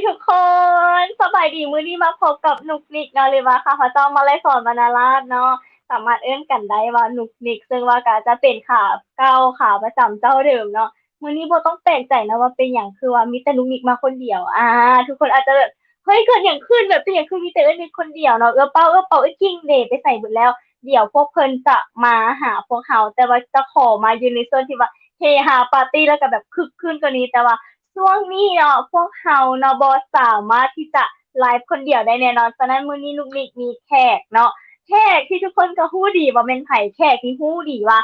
ทุกคนสบายดีมื้อนี้มาพบกับนุกนิกเนาะหรือว่าข้าพเจ้ามาเลยสอนบรรณาราษฎร์เนาะสามารถเอิ้นกันได้ว่านุกนิกซึ่งว่าก็จะเป็นขาเก่าขาประจำเจ้าเดิมเนาะมื้อนี้บ่ต้องแปลกใจนะว่าเป็นหยังคือว่ามีแต่นุกนิกมาคนเดียวทุกคนอาจจะแบบเฮ้ยเกิดหยังขึ้นแบบเป็นหยังคือมีแต่เอิ้นนิกคนเดียวเนาะเป้าเอ้ยกิ้งเดไปใส่เบิดแล้วเดี๋ยวพวกเพิ่นจะมาหาพวกเราแต่ว่าจะขอมาอยู่ในส่วนที่ว่าเฮฮาปาร์ตีแล้วก็แบบคึกคืนกว่านี้แต่ว่า ช่วงนี้เนาะพวกเราเนาะบอสามารถที่จะไลฟ์คนเดียวได้แน่นอนฉะนั้นมื้อนี้นุกนิกมีแขกเนาะแขกที่ทุกคนก็ฮู้ดีว่าเป็นไผแขกที่ฮู้ดีว่า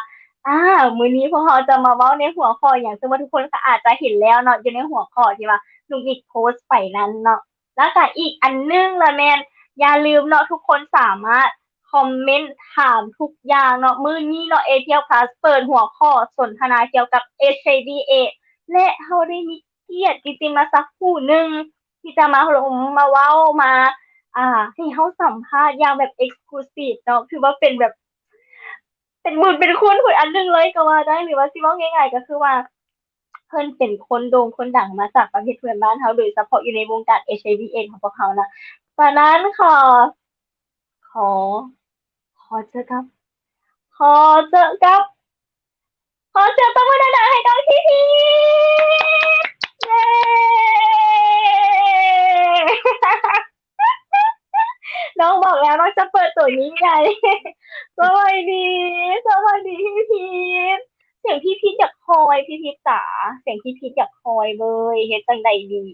อ่ามื้อนี้พวกเราจะมาเว้าในหัวข้ออย่างซึ่งว่าทุกคนก็อาจจะเห็นแล้วเนาะอยู่ในหัวข้อที่ว่านุกนิกโพสต์ไปนั้นเนาะแล้วก็อีกอันหนึงละแม่นอย่าลืมเนาะทุกคนสามารถคอมเมนต์ถามทุกอย่างเนาะมื้อนี้เนาะ ATL Plus เปิดหัวข้อสนทนาเกี่ยวกับ HIV และเราได้มีเกียรติกิติมาสักผู้หนึ่งที่จะมาลงมาเว้ามาให้เขาสัมภาษณ์อย่างแบบเอ็กซ์คลูซีฟเนาะคือว่าเป็นแบบเป็นบุญเป็นคุณคนอันหนึงเลยก็ว่าได้หรือว่าสิเว่าง่ายๆก็คือว่าเพิ่นเป็นคนโด่งคนดังมาจากประเทศเพื่อนบ้านเขาโดยเฉพาะอยู่ในวงการ HIV เอชไอวีเอดส์ของพวกเขานะตอนนั้นขอขอเจอกับขอเจอกับขอเสียงตบมือดังๆให้กับพี่พีเย้น้องบอกแล้วน้องจะเปิดตัวยิ่งใหญ่สวัสดีสวัสดีพี่พีทเสียงพี่พีทอยากคอยพี่พีทจ๋าเสียงพี่พีทอยากคอยเลยเฮ็ดจังใดดี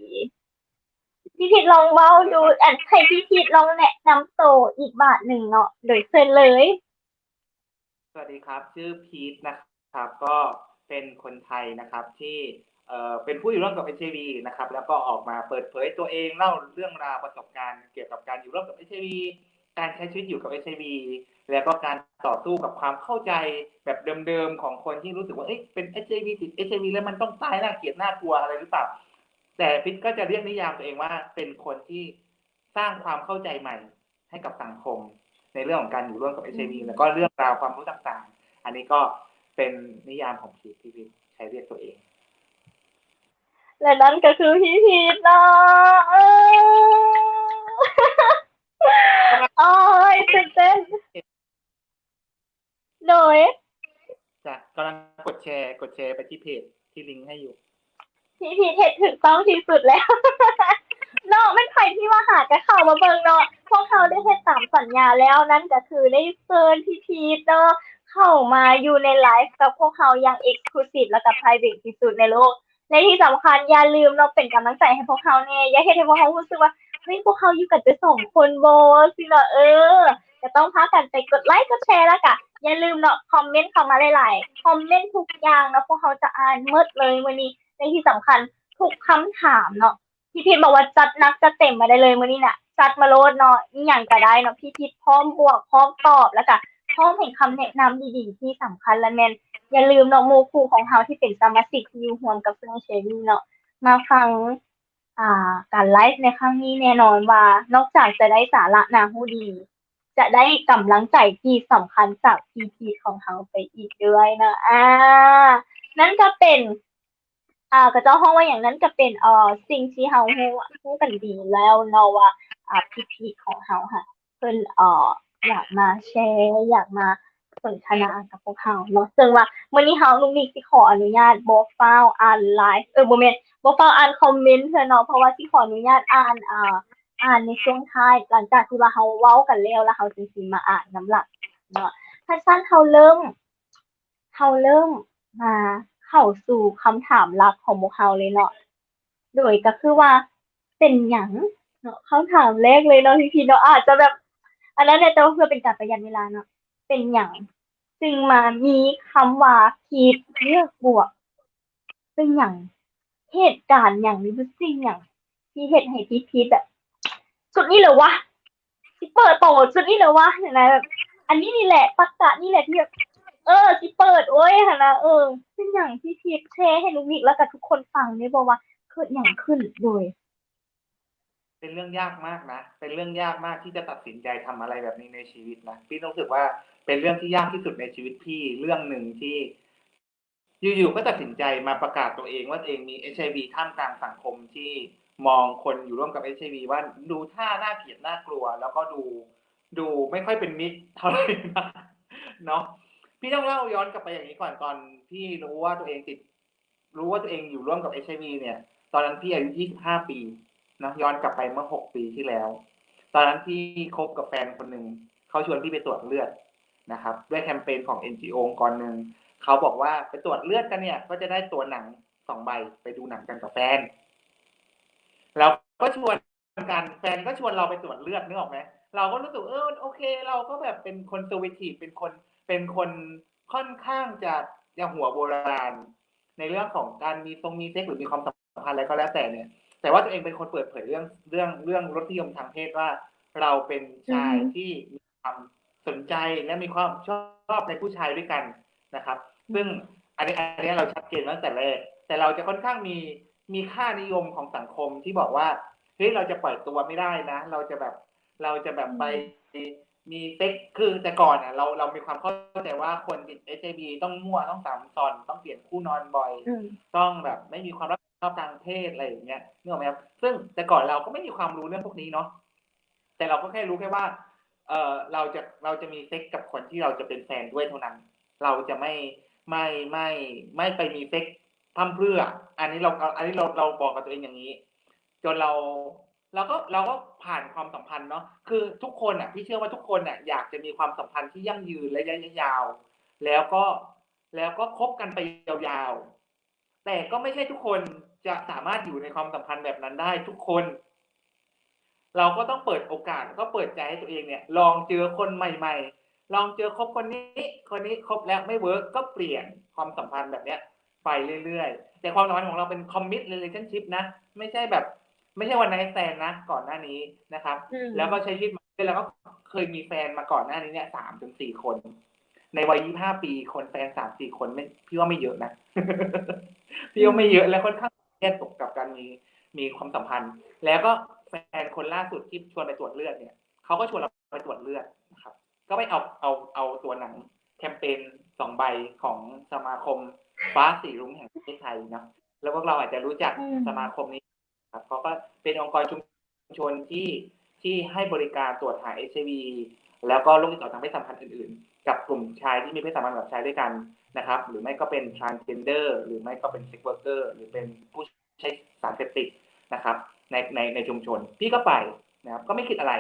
พี่พีทลองเว้าดูอันให้พี่พีทลองแนะนำตัวอีกบาทหนึ่งเนาะโดยเชิญเลยสวัสดีครับชื่อพีทนะครับก็เป็นคนไทยนะครับที่เป็นผู้อยู่ร่วมกับ HIV นะครับแล้วก็ออกมาเปิดเผยตัวเองเล่าเรื่องราวประสบการณ์เกี่ยวกับการอยู่ร่วมกับ HIV การใช้ชีวิตอยู่กับ HIV แล้วก็การต่อสู้กับความเข้าใจแบบเดิมๆของคนที่รู้สึกว่าเอ๊ะเป็น HIV ติด HIV แล้วมันต้องตายน่าเกลียดน่ากลัวอะไรหรือเปล่าแต่พีทก็จะเรียกนิยามตัวเองว่าเป็นคนที่สร้างความเข้าใจใหม่ให้กับสังคม ในเรื่องของการอยู่ร่วมกับ HIV แล้วก็เรื่องราวความรู้ต่างๆ อันนี้ก็เป็นนิยามของพีทที่พีทใช้เรียกตัวเองและนั่นก็คือพี่พีทเนาะโอ้ยตื่นเต้นโดย จะกำลังกดแชร์ไปที่เพจที่ลิงก์ให้อยู่พี่พีเทคถูกต้องที่สุดแล้วเนาะไม่ใครที่ว่าหากระเข้ามาเบิ่งเนาะพวกเขาได้เฮ็ดตามสัญญาแล้วนั่นก็คือได้เชิญพี่พีทเนาะเข้ามาอยู่ในไลฟ์กับพวกเขาอย่างเอ็กซ์คลูซีฟและก็ private ที่สุดในโลกและที่สำคัญอย่าลืมเนาะเป็นกำลังใจให้พวกเขาแน่อย่าเฮ็ดให้พวกเขารู้สึกว่าเฮ้ยพวกเขาอยู่กันแต่สองคนบ่สิเนาะจะต้องพากันไปกดไลค์กดแชร์แล้วก็อย่าลืมเนาะคอมเมนต์เข้ามาหลายๆคอมเมนต์ทุกอย่างเนาะพวกเขาจะอ่านหมดเลยวันนี้ ในที่สำคัญทุกคำถามเนาะพี่พีทบอกว่าจัดนักจัดเต็มมาได้เลยมื้อนี้น่ะจัดมาโลดเนาะอหย่างก็ได้เนาะพี่พีทพร้อมบวกพร้อมตอบแล้วก็พร้อมให้คำแนะนำดีๆที่สำคัญและแม่นอย่าลืมเนาะหมู่คู่ของเฮาที่เป็นสมาชิกที่อยู่ร่วมกับเรื่องเชอรี่เนาะมาฟังการไลฟ์ในครั้งนี้แน่นอนว่านอกจากจะได้สาระน่ารู้ดีจะได้กำลังใจที่สำคัญจากพี่พีทของเฮาไปอีกด้วยนะนั่นก็เป็นก็เจ้าห้องว่าอย่างนั้นก็เป็นสิ่งที่เฮาฮู้กันดีแล้วเนาะว่าพี่ๆของเฮาค่ะเพิ่นอยากมาแชร์อยากมาสนทนากับพวกเฮาเนาะซึ่งว่ามื้อนี้เฮาลุงนิกสิขออนุญาตบ่ฟ้าวอ่านไลฟ์บ่แม่นบ่ฟ้าวอ่านคอมเมนต์เพิ่นเนาะเพราะว่าสิขออนุญาตอ่านในช่วงท้ายหลังจากที่ว่าเฮาเว้ากันแล้วเฮาจึงสิมาอ่านนำหลังเนาะถ้าซั่นเฮาเริ่มมาเข้าสู่คำถามหลักของพวกเราเลยเนาะโดยก็คือว่าเป็นหยังเนาะคำถามแรกเลยเนาะพี่ๆเนาะอาจจะแบบอันนั้นเนี่ยแต่ว่าเพื่อเป็นการประหยัดเวลาเนาะเป็นหยังจึงมามีคำว่าพีทเลือกบวกเป็นหยังเหตุการณ์หยังหรือว่าสิ่งหยังที่เฮ็ดให้พี่พีทแบบสุดนี้เหรอวะสิเปิดโตสุดนี้เหรอวะอย่างไรแบบอันนี้นี่แหละตักกะนี่แหละที่แบบ สิเปิดโอ้ยหั่นน่ะเป็นหยังที่พีชแชร์ให้ลูกนิกแล้วก็ทุกคนฟังได้บ่ว่าเกิดหยังขึ้นโดยเป็นเรื่องยากมากนะเป็นเรื่องยากมากที่จะตัดสินใจทำอะไรแบบนี้ในชีวิตนะพี่รู้สึกว่าเป็นเรื่องที่ยากที่สุดในชีวิตพี่เรื่องหนึ่งที่อยู่ๆก็ตัดสินใจมาประกาศตัวเองว่าตัวเองมี HIV ท่ามกลางสังคมที่ มองคนอยู่ร่วมกับ HIV ว่าดูท่าน่าเกลียดน่ากลัว แล้วก็ดูไม่ค่อยเป็นมิตรเท่าไหร่นะเนาะพี่ต้องเล่าย้อนกลับไปอย่างนี้ก่อนตอนที่รู้ว่าตัวเองอยู่ร่วมกับ HIV เนี่ยตอนนั้นพี่อายุ25 ปีนะย้อนกลับไปเมื่อ6 ปีที่แล้วตอนนั้นพี่คบกับแฟนคนหนึ่งเขาชวนพี่ไปตรวจเลือดนะครับด้วยแคมเปญของ NGO องค์กรหนึ่งเขาบอกว่าไปตรวจเลือดกันเนี่ยก็จะได้ตัวหนัง2 ใบไปดูหนังกันกับแฟนแล้วก็ชวนกันแฟนก็ชวนเราไปตรวจเลือดนึกออกไหมเราก็รู้สึกโอเคเราก็แบบเป็นคนสวิทีฟเป็นคนค่อนข้างจะหัวโบราณในเรื่องของการมีเซ็กหรือมีความสัมพันธ์อะไรก็แล้วแต่เนี่ยแต่ว่าตัวเองเป็นคนเปิดเผยเรื่องรสนิยมทางเพศว่าเราเป็นชายที่มีความสนใจและมีความชอบในผู้ชายด้วยกันนะครับซึ่งอันนี้เราชัดเจนตั้งแต่แรกแต่เราจะค่อนข้างมีค่านิยมของสังคมที่บอกว่าเฮ้ยเราจะปล่อยตัวไม่ได้นะเราจะแบบไปมีเซ็กคือแต่ก่อนเรามีความเข้าใจว่าคนติด HIV ต้องมั่วต้องสามซอนต้องเปลี่ยนคู่นอนบ่อยต้องแบบไม่มีความรับผิดชอบทางเพศอะไรอย่างเงี้ยนึกออกไหมครับซึ่งแต่ก่อนเราก็ไม่มีความรู้เรื่องพวกนี้เนาะแต่เราก็แค่รู้แค่ว่าเราจะมีเซ็กกับคนที่เราจะเป็นแฟนด้วยเท่านั้นเราจะไม่ไปมีเซ็กพร่ำเพรื่ออันนี้เราบอกกับตัวเองอย่างนี้จนเราก็ผ่านความสัมพันธ์เนาะคือทุกคนอ่ะพี่เชื่อว่าทุกคนอ่ะอยากจะมีความสัมพันธ์ที่ยั่งยืนและระยะยาวแล้วก็คบกันไปยาวๆแต่ก็ไม่ใช่ทุกคนจะสามารถอยู่ในความสัมพันธ์แบบนั้นได้ทุกคนเราก็ต้องเปิดโอกาสก็เปิดใจให้ตัวเองเนี่ยลองเจอคนใหม่ๆลองเจอคบคนนี้คบแล้วไม่เวิร์กก็เปลี่ยนความสัมพันธ์แบบเนี้ยไปเรื่อยๆแต่ความสัมพันธ์ของเราเป็น commit relationship นะไม่ใช่วันไนท์แฟนนะก่อนหน้านี้นะครับแล้วก็ใช้ชีวิตมาแล้วก็เคยมีแฟนมาก่อนหน้านี้เนี่ย3-4 คนในวัย25 ปีคนแฟน3-4 คนไม่พี่ว่าไม่เยอะนะ พี่ว่าไม่เยอะและค่อนข้างเครียดกับการมีความสัมพันธ์แล้วก็แฟนคนล่าสุดที่ชวนไปตรวจเลือดเนี่ยเขาก็ชวนเราไปตรวจเลือดนะครับก็ไปเอาตัวหนังแคมเปญ2 ใบของสมาคมฟ้าสีรุ้งแห่งประเทศไทยเนาะแล้วพวกเราอาจจะรู้จักสมาคมนี้ครับเขาก็เป็นองค์กรชุมชนที่ให้บริการตรวจหา HIV แล้วก็โรคติดต่อทางเพศสัมพันธ์อื่นๆกับกลุ่มชายที่มีเพศสัมพันธ์กับชายด้วยกันนะครับหรือไม่ก็เป็น transgender หรือไม่ก็เป็น sex worker หรือเป็นผู้ใช้สารเสพติดนะครับในชุมชนพี่ก็ไปนะครับก็ไม่คิดอะไร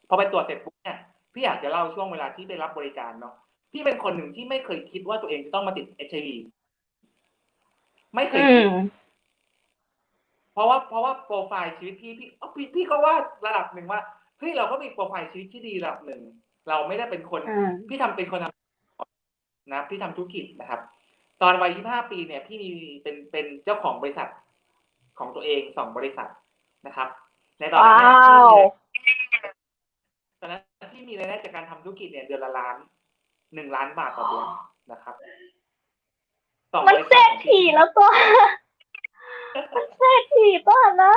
พอไปตรวจเสร็จปุ๊บเนี่ยพี่อยากจะเล่าช่วงเวลาที่ไปรับบริการเนาะพี่เป็นคนหนึ่งที่ไม่เคยคิดว่าตัวเองจะต้องมาติด HIV ไม่เคยคิดเพราะว่าโปรไฟล์ชีวิตพี่ก็ว่าระดับหนึ่งว่าเฮ้ยเราก็มีโปรไฟล์ชีวิตที่ดีระดับหนึ่งเราไม่ได้เป็นคนพี่เป็นคนทำนะพี่ทำธุรกิจนะครับตอนวัย25 ปีเนี่ยพี่มีเป็นเจ้าของบริษัทของตัวเอง2 บริษัทนะครับในตอนนั้นพี่มีรายได้จากการทำธุรกิจเนี่ยเดือนละ1 ล้านบาทต่อเดือนนะครับมันเศรษฐีแล้วตัวมันเศรษฐีป่ะนะ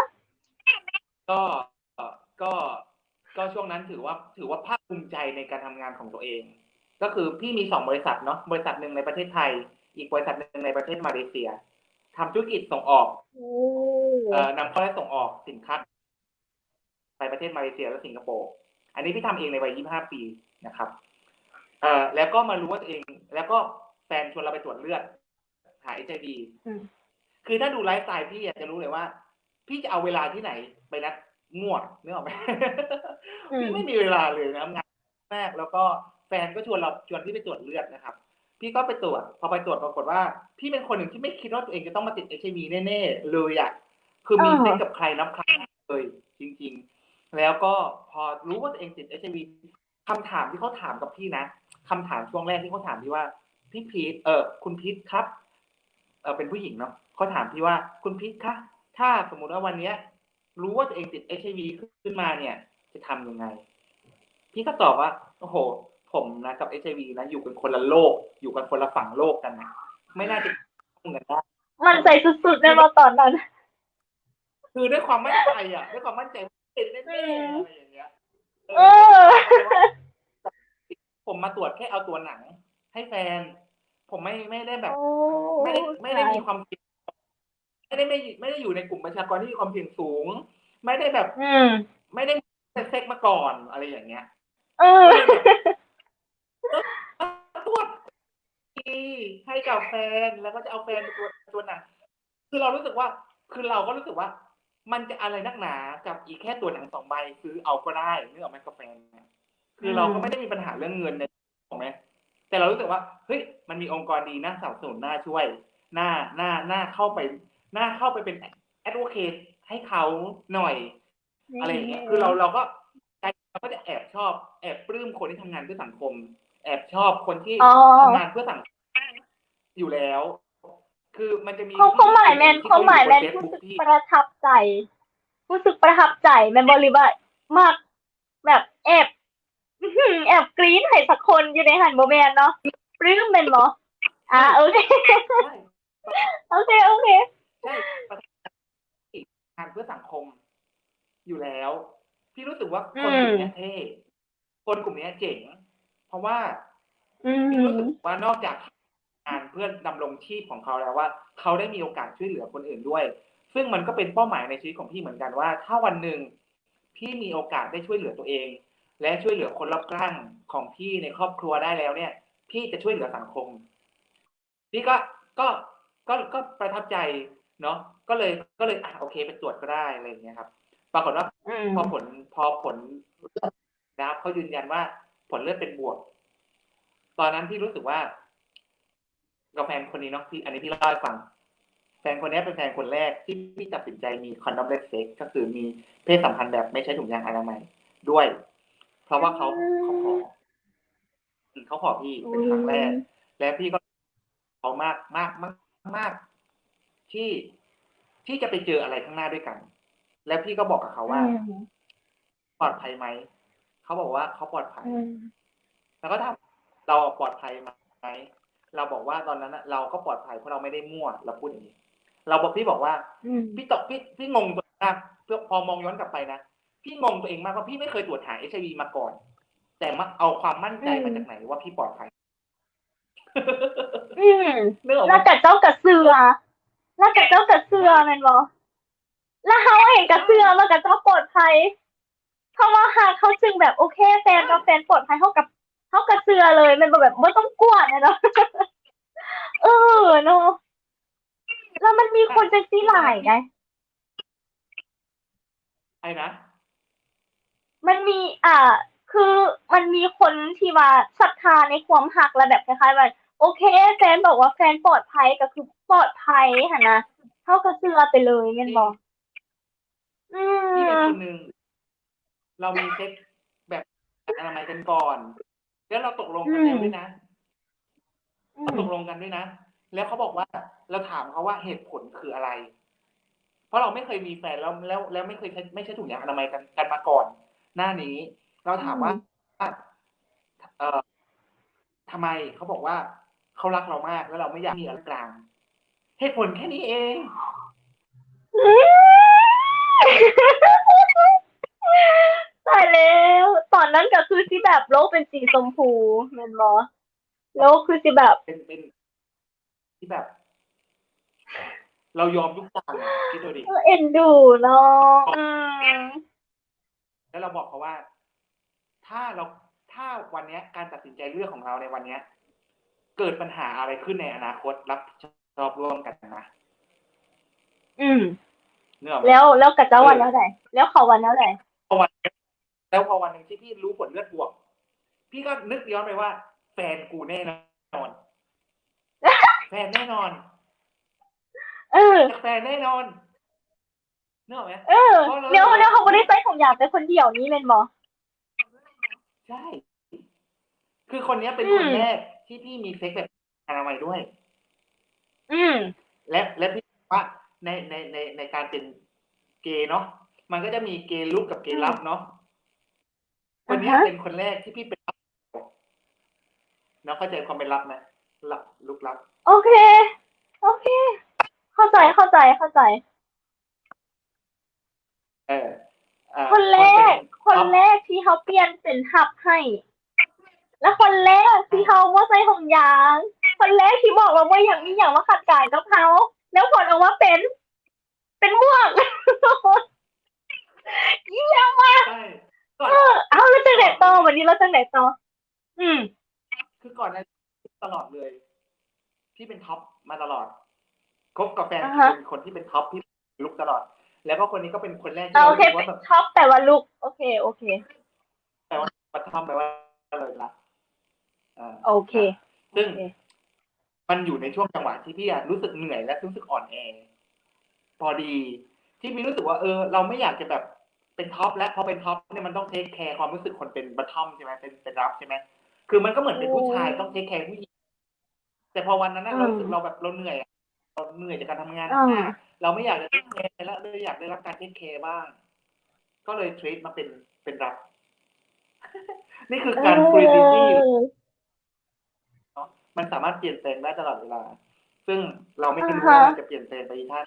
ก็ช่วงนั้นถือว่าภาคภูมิใจในการทำงานของตัวเองก็คือพี่มี2 บริษัทเนาะบริษัทหนึ่งในประเทศไทยอีกบริษัทหนึ่งในประเทศมาเลเซียทำธุรกิจส่งออกนำเข้าและส่งออกสินค้าไปประเทศมาเลเซียและสิงคโปร์อันนี้พี่ทำเองในวัย25 ปีนะครับแล้วก็มารู้ว่าตัวเองแล้วก็แฟนชวนเราไปตรวจเลือดหา HIV คือถ้าดูไลฟ์สไตล์พี่อยากจะรู้เลยว่าพี่จะเอาเวลาที่ไหนไปนัดง่วงนึกออกไหมพี่ไม่มีเวลาเลยนะงานแรกแล้วก็แฟนก็ชวนพี่ไปตรวจเลือดนะครับพี่ก็ไปตรวจพอไปตรวจปรากฏว่าพี่เป็นคนหนึ่งที่ไม่คิดว่าตัวเองจะต้องมาติด HIV แน่ๆเลยอ่ะคือมีเซ็กกับใครนับครั้งเลยจริงๆแล้วก็พอรู้ว่าตัวเองติด HIV คำถามที่เขาถามกับพี่นะคำถามช่วงแรกที่เขาถามพี่ว่าพี่พีทคุณพีทครับเป็นผู้หญิงเนาะเขาถามพี่ว่าคุณพีทคะถ้าสมมุติว่าวันนี้รู้ว่าตัวเองติด HIV ขึ้นมาเนี่ยจะทำยังไงพี่ก็ตอบว่าโอ้โหผมนะกับ HIV นะอยู่กันคนละโลกอยู่กันคนละฝั่งโลกกันนะไม่น่าจะทำกันได้มันใจสุดๆในตอนนั้นคือด้วยความมั่นใจด้วยความมั่นใจเป็นแน่ๆอะไรอย่างเงี้ยผมมาตรวจแค่เอาตัวหนังให้แฟนผมไม่ได้แบบไม่ได้มีความคิด ไม่ได้อยู่ในกลุ่มประชากรที่มีความเสี่ยงสูง ไม่ได้แบบ ไม่ได้เซ็กมาก่อนอะไรอย่างเงี้ยก็เลยแบบตรวจให้กับแฟนแล้วก็จะเอาแฟนไปตัวหนังคือเรารู้สึกว่ามันจะอะไรนักหนากับอีกแค่ตัวหนัง2 ใบซื้อเอาก็ได้นึกออกไหมกาแฟคือเราก็ไม่ได้มีปัญหาเรื่องเงินในถูกไหมแต่เรารู้สึกว่าเฮ้ยมันมีองค์กรดีน่าสนับสนุนน่าช่วยน่าเข้าไปเป็นแอดโวเคทให้เขาหน่อยอะไรอย่างเงี้ยคือเราก็จะแอบชอบแอบปลื้มคนที่ทำงานเพื่อสังคมแอบชอบคนที่ทำงานเพื่อสังคมอยู่แล้ว คือมันจะมีความหมายแมนรู้สึกประทับใจแมนบริบาทมากแบบแอบกรี๊ดให้สักคนอยู่ในหันโมแมนเนาะปลื้มเป็นบ่โอเคใช่งานเพื่อสังคมอยู่แล้วพี่รู้สึกว่าคนกลุ่มนี้เท่คนกลุ่มนี้เจ๋งเพราะว่าพี่รู้สึกว่านอกจากงานเพื่อดำรงชีพของเขาแล้วว่าเขาได้มีโอกาสช่วยเหลือคนอื่นด้วยซึ่งมันก็เป็นเป้าหมายในชีวิตของพี่เหมือนกันว่าถ้าวันหนึ่งพี่มีโอกาสได้ช่วยเหลือตัวเองและช่วยเหลือคนรอบข้างของพี่ในครอบครัวได้แล้วเนี่ยพี่จะช่วยเหลือสังคมพี่ก็ประทับใจเนาะก็เลยโอเคไปตรวจก็ได้อะไรอย่างเงี้ยครับปรากฏว่าพอผลนะครับเขายืนยันว่าผลเลือดเป็นบวกตอนนั้นพี่รู้สึกว่ากับแฟนคนนี้เนาะอันนี้พี่เล่าให้ฟังแฟนคนนี้เป็นแฟนคนแรกที่พี่ตัดสินใจมีคอนดอมเลสเซ็กก็คือมีเพศสัมพันธ์แบบไม่ใช้ถุงยางอนามัยด้วยเพราะว่าเขาขอพี่เป็นครั้งแรกและพี่ก็เขามากที่จะไปเจออะไรข้างหน้าด้วยกันแล้วพี่ก็บอกกับเขาว่าปลอดภัยไหมเขาบอกว่าเขาปลอดภัยแล้วก็ถามเราปลอดภัยไหมเราบอกว่าตอนนั้นเราก็ปลอดภัยเพราะเราไม่ได้มั่วเราพูดอย่างนี้พี่บอกว่าพี่งงตัวมากพอมองย้อนกลับไปนะพี่งงตัวเองมากว่าพี่ไม่เคยตรวจหา HIV มาก่อนแต่เอาความมั่นใจมาจากไหนว่าพี่ปลอดภัยแล้วกับเจ้ากระเสือแม่นบ่แล้วเฮาเองกระเสือว่ากับเจ้าปลอดภัยเพราะว่าหากเขาจึงแบบโอเคแฟนกับแฟนปลอดภัยเฮากระเสือเลยแม่นบ่แบบบ่ต้องกลัวเนาะเนาะแล้วมันมีคนจังซี่หลายไงไอ้นะมันมีคือมันมีคนที่ว่าศรัทธาในความรักและแบบคล้ายๆว่าโอเคแฟนบอกว่าแฟนปลอดภัยก็คือปลอดภัยหั่นนะเฮาก็เชื่อไปเลยแม่นบ่พี่เป็นคนนึงเรามีเซ็กแบบอนามัยกันก่อนแล้วเราตกลงกันแล้วด้วยนะตกลงกันด้วยนะแล้วเขาบอกว่าเราถามเขาว่าเหตุผลคืออะไรเพราะเราไม่เคยมีแฟนแล้วไม่เคยไม่ใช่ถุงยางอนามัยกันมาก่อนหน้านี้เราถามว่าทำไมเขาบอกว่าเขารักเรามากแล้วเราไม่อยากมีอะไรกลางเหตุผลแค่นี้เองตายแล้วตอนนั้นก็คือสิแบบโลกเป็นสีชมพูแม่นบ่โลกคือสิแบบเป็นที่แบบเรายอมทุกอย่างคิดดูดิเอ็นดูเนาะแล้วเราบอกเขาว่าถ้าวันนี้การตัดสินใจเลือกของเราในวันนี้เกิดปัญหาอะไรขึ้นในอนาคตรับผิดชอบร่วมกันนะแล้วกับเจ้าวันแล้วไหนแล้วเขาวันแล้วไหนพอวันหนึ่งที่พี่รู้ผลเลือดบวกพี่ก็นึกย้อนไปว่าแฟนกูแน่นอนแฟนแน่นอนแฟนแน่นอนนึกออกไหมเดี๋ยวเขาไม่ได้ใช้ของอยากแต่คนเดียวนี้เลยบอใช่คือคนนี้เป็นคนแรกที่พี่มีเซ็กแบบอนามัยด้วยและพี่ว่าในการเป็นเกย์เนาะมันก็จะมีเกย์ลุกกับเกย์ลับเนาะคนนี้เป็นคนแรกที่พี่เป็นลับเนาะเข้าใจความเป็นลับไหมลับลุกลับโอเคเข้าใจคนแรกที่เขาเปลี่ยนเป็นหับให้และคนแรกที่เขาว่าใส่ห่มยางคนแรกที่บอกว่าไม่อย่างนี้อย่างว่าขัดกายกับเขาแล้วผลออกมาเป็น เป็นม่วงเยี่ยมมากใช่ก่อนเอาแล้วจังไหนก่อนเลยต่อวันนี้เราจังไหนต่ออืมคือก่อนหนั้านตลอดเลยพี่เป็นท็อปมาตลอดคบกับแฟนอ่าฮะเป็นคนที่เป็นท็อปที่ลุกตลอดแล้วก็คนนี้ก็เป็นคนแรกที่เราโอเครู้สึกว่าแบบชอบแต่ว่าลุกโอเคโอเคแต่ว่ามาทำแปลว่าเลยละโอเคนะซึ่งโอเคมันอยู่ในช่วงจังหวะที่พี่รู้สึกเหนื่อยและรู้สึกอ่อนแอพอดีที่มีรู้สึกว่าเราไม่อยากจะแบบเป็นท็อปและพอเป็นท็อปเนี่ยมันต้องเทคแคร์ความรู้สึกคนเป็นบัตทอมใช่ไหมเป็นรับใช่ไหมคือมันก็เหมือนอืเป็นผู้ชายต้องเทคมแคร์ผู้หญิงแต่พอวันนั้นอืเรารู้สึกเรามแบบเราเหนื่อยเหนื่อยจากการทำงานอืมมากเราไม่อยากจะเทคแคร์แล้วเลยอยากได้รับการเทคแคร์บ้างก็เลยเทรดมาเป็นรับนี่คือเการฟรีดิออซี่เนาะมันสามารถเปลี่ยนแปลงได้ตลอดเวลาซึ่งเราไม่อ่ารู้ฮะว่ามันจะเปลี่ยนแปลงไปที่ท่าน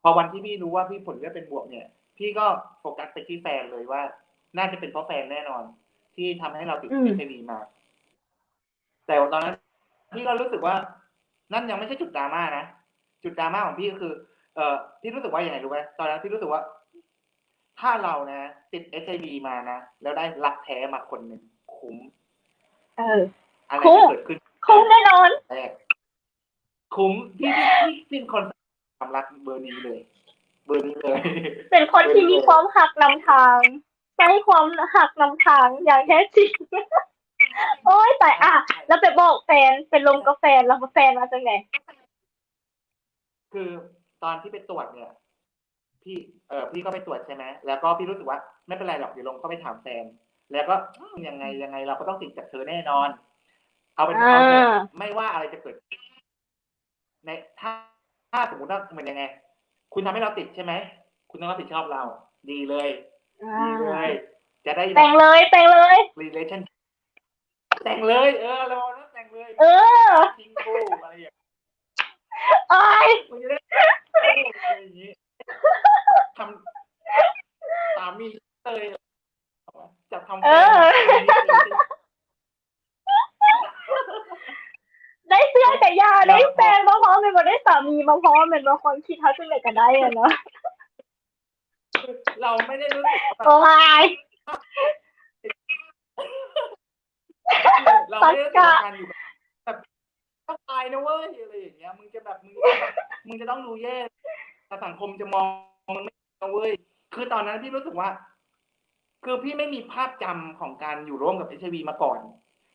พอวันที่พี่รู้ว่าพี่ผลเลือดเป็นบวกเนี่ยพี่ก็โฟกัสไปที่แฟนเลยว่าน่าจะเป็นเพราะแฟนแน่นอนที่ทำให้เราติด อืม HIV มาแต่ตอนนั้นพี่ก็รู้สึกว่านั่นยังไม่ใช่จุดดราม่านะจุดดราม่าของพี่ก็คือพี่รู้สึกว่าอย่างไรรู้ไหมตอนนั้นพี่รู้สึกว่าถ้าเรานะติด HIV มานะแล้วได้รักแท้มาคนหนึ่งคุ้มเอออะไรคุ้มจะเกิดขึ้นคุ้มแน่นอนแรกคุ้มพี่เป็นคนความรักเบอร์นี้เลยเบอร์นี้เลย เป็นคน เบอร์ที่นี้เลยมีความหักนำทางใช้ความหักนำทางอย่างแท้จริงโอ้ยแต่อ่ะใช่แล้วไปบอกแฟนเป็นลมกับแฟนแล้วแฟนมาจากไหนคือตอนที่ไปตรวจเนี่ยพี่พี่ก็ไปตรวจใช่ไหมแล้วก็พี่รู้สึกว่าไม่เป็นไรหรอกเดี๋ยวลงเข้าไปถามแฟนแล้วก็ยังไงเราก็ต้องติดจากเธอแน่นอนเอาเป็นอ่เอาเถอะาไม่ว่าอะไรจะเกิดในถ้าสมมติว่าเหมือนยังไงคุณทำให้เราติดใช่ไหมคุณต้องรับผิดชอบเราดีเลยอ่ดีเลย าจะได้แบบ แต่งเลยแต่งเลย relation แต่งเลยเราแต่งเลยเออทิ้งคู่อะไรอย่างเงี้ยโอ้ยมันจะได้คู่อะไรอย่างงี้ทำสามีเลยจะทำเอแฟนอ สามีเลย ได้เสื้อกับยาได้แล้วพอแฟนมาพร้อมเป็นบ่ได้สามีมาพร้อมเป็นบางคนคิดเขาซึ่งไหนก็ได้อะเนาะเราไม่ได้รู้สึกแบโอ้บยเราสักไม่ได้รู้สึกกะว่าการอยู่แบบต้องตายนะเว้ยอะไรอย่างเงี้ยมึงจะต้องแบบมึงจะต้องดูแย่แต่สังคมจะมองมึงไม่นะเว้ยคือตอนนั้นพี่รู้สึกว่าคือพี่ไม่มีภาพจำของการอยู่ร่วมกับ HIV มาก่อน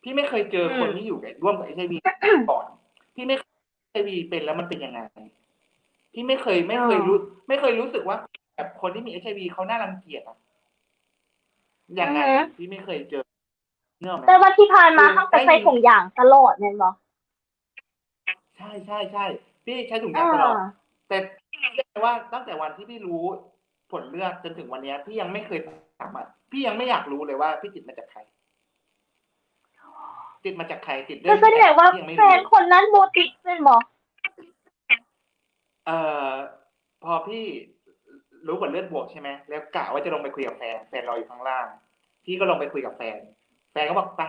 พี่ไม่เคยเจออืมคนที่อยู่ร่วมกับ HIV ก่อนพี่ไม่เคย HIV เป็นแล้วมันเป็นยังไงพี่ไม่อ๋อเคยรู้สึกว่าแบบคนที่มี HIV เขาน่ารังเกียจอะยังไงอือฮึพี่ไม่เคยเจอเนอะไหมแต่วันที่ผ่านมาคือเขาก็ได้ยิน ใส่ถุงยางตลอดเนี่ยเนาะใช่พี่ใช้ถุงอ่ยางตลอดาแต่เรียกว่าตั้งแต่วันที่พี่รู้ผลเลือดจนถึงวันนี้พี่ยังไม่เคยถามอ่ะพี่ยังไม่อยากรู้เลยว่าพี่ติดมาจากใครติดมาจากใครติดด้วยก็แสวิธีไหนดงว่าพี่ยังไม่แฟนรู้เลยคนนั้นโบติกเป็นหมอเอ่อพอพี่รู้ผลเลือดบวกใช่ไหมแล้วกะว่าจะลงไปคุยกับแฟนรออยู่ข้างล่างพี่ก็ลงไปคุยกับแฟนก็บอกไป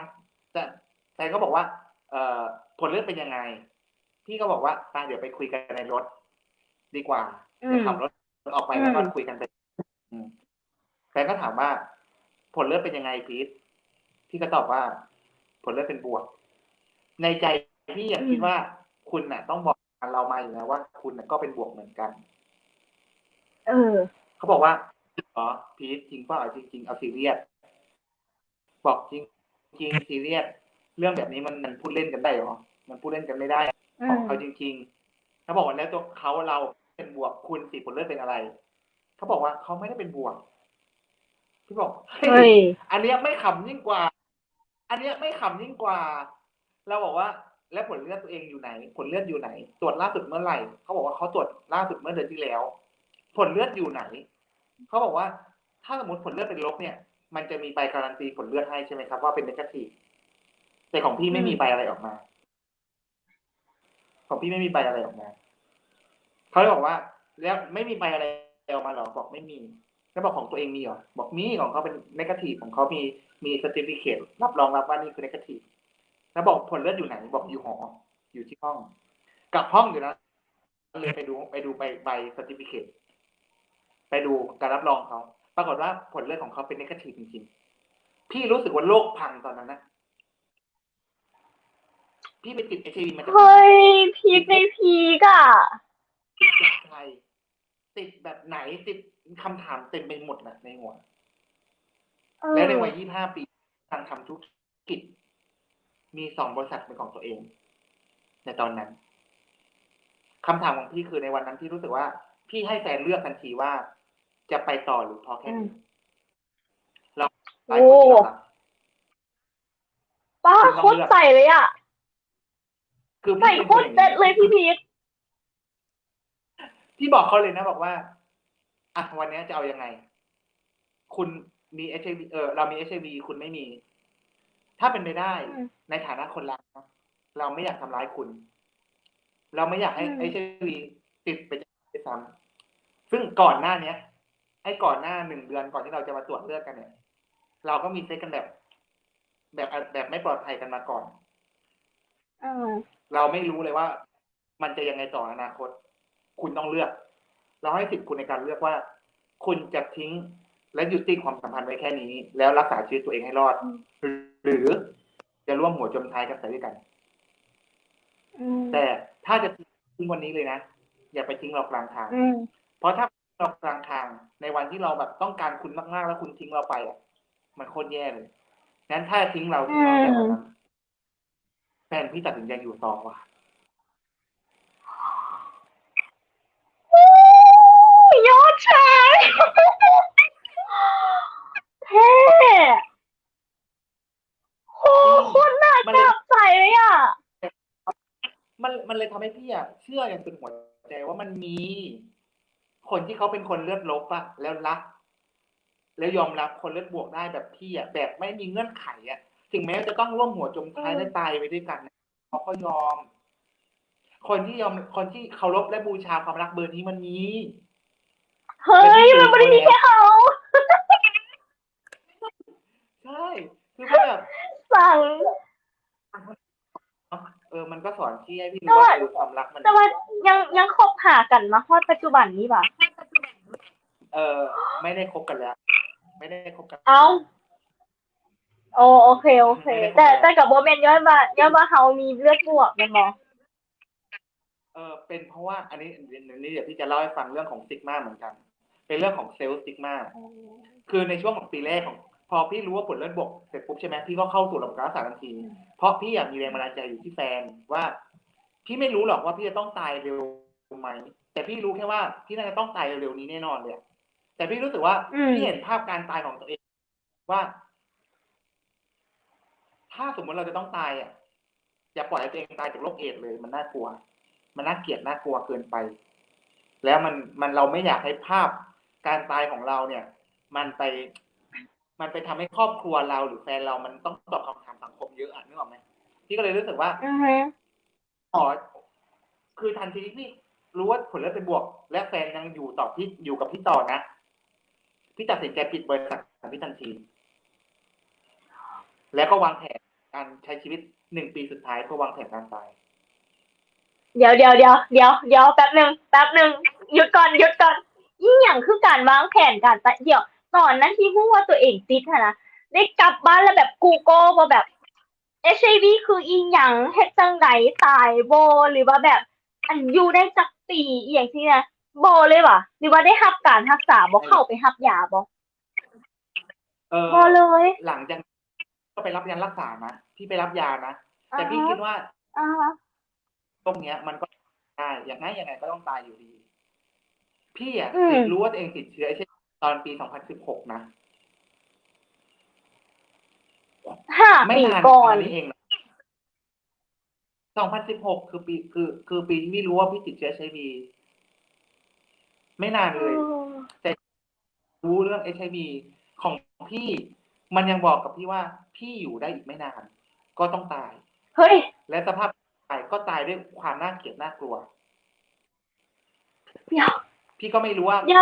แฟนก็บอกว่าผลเลือดเป็นยังไงพี่ก็บอกว่าไปเดี๋ยวไปคุยกันในรถดีกว่าอืมเดี๋ยวขับรถออกไปอืมแล้วก็คุยกันไปแฟนก็ถามว่าผลเลือดเป็นยังไงพีทพี่ก็ตอบว่าผลเลือดเป็นบวกในใจพี่ยังอืมคิดว่าคุณน่ะต้องบอกเรามาอยู่แล้วว่าคุณน่ะก็เป็นบวกเหมือนกันเออเขาบอกว่าอ๋อพีทจริงเปล่าจริงเอาซีเรียสบอกจริงซีเรียสเรื่องแบบนี้มันพูดเล่นกันได้หรอมันพูดเล่นกันไม่ได้อืมเอาจริงๆเขาบอกว่าแล้วตัวเขาเราเป็นบวกคุณสิผลเลือดเป็นอะไรเขาบอกว่าเขาไม่ได้เป็นบวกพี่บอกเฮ้ยเฮ้ยอันเนี้ยไม่ขำยิ่งกว่าอันเนี้ยไม่ขำยิ่งกว่าเราบอกว่าแล้วผลเลือดตัวเองอยู่ไหนผลเลือดอยู่ไหนตรวจล่าสุดเมื่อไหร่เขาบอกว่าเขาตรวจล่าสุดเมื่อเดือนที่แล้วผลเลือดอยู่ไหนเขาบอกว่าถ้าสมมติผลเลือดเป็นลบเนี่ยมันจะมีใบการันตีผลเลือดให้ใช่ไหมครับว่าเป็นเนกาทีฟแต่ของพี่อืมไม่มีใบอะไรออกมาของพี่ไม่มีใบอะไรออกมาเขาเลยบอกว่าแล้วไม่มีใบอะไรออกมาหรอบอกไม่มีแล้วบอกของตัวเองมีหรอบอกมีของเขาเป็นเนกาทีฟของเขามีเซอร์ติฟิเคตรับรองรับว่านี่คือเนกาทีฟแล้วบอกผลเลือดอยู่ไหนบอกอยู่หออยู่ที่ห้องกลับห้องอยู่นะเลยไปดูใบเซอร์ติฟิเคต ไปดูการรับรองเขาปรากฏว่าผลเลือดของเขาเป็นเนกาทีฟจริงๆพี่รู้สึกว่าโลกพังตอนนั้นนะพี่ไปติด HIV มาจากไหน เฮ้ยพีคในพีกอ่ะ ติดจากใครติดแบบไหนติดคำถามเต็มไปหมดนะในหัวแล้วในวัย25 ปีทางทำธุรกิจมี2 บริษัทเป็นของตัวเองในตอนนั้นคำถามของพี่คือในวันนั้นพี่รู้สึกว่าพี่ให้แฟนเลือกทันทีว่าจะไปต่อหรือพอแค่นี้เราหลายคนที่เรารัก ป้าโคตรใส่เลยอ่ะ คือ ใส่โคตรเด็ดเลยพี่พีท พี่บอกเขาเลยนะบอกว่าอ่ะวันนี้จะเอายังไง คุณมี HIV เรามี HIV คุณไม่มี ถ้าเป็นไปได้ในฐานะคนรักนะเราไม่อยากทำร้ายคุณ เราไม่อยากให้ HIV ติดไปซ้ำซึ่งก่อนหน้าเนี้ยก่อนหน้า1 เดือนก่อนที่เราจะมาตรวจเลือดกันเนี่ย เราก็มีเซ็กกันแบบไม่ปลอดภัยกันมาก่อนเราไม่รู้เลยว่ามันจะยังไงต่ออนาคต คุณต้องเลือก เราให้สิทธิ์คุณในการเลือกว่า คุณจะทิ้งและยุติความสัมพันธ์ไว้แค่นี้ แล้วรักษาชีวิตตัวเองให้รอด หรือจะร่วมหัวจมท้ายกันไปด้วยกันแต่ถ้าจะทิ้งวันนี้เลยนะอย่าไปทิ้งเรากลางทางเพราะถ้าเรากลางทางในวันที่เราแบบต้องการคุณมากๆแล้วคุณทิ้งเราไปอ่ะมันโคตรแย่เลยงั้นถ้าทิ้งเราแต่วันนั้นแฟนพี่ตัดสินใจอยู่ต่อว่ะยอดชายเท่โหคนหนักจับใส่เลยอ่ะมันเลยทำให้พี่อ่ะเชื่ออย่างเป็นหัวใจว่ามันมีคนที่เขาเป็นคนเลือดลบอ่ะแล้วรักแล้วยอมรับคนเลือดบวกได้แบบพี่อ่ะแบบไม่มีเงื่อนไขอ่ะถึงแม้จะต้องร่วมหัวจมท้ายและตายไปด้วยกันเขาก็ยอมคนที่เคารพและบูชาความรักเบอร์นี้มันมีเฮ้ยมันไม่ได้มีแค่เขาใช่คือแบบสั่งมันก็สอนที่ให้พี่รู้ว่าความรักมันแต่ว่ายังคบหากันมาฮอดปัจจุบันนี้ป่ะไม่ได้คบกันแล้วไม่ได้คบกันโอเคแต่กับโบเมนย้อนว่าเฮามีเลือดบวกแม่นบ่เป็นเพราะว่าอันนี้เดี๋ยวพี่จะเล่าให้ฟังเรื่องของซิกมาเหมือนกันเป็นเรื่องของเซลล์ซิกมาคือในช่วงของปีแรกของพอพี่รู้ว่าผลเลือดบวกเสร็จปุ๊บใช่ไหมพี่ก็เข้าสู่ระบบการรักษาทันทีเพราะพี่อยากมีแรงบันดาลใจอยู่ที่แฟนว่าพี่ไม่รู้หรอกว่าพี่จะต้องตายเร็วไหมแต่พี่รู้แค่ว่าพี่น่าจะต้องตายเร็วๆนี้แน่นอนเลยแต่พี่รู้สึกว่าพี่เห็นภาพการตายของตัวเองว่าถ้าสมมติเราจะต้องตายอย่าปล่อยให้ตัวเองตายจากโรคเอดส์เลยมันน่ากลัวมันน่าเกลียดน่ากลัวเกินไปแล้วมันเราไม่อยากให้ภาพการตายของเราเนี่ย มันไปทำให้ครอบครัวเราหรือแฟนเรามันต้องตอบคำถามสังคมเยอะนึกออกไหมพี่ก็เลยรู้สึกว่าคือทันทีที่รู้ว่าผลเลือดเป็นบวกและแฟนยังอยู่กับพี่ต่อนะพี่ตัดสินใจปิดบริษัทพี่ทันทีแล้วก็วางแผนการใช้ชีวิต1 ปีสุดท้ายเพื่อวางแผนการตายเดี๋ยวแป๊บนึงหยุดก่อนยิ่งอย่างคือการวางแผนการตายเดี๋ยวตอนนั้นที่พูดว่าตัวเองติดนะได้กลับบ้านแล้วแบบ Google ว่าแบบ HIV คืออีหยังเฮ็ดจังไดตายบ่หรือว่าแบบอันอยู่ได้จักปีอีหยังซี่นะบ่เลยว่ะหรือว่าได้รับการรักษาบ่เข้าไปรับยาบ่บ่เลยหลังจากก็ไปรับยารักษานะพี่ไปรับยานะแต่พี่คิดว่าตรงเนี้ยมันก็ได้ยังไงก็ต้องตายอยู่ดีพี่รู้ว่าตัวเองติดเชื้อใช่ตอนปี2016นะ5 ปีก่อนนี่เอง2016คือปีที่พี่รู้ว่าพี่ติดเชื้อ HIV ไม่นานเลยแต่รู้เรื่อง HIV ของพี่มันยังบอกกับพี่ว่าพี่อยู่ได้อีกไม่นานก็ต้องตายเฮ้ยและสภาพตายก็ตายด้วยความน่าเกลียดน่ากลัวเดี๋ยวพี่ก็ไม่รู้ว่าพี่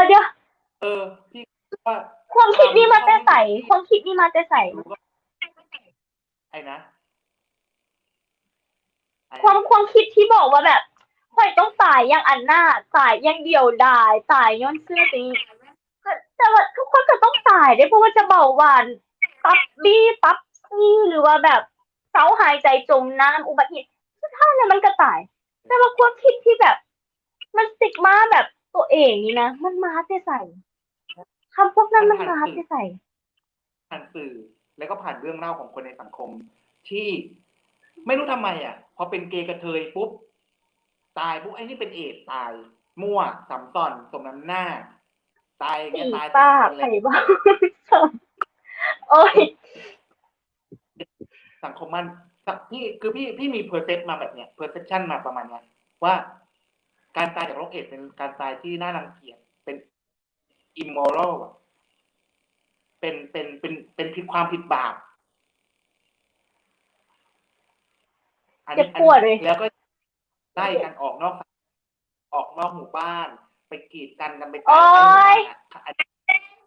ว่าความคิดนี้มาแต่ใส่ไอ้นะความคิดที่บอกว่าแบบค่อยต้องตายอย่างอันหน้าตายอย่างเดียวดายตายย้อนเสื้อตัวนี้ แต่ว่าทุกคนก็ต้องตายได้เพราะว่าจะเบาหวานตับบี้ตับซี่หรือว่าแบบเสาหายใจจมน้ำอุบัติเหตุสุดท้ายแล้วมันก็ตายแต่ว่าความคิดที่แบบมันสติกมาแบบตัวเองนี่นะมันมาแต่ใส่คำพวกนั้นมันมันมาผ่านสื่อแต่ใส่แล้วก็ผ่านเรื่องเล่าของคนในสังคมที่ไม่รู้ทำไมพอเป็นเกย์กระเทยปุ๊บตายปุ๊บไอ้นี่เป็นเอดส์ตายมั่วสัมซ่อนสมน้ำหน้าตายอย่างเงี้ตียตายป้าคนแรก ไผ่บ้าโอ้ยสังคมมันพี่มีเพอร์เซพมาแบบเนี้ยเพอร์เซพชันมาประมาณเนี้ยว่าการตายจากโรคเอดส์เป็นการตายที่น่ารังเกียจเป็นอิมมอรัลเป็นผิดความผิดบาปอันเจ็บนี้ปวดเลยแล้วก็ไล่กันออกนอกหมู่บ้านไปกีดกันไปตายในหมู่บ้านอันนี้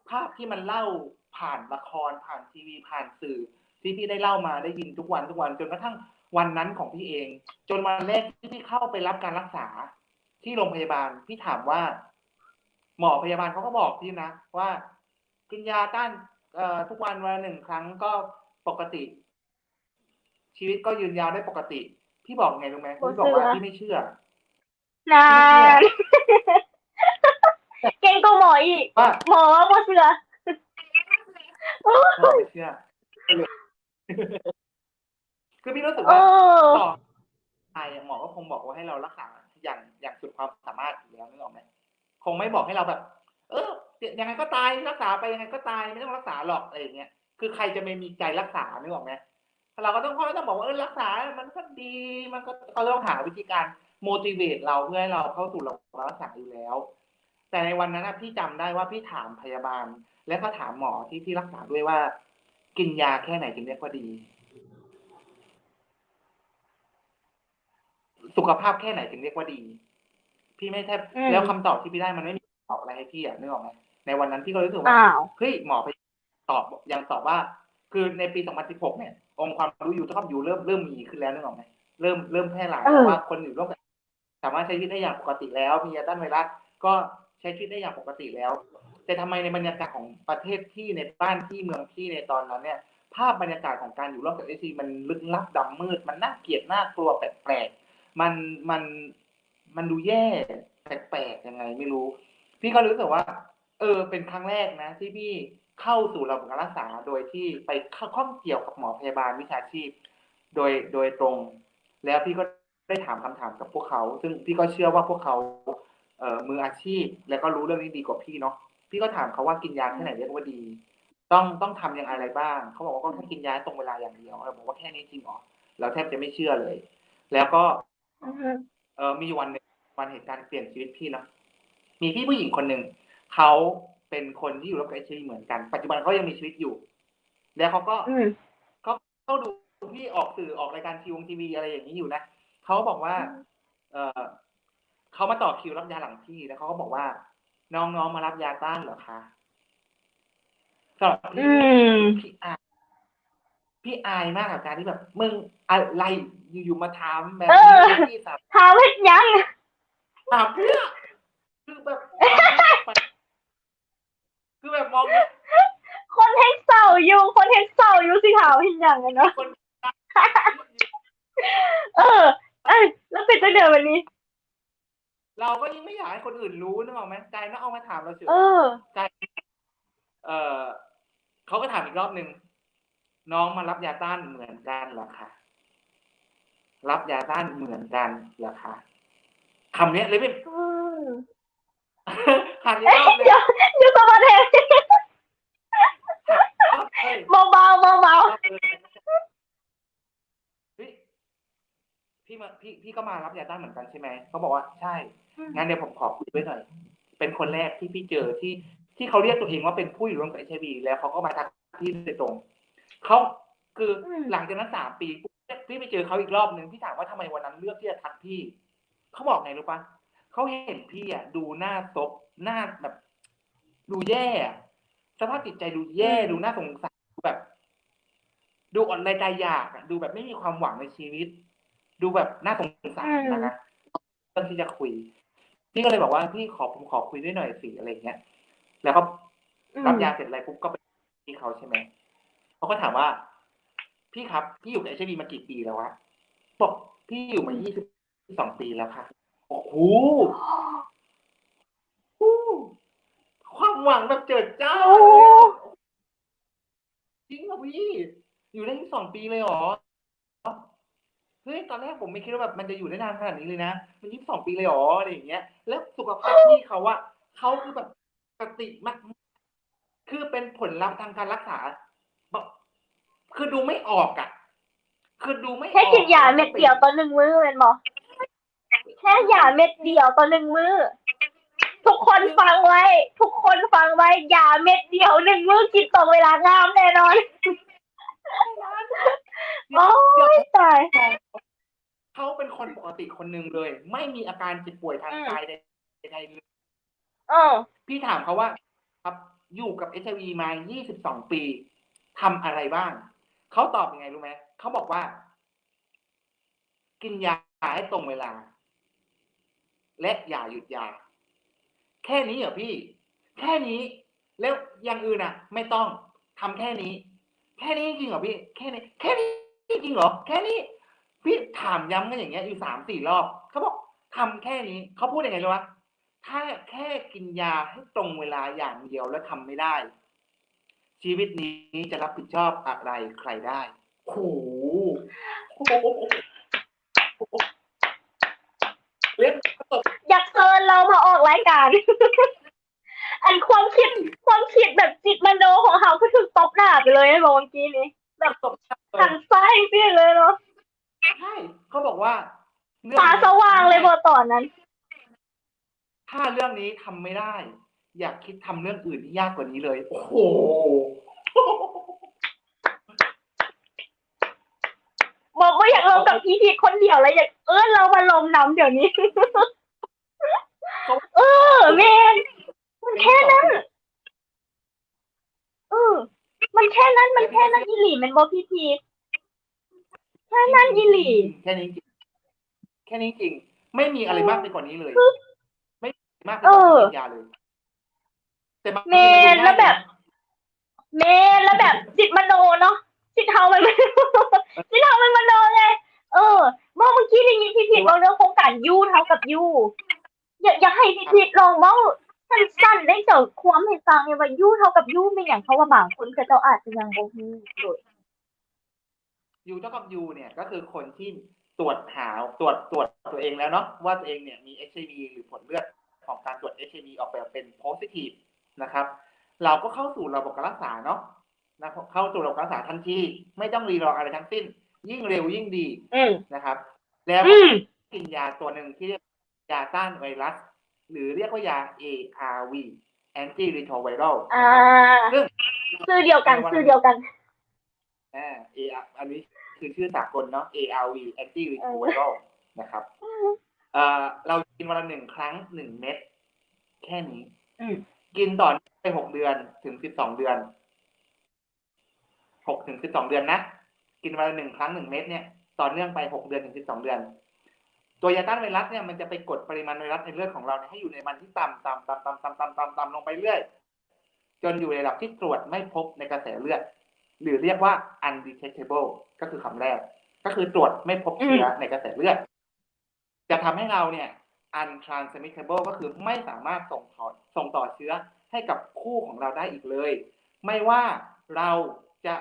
ภาพที่มันเล่าผ่านละครผ่านทีวีผ่านสื่อที่พี่ได้เล่ามาได้ยินทุกวันจนกระทั่งวันนั้นของพี่เองจนวันแรกที่พี่เข้าไปรับการรักษาที่โรงพยาบาลพี่ถามว่าหมอพยาบาลเขาก็บอกพี่นะว่ากินยาต้านทุกวันละ1 ครั้งก็ปกติชีวิตก็ยืนยาวได้ปกติพี่บอกไงรู้ไหมพี่บอกว่าพี่ไม่เชื่อน าพี่ไม่เชื่อน เก่งกว่าหมออีกว่าหมอว่าบ่เชื่อไม่เชื่อคือพี่รู้สึกว่าต่อไปหมอก็คงบอกว่าให้เรารักษาอย่างสุดความสามารถอยู่แล้วนึกออกไหมคงไม่บอกให้เราแบบ ยังไงก็ตายรักษาไปยังไงก็ตายไม่ต้องรักษาหรอกอะไรอย่างเงี้ยคือใครจะไม่มีใจรักษานึกออกไหมเราก็ต้องบอกว่ารักษามันก็ดีมันก็เขาต้องหาวิธีการ motivate เราเพื่อให้เราเข้าสู่ระบบรักษาอยู่แล้ว แต่ในวันนั้นพี่จำได้ว่าพี่ถามพยาบาล และก็ถามหมอที่พี่รักษาด้วยว่า กินยาแค่ไหนถึงเรียกว่าดี สุขภาพแค่ไหนถึงเรียกว่าดี พี่ไม่แทบแล้วคำตอบที่พี่ได้มันไม่มีคำตอบอะไรให้พี่นึกออกไหมในวันนั้นพี่ก็รู้สึกว่าเฮ้ยหมอตอบยังตอบว่า คือในปี 2016 เนี่ยองค์ความรู้อยู่เท่ากับอยู่เริ่มมีขึ้นแล้วนึกออกไหมเริ่มแพร่หลายแล้วว่าคนอยู่ร่วมกันสามารถใช้ชีวิตได้อย่างปกติแล้วมียาต้านไวรัสก็ใช้ชีวิตได้อย่างปกติแล้ว แต่ทำไมในบรรยากาศของประเทศที่ในบ้านที่เมืองที่ในตอนนั้นเนี่ยภาพบรรยากาศของการอยู่ร่วมกับHIVมันลึกลับดำมืดมันน่าเกลียดน่ากลัวแปลกๆมันดูแย่แปลกๆยังไงไม่รู้พี่ก็รู้สึกว่าเป็นครั้งแรกนะที่พี่เข้าสู่ระบบการรักษาโดยที่ไปข้องเกี่ยวกับหมอพยาบาลวิชาชีพโดยตรงแล้วพี่ก็ได้ถามคำถามกับพวกเขาซึ่งพี่ก็เชื่อว่าพวกเขามืออาชีพแล้วก็รู้เรื่องนี้ดีกว่าพี่เนาะพี่ก็ถามเขาว่ากินยาแค่ไหนเรียกว่าดีต้องทำอย่างไรบ้างเขาบอกว่าก็แค่กินยาตรงเวลาอย่างเดียวเราบอกว่าแค่นี้จริงเหรอเราแทบจะไม่เชื่อเลย แล้วก็มีวันหนึ่งวันเหตุการณ์เปลี่ยนชีวิตพี่เนาะมีพี่ผู้หญิงคนหนึ่งเขาเป็นคนที่อยู่ร่วมกับHIVเหมือนกันปัจจุบันเขายังมีชีวิตอยู่แล้วเขาดูพี่ออกสื่อออกรายการทีวีอะไรอย่างนี้อยู่นะเขาบอกว่าเขามาต่อคิวรับยาหลังพี่แล้วเขาก็บอกว่าน้องๆมารับยาต้านเหรอคะสำหรับพี่อายมากกับการที่แบบมึงอะไรอยู่มาถามแบบนี้พี่ถามให้ยังถามเพื่อคือแบบมองคนให้เศร้าอยู่สิถามให้ยังเนาะแล้วเป็นจังเดิมวันนี้เราก็ยิ่งไม่อยากให้คนอื่นรู้นึกออกไหมใจน่าเอามาถามเราเฉยใจเขาก็ถามอีกรอบนึงน้องมารับยาต้านเหมือนกันเหรอคะรับยาต้านเหมือนกันเหรอคะคำนี้เลยเป็นถามอีกรอบนึงอยู่สมาธิเบาพี่ก็มารับยาต้านเหมือนกันใช่ไหมเขาบอกว่าใช่งั้นเดี๋ยวผมขอคุยด้วยหน่อยเป็นคนแรกที่พี่เจอที่เขาเรียกตัวเองว่าเป็นผู้อยู่ร่วมกับ HIV แล้วเขาก็มาทักพี่โดยตรงเขาคือหลังจากนั้น3 ปีพี่ไปเจอเขาอีกรอบนึงพี่ถามว่าทำไมวันนั้นเลือกที่จะทักพี่เขาบอกไงรู้ปะเขาเห็นพี่ดูหน้าซบหน้าแบบดูแย่สภาพจิตใจดูแย่ดูน่าสงสารแบบดูอ่อนแรงใจอยากดูแบบไม่มีความหวังในชีวิตดูแบบน่าสงสารนะคะเรื่องที่จะคุยพี่ก็เลยบอกว่าพี่ผมขอคุยด้วยหน่อยสิอะไรเงี้ยแล้วก็ รับยาเสร็จอะไรปุ๊บก็ไปที่เขาใช่ไหมเขาก็ถามว่าพี่ครับพี่อยู่กับ HIV มากี่ปีแล้ววะบอกพี่อยู่มา22 ปีแล้วค่ะโอ้โหความหวังแบบเจิดจ้าเลยจริงเหรอพี่อยู่ได้22 ปีเลยเหรอเฮ้ยตอนแรกผมไม่คิดว่าแบบมันจะอยู่ได้นานขนาดนี้เลยนะมัน22 ปีเลยเหรออะไรอย่างเงี้ยแล้วสุขภาพพี่เขาอะเขาคือแบบปกติมากคือเป็นผลลัพธ์ทางการรักษาแบบคือดูไม่ออกอะคือดูไม่ออก แค่กินยาเม็ดเดียวต่อ1 มื้อเป็นบ่แค่ยาเม็ดเดียวต่อ1 มื้อทุกคนฟังไว้ทุกคนฟังไว้ยาเม็ดเดียว1 มื้อกินตรงเวลางามแน่นอนโอ้ยตายเขาเป็นคนปกติคนหนึ่งเลยไม่มีอาการเจ็บป่วยทางกายใดๆเลย พี่ถามเขาว่าครับอยู่กับ HIV มา22 ปีทำอะไรบ้างเขาตอบยังไงรู้ไหมเขาบอกว่า กินยาให้ตรงเวลา และอย่าหยุดยาแค่นี้เหรอพี่ แค่นี้แล้วอย่างอื่นอ่ะ ไม่ต้องทำแค่นี้ แค่นี้จริงเหรอพี่แค่นี้จริงเหรอแค่นี้พี่ถามย้ำกันอย่างเงี้ยอยู่3-4 รอบเขาบอกทำแค่นี้เขาพูดยังไงรู้ไหมถ้าแค่กินยาให้ตรงเวลาอย่างเดียวแล้วทำไม่ได้ ชีวิตนี้จะรับผิดชอบอะไรใครได้โอ้โหเล่นอยากเชิญเรามาออกรายการ อันความคิดแบบจิตมโนของเขาคือถูกตบหน้าไปเลยเมื่อกี้นี้แบบหันซ้ายเปลี่ยนเลยเนาะใช่เขาบอกว่าตาสว่างเลยพอตอนนั้น ถ้าเรื่องนี้ทำไม่ได้ อยากคิดทำเรื่องอื่นที่ยากกว่านี้เลยโอ้โหบอกว่าอยากลงกับพี่พีคนเดียวเลยอยากเรามาลงน้ำเดี๋ยวนี้แมนมันแค่นั้นมันแค่นั้นอีหลีมันบอกพี่พีแค่นั้นอีหลีแค่นี้จริงแค่นี้จริงไม่มีอะไรมากไปกว่านี้เลยไม่มากไปกว่าที่กินยาเลยแต่เมนแล้วแบบจิตมโนเนาะจิตเฮามันจิตเฮามันมโนไงเมื่อกี้ได้ยินพี่พีบอกเรื่องโครงการยูเท่ากับยูอยากให้พี่พีลองเมาสั้นๆได้เจอความให้ฟังเนี่ยว่ายูเท่ากับยูไม่อย่างเขาว่าบางคนก็เจ้าอาจจะยังบ่ฮู้เลยยูเท่ากับยูเนี่ยก็คือคนที่ตรวจตัวเองแล้วเนาะว่าตัวเองเนี่ยมี HIV หรือผลเลือดของการตรวจ HIV ออกไปเป็น positive นะครับเราก็เข้าสู่ระบบการรักษาเนาะนะเข้าสู่ระบบการรักษาทันทีไม่ต้องรีรออะไรทั้งสิ้นยิ่งเร็วยิ่งดีนะครับแล้วกินยาตัวหนึ่งที่เรียกยาต้านไวรัสหรือเรียกว่ายา ARV anti retroviral ซึ่งชื่อเดียวกันอันนี้คือชื่อสากลเนาะ ARV anti retroviral นะครับเรากินวันละ1 ครั้ง 1 เม็ดแค่นี้กินต่อไป6 เดือนถึง12 เดือน6 ถึง 12 เดือนนะกินวันละ1 ครั้ง 1 เม็ดเนี่ยต่อเนื่องไป6 เดือนถึง12 เดือนตัวยาต้านไวรัสเนี่ยมันจะไปกดปริมาณไวรัสในเลือดของเราให้อยู่ในมันที่ต่ำลงไปเรื่อยจนอยู่ในระดับที่ตรวจไม่พบในกระแสเลือดหรือเรียกว่า undetectable ก็คือคำแรกก็คือตรวจไม่พบเชื้อในกระแสเลือดจะทำให้เราเนี่ย untransmittable ก็คือไม่สามารถส่งต่อเชื้อให้กับคู่ของเราได้อีกเลยไม่ว่าเราจะ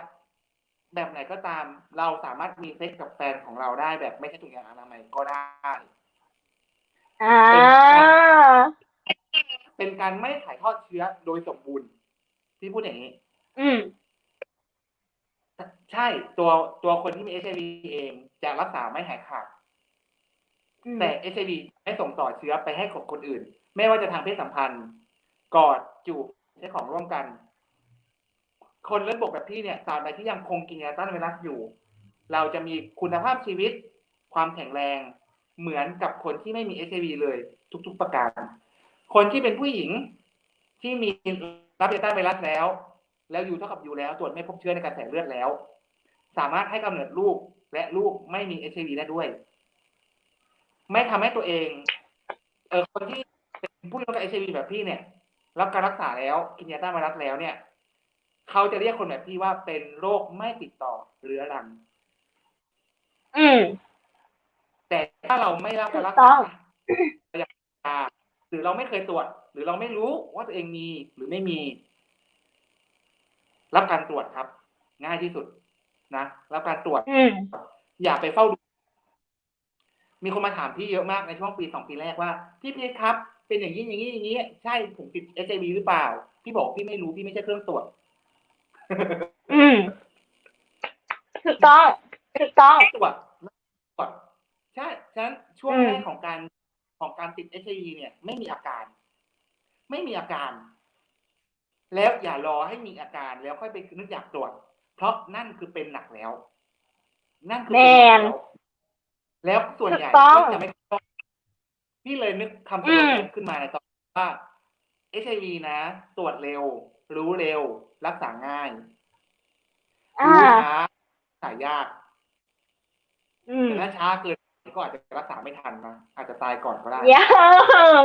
แบบไหนก็ตามเราสามารถมีเซ็กกับแฟนของเราได้แบบไม่ใช่ถุงยางอนามัยก็ได้เป็นการไม่ถ่ายทอดเชื้อโดยสมบูรณ์ที่พูดอย่างนี้ใช่ตัวคนที่มี HIV เองจะรักษาไม่หายขาดแต่ HIV ไม่ส่งต่อเชื้อไปให้กับคนอื่นไม่ว่าจะทางเพศสัมพันธ์กอดจูบใช้ของร่วมกันคนเลือดบวกแบบพี่เนี่ยตราบใดที่ยังคงกินยาต้านไวรัสอยู่เราจะมีคุณภาพชีวิตความแข็งแรงเหมือนกับคนที่ไม่มี HIV เลยทุกๆประการคนที่เป็นผู้หญิงที่มีรับยาต้านไวรัสแล้วยูเท่ากับยูแล้วตรวจไม่พบเชื้อในกระแสเลือดแล้วสามารถให้กำเนิดลูกและลูกไม่มี HIV ได้ด้วยไม่ทำให้ตัวเองคนที่เป็นผู้รับ HIV แบบพี่เนี่ย รับการรักษาแล้วกินยาต้านไวรัสแล้วเนี่ยเขาจะเรียกคนแบบพี่ว่าเป็นโรคไม่ติดต่อเรื้อรัง อืมแต่ถ้าเราไม่รับถูการรักษากต้องหรือเราไม่เคยตรวจหรือเราไม่รู้ว่าตัวเองมีหรือไม่มี รับการตรวจครับ ง่ายที่สุดนะรับการตรวจ อืม อย่าไปเฝ้าดูมีคนมาถามพี่เยอะมากในช่วงปี2 ปีแรกว่าพี่พีทครับ เป็นอย่างนี้อย่างนี้อย่างนี้ใช่ผมติด HIV หรือเปล่าพี่บอกพี่ไม่รู้พี่ไม่ใช่เครื่องตรวจ อืมถูกต้องถูกต้อง ตรวจใช่ฉะนั้นช่วงแรกของการติด HIV เนี่ยไม่มีอาการ แล้วอย่ารอให้มีอาการแล้วค่อยไปนึกอยากตรวจเพราะนั่นคือเป็นหนักแล้วแล้วส่วนใหญ่ก็จะไม่พี่เลยนึกคำสโลแกนขึ้นมาในตอนว่า HIV นะตรวจเร็วรู้เร็วรักษาง่ายรู้ช้ารักษายากแต่ถ้าช้าเกินก็อาจจะรักษาไม่ทันนะอาจจะตายก่อนก็ได้อย่า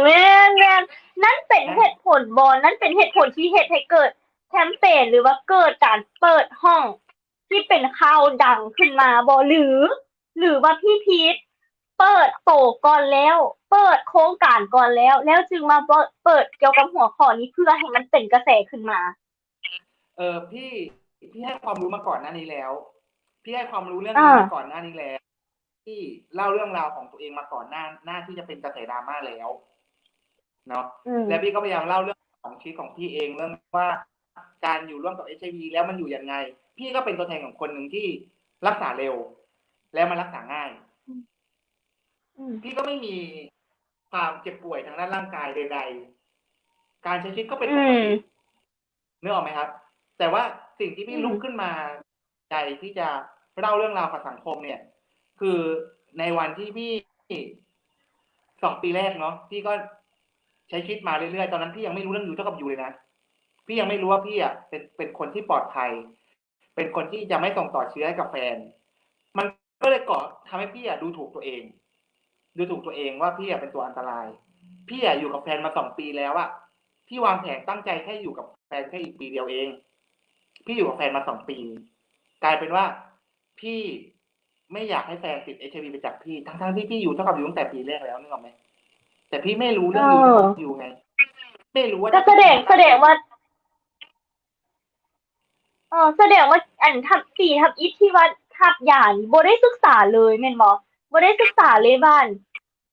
แม่นนั่นเป็นเหตุผลบอลนั่นเป็นเหตุผลที่เหตุให้เกิดแคมเปญหรือว่าเกิดการเปิดห้องที่เป็นข่าวดังขึ้นมาบอหรือว่าพี่พีทเปิดโตก่อนแล้วเปิดโครงการก่อนแล้วจึงมาเปิดเกี่ยวกับหัวข้อนี้เพื่อให้มันเป็นกระแสขึ้นมาพี่ให้ความรู้มาก่อนหน้านี้แล้วพี่ให้ความรู้เรื่องนี้มาก่อนหน้านี้แล้วที่เล่าเรื่องราวของตัวเองมาก่อนหน้าที่จะเป็นกระแสดราม่าแล้วเนาะแล้วพี่ก็พยายามเล่าเรื่องของชีวิตของพี่เองเรื่องว่าการอยู่ร่วมกับ HIV แล้วมันอยู่ยังไงพี่ก็เป็นตัวแทนของคนหนึ่งที่รักษาเร็วแล้วมันรักษาง่ายพี่ก็ไม่มีความเจ็บป่วยทางด้านร่างกายใดๆการใช้ชีวิตก็เป็นปกตินึกออกไหมครับแต่ว่าสิ่งที่พี่ลุกขึ้นมาใจที่จะเล่าเรื่องราวกับสังคมเนี่ยคือในวันที่พี่2 ปีแรกเนาะพี่ก็ใช้ชีวิตมาเรื่อยๆตอนนั้นพี่ยังไม่รู้เรื่องยูเท่ากับยูเลยนะพี่ยังไม่รู้ว่าพี่อ่ะเป็นคนที่ปลอดภัยเป็นคนที่จะไม่ส่งต่อเชื้อให้กับแฟนมันก็เลยก่อทำให้พี่อ่ะดูถูกตัวเองว่าพี่อ่ะเป็นตัวอันตรายพี่อ่ะอยู่กับแฟนมา2 ปีแล้วอ่ะพี่วางแผนตั้งใจแค่อยู่กับแฟนแค่อีกปีเดียวเองพี่อยู่กับแฟนมา2 ปีกลายเป็นว่าพี่ไม่อยากให้แฟนติด HIV ไปจากพี่ทั้งที่พี่อยู่เท่ากับอยู่ตั้งแต่ปีแรกแล้วนึกออกไหมแต่พี่ไม่รู้เรื่องอยู่ไงไม่รู้ว่าก็แสดงว่าแสดงว่าอันทับ4ทับอีที่ว่าทับยานบ่ได้ศึกษาเลยแม่นบ่ได้ศึกษาเลยบ้าน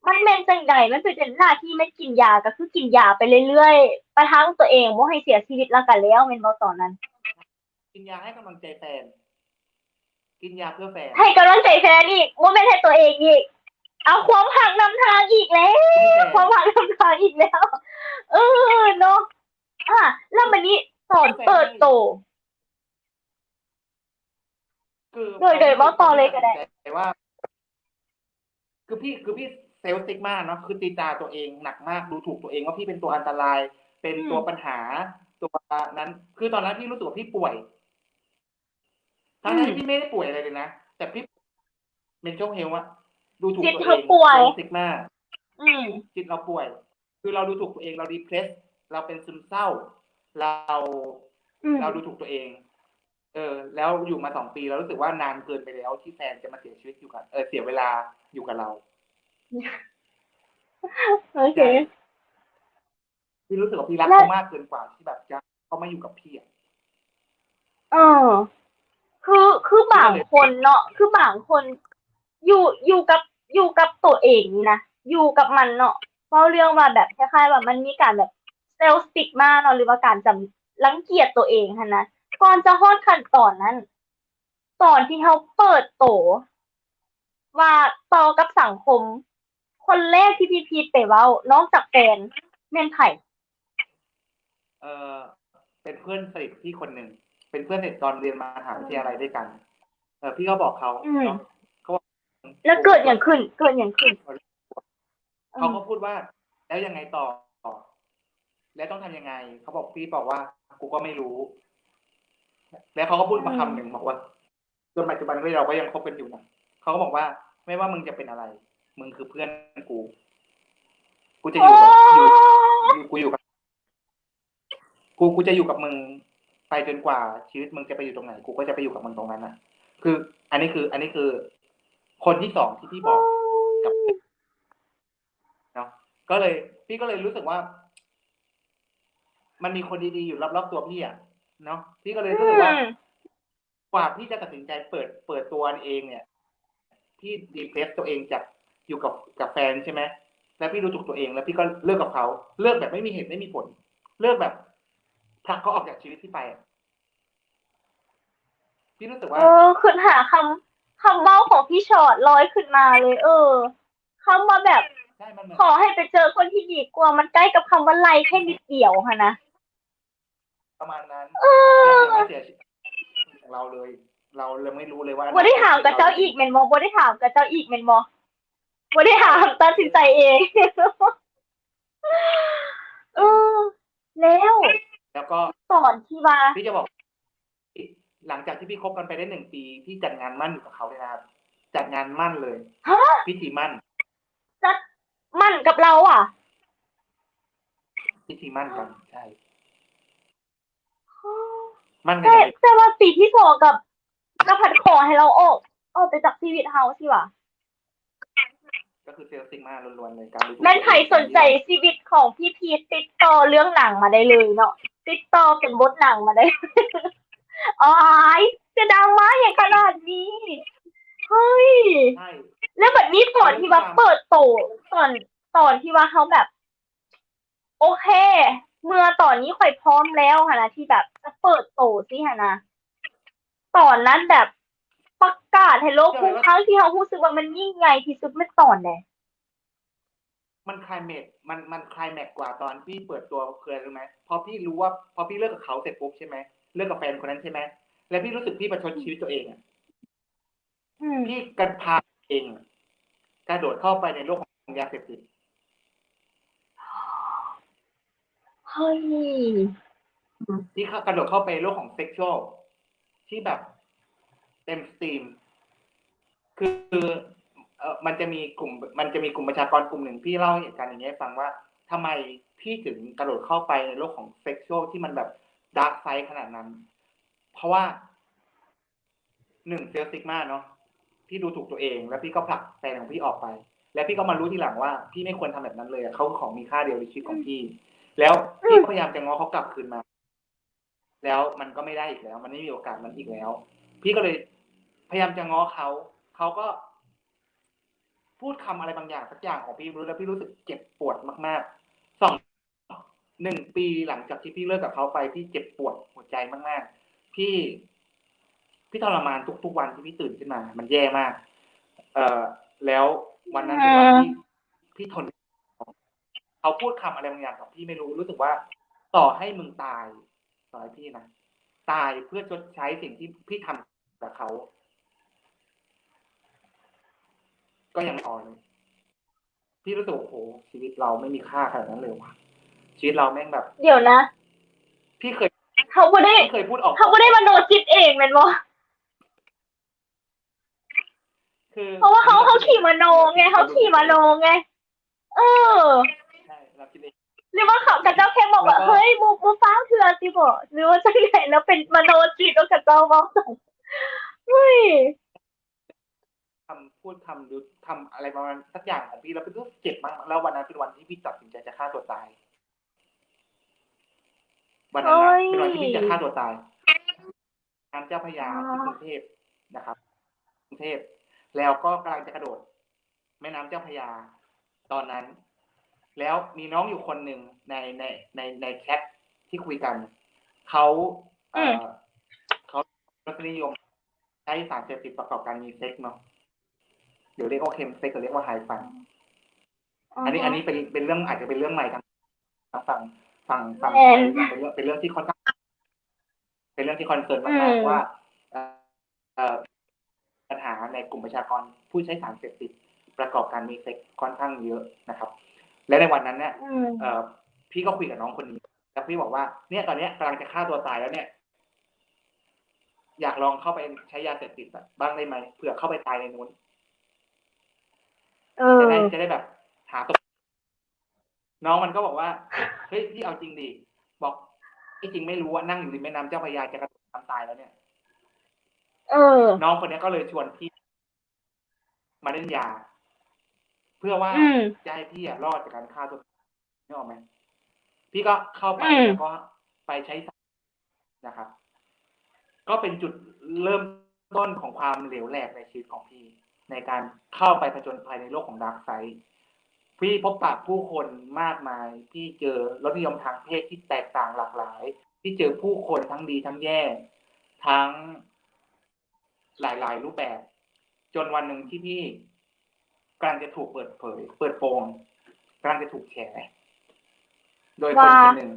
มันแม่นจังใดมันเป็นหน้าที่แม่นกินยาก็คือกินยาไปเรื่อยๆประทังตัวเองบ่ให้เสียชีวิตแล้วกันแล้วแม่นบ่ตอนนั้นกินยาให้กำลังใจแฟนกินยาเพื่อแฟนให้กำลังใจแฟนอีกบ่แม่นให้ตัวเองอีกเอาความหักนำทางอีกแล้วความหักนำทางอีกแล้วเนาะแล้วบัดนี้ตอนเปิดโตโดยเว้าต่อเลยก็ได้แต่ว่าคือพี่เซลฟ์สติกมากเนาะคือตีตาตัวเองหนักมากดูถูกตัวเองว่าพี่เป็นตัวอันตรายเป็นตัวปัญหาตัวนั้นคือตอนนั้นพี่รู้สึกว่าพี่ป่วยทั้งที่พี่ไม่ได้ป่วยอะไรเลยนะแต่พี่เป็นช่วงเฮลอะดูถูกตัวเองเซลฟ์สติกมากจิตเราป่วยคือเราดูถูกตัวเองเราดีเพรสเราเป็นซึมเศร้าเราดูถูกตัวเองแล้วอยู่มา2 ปีเรารู้สึกว่านานเกินไปแล้วที่แฟนจะมาเสียชีวิตอยู่กับเสียเวลาอยู่กับเราโอเคพี่รู้สึกว่าพี่รักเขามากเกินกว่าที่แบบจะเขามาอยู่กับพี่เออคือบางคนเนาะคือบางคนอยู่กับตัวเองนะอยู่กับมันเนาะเพราะเรื่องว่าแบบคล้ายๆว่ามันมีการแบบเซลฟ์สติกมาเนาะหรือว่าการจำรังเกียจตัวเองหั่นนะก่อนจะฮอดขั้นตอนนั้นตอนที่เขาเปิดโตว่าต่อกับสังคมคนแรกที่พี่พีทไปเว้านอกจากแฟนแม่นไผเป็นเพื่อนสนิทพี่คนหนึ่งเป็นเพื่อนสนิทตอนเรียนมหาวิทยาลัยด้วยกันพี่ก็บอกเขาเนาะเขาแล้วเกิดอย่างขึ้นเขาก็พูดว่าแล้วยังไงต่อแล้วต้องทำยังไงเขาบอกพี่บอกว่ากูก็ไม่รู้แล้วเขาก็พูดมาคำหนึ่งบอกว่าจนปัจจุบันเราก็ยังคบกันอยู่นะเขาก็บอกว่าไม่ว่ามึงจะเป็นอะไรมึงคือเพื่อนกูจะอยู่กับกูอยู่กับ กูจะอยู่กับมึงไปจนกว่าชีวิตมึงจะไปอยู่ตรงไหนกูก็จะไปอยู่กับมึงตรงนั้นอ่ะ คือ อันนี้คือคนที่สองที่พี่บอกกับเนาะพี่ก็เลยรู้สึกว่า มันมีคนดีๆอยู่รอบๆตัวพี่อ่ะเนาะพี่ก็เลยรู้สึกว่ากว่าพี่จะตัดสินใจเปิดตัวเองเนี่ยพี่ดีเพรสตัวเองจากอยู่กับแฟนใช่ไหมแล้วพี่รู้จักตัวเองแล้วพี่ก็เลิกกับเขาเลิกแบบไม่มีเหตุไม่มีผลเลิกแบบผลักเขาออกจากชีวิตที่ไปพี่รู้สึกว่าขึ้นหาคำเบ้าของพี่ชอตลอยขึ้นมาเลยคำว่าแบบใช่มันขอให้ไปเจอคนที่ดีกว่ามันใกล้กับคำว่าไลแค่นิดเดียวค่ะนะประมาณนั้นเอแต่อยังไม่เสียชีวิตของเราเลยเราเลยไม่รู้เลยว่าบ่ได้ถามกับเจ้าอีกแม่นบ่บ่ได้ถามกับเจ้าอีกแม่นบ่บ่ได้ถามตัดสินใจเองเออแล้วก็ตอนที่ว่าพี่จะบอกหลังจากที่พี่คบกันไปได้1 ปีพี่จัดงานมั่นอยู่กับเขาเลยนะครับจัดงานมั่นเลยฮะพิธีมั่นจัดมั่นกับเราอ่ะพิธีมั่นกันใช่มั่นกันแต่ว่าปีที่สองกับผัดขอให้เราออกไปจากชีวิตเฮาสิว่ะก็คือเซลล์ซิกมาล้วนๆเลยการดูถูกแม่นใครตัวเองสนใจชีวิตของพี่พีทติดต่อเรื่องหนังมาได้เลยเนาะติดต่อเป็นบทหนังมาได้อ๋อยจะดังมาอย่างขนาดนี้เฮ้ยใช่แล้วแบบนี้ตอนที่ว่าเปิดโตตอนที่ว่าเขาแบบ โอเค เมื่อตอนนี้ข่อยพร้อมแล้วค่ะนะที่แบบจะเปิดโตสิค่ะนะตอนนั้นแบบประกาศให้โลกทุกครั้งที่เขารู้สึกว่ามันยิ่งใหญ่ที่สุดไม่ตอนไหนมันไคลแม็กมันไคลแม็กกว่าตอนพี่เปิดตัวเคยรู้ไหมพอพี่รู้ว่าพอพี่เลิกกับเขาเสร็จปุ๊บใช่ไหมเลิกกับแฟนคนนั้นใช่ไหมแล้วพี่รู้สึกพี่ประชดชีวิตตัวเองอ่ะพี่กันพาเองกระโดดเข้าไปในโลกของยาเสพติดเฮ้ยที่กระโดดเข้าไปโลกของเซ็กชวลที่แบบเต็มสตรีมคือมันจะมีกลุ่มประชากรกลุ่มหนึ่งพี่เล่าเหตุการณ์อย่างนี้ให้ฟังว่าทำไมพี่ถึงกระโดดเข้าไปในโลกของเซ็กชวลที่มันแบบดาร์กไซด์ขนาดนั้น เพราะว่าเซลล์ซิกมาเนาะพี่ดูถูกตัวเองแล้วพี่ก็ผลักแฟนของพี่ออกไป แล้วพี่ก็มารู้ทีหลังว่าพี่ไม่ควรทำแบบนั้นเลยเขาของมีค่าเดียวในชีวิตของพี่ แล้วพี่พยายามจะง้อเขากลับคืนมา แล้วมันก็ไม่ได้อีกแล้ว มันไม่มีโอกาสมันอีกแล้ว พี่ก็เลยพยายามจะง้อเขาก็พูดคำอะไรบางอย่างสักอย่างของพี่รู้แล้วพี่รู้สึกเจ็บปวดมากๆ1 ปีหลังจากที่พี่เลิกกับเขาไปพี่เจ็บปวดหัวใจมากๆพี่ทรมานทุกวันที่พี่ตื่นขึ้นมา มันแย่มาก แล้ววันนั้นเป็นวันที่พี่ทนเขาพูดคำอะไรบางอย่างกับพี่ไม่รู้สึกว่าต่อให้มึงตายต่อให้พี่นะตายเพื่อชดใช้สิ่งที่พี่ทำกับเขาก็ยังไม่พอเลยพี่รู้สึกโอ้โหชีวิตเราไม่มีค่าขนาดนั้นเลยว่ะชีวิตเราแม่งแบบเดี๋ยวนะพี่เคยเขาไม่ได้เคยพูดออกเขาไม่ได้มโนจิตเองแม่นบ่เพราะว่าเขาขี่มโนไงเขาขี่มโนไงเออใช่เราคิดเองหรือว่าเขากับเจ้าแค่บอกว่าเฮ้ยมูฟ้าเถื่อสิบ่หรือว่าจังไหนแล้วเป็นมโนจิตแล้วกับเจ้าบอกเฮ้ยพูดหรือทำอะไรประมาณสักอย่างของพี่แล้วพี่รู้สึกเจ็บมากแล้ววันนั้นเป็นวันที่พี่ตัดสินใจจะฆ่าตัวตายวันนั้นนะเป็นวันที่พี่จะฆ่าตัวตายน้ำเจ้าพระยาที่กรุงเทพนะครับกรุงเทพแล้วก็กำลังจะกระโดดแม่น้ำเจ้าพระยาตอนนั้นแล้วมีน้องอยู่คนหนึ่งในแชทที่คุยกันเขาเขารสนิยมใช้สารเสพติดประกอบการมีเซ็กเนาะเดี๋ยวเรียกว่าเคมเซ็กหรือเรียกว่าไฮฟันอันนี้เป็นเรื่องอาจจะเป็นเรื่องใหม่ทางฝั่งเป็นเรื่องที่ค่อนข้างเป็นเรื่องที่คอนเซิร์นมากๆว่าปัญหาในกลุ่มประชากรผู้ใช้สารเสพติดประกอบการมีเซ็กค่อนข้างเยอะนะครับและในวันนั้นเนี่ยพี่ก็คุยกับน้องคนนี้แล้วพี่บอกว่าเนี่ยตอนนี้กำลังจะฆ่าตัวตายแล้วเนี่ยอยากลองเข้าไปใช้ยาเสพติดบ้างได้ไหมเผื่อเข้าไปตายในนู้นจะได้แบบหาตัวน้องมันก็บอกว่าเฮ้ยพี่เอาจริงดิบอก ที่จริงไม่รู้ว่านั่งอยู่ริมแม่น้ำเจ้าพระยาจะกระโดดน้ำตายแล้วเนี่ย เออ น้องคนนี้ก็เลยชวนพี่มาเล่นยา เพื่อว่าจะให้พี่รอดจากการฆ่าตัวตายนึกออกไหมพี่ก็เข้าไปแล้วก็ไปใช้สารนะครับ ก็เป็นจุดเริ่มต้นของความเหลวแหลกในชีวิตของพี่ ในการเข้าไปผจญภัยในโลกของดาร์กไซด์พี่พบปะผู้คนมากมายพี่เจอรสนิยมทางเพศที่แตกต่างหลากหลายพี่เจอผู้คนทั้งดีทั้งแย่ทั้งหลายๆรูปแบบ จนวันหนึ่งที่พี่กำลังจะถูกเปิดโปงกำลังจะถูกแฉโดยคนคนหนึ่ง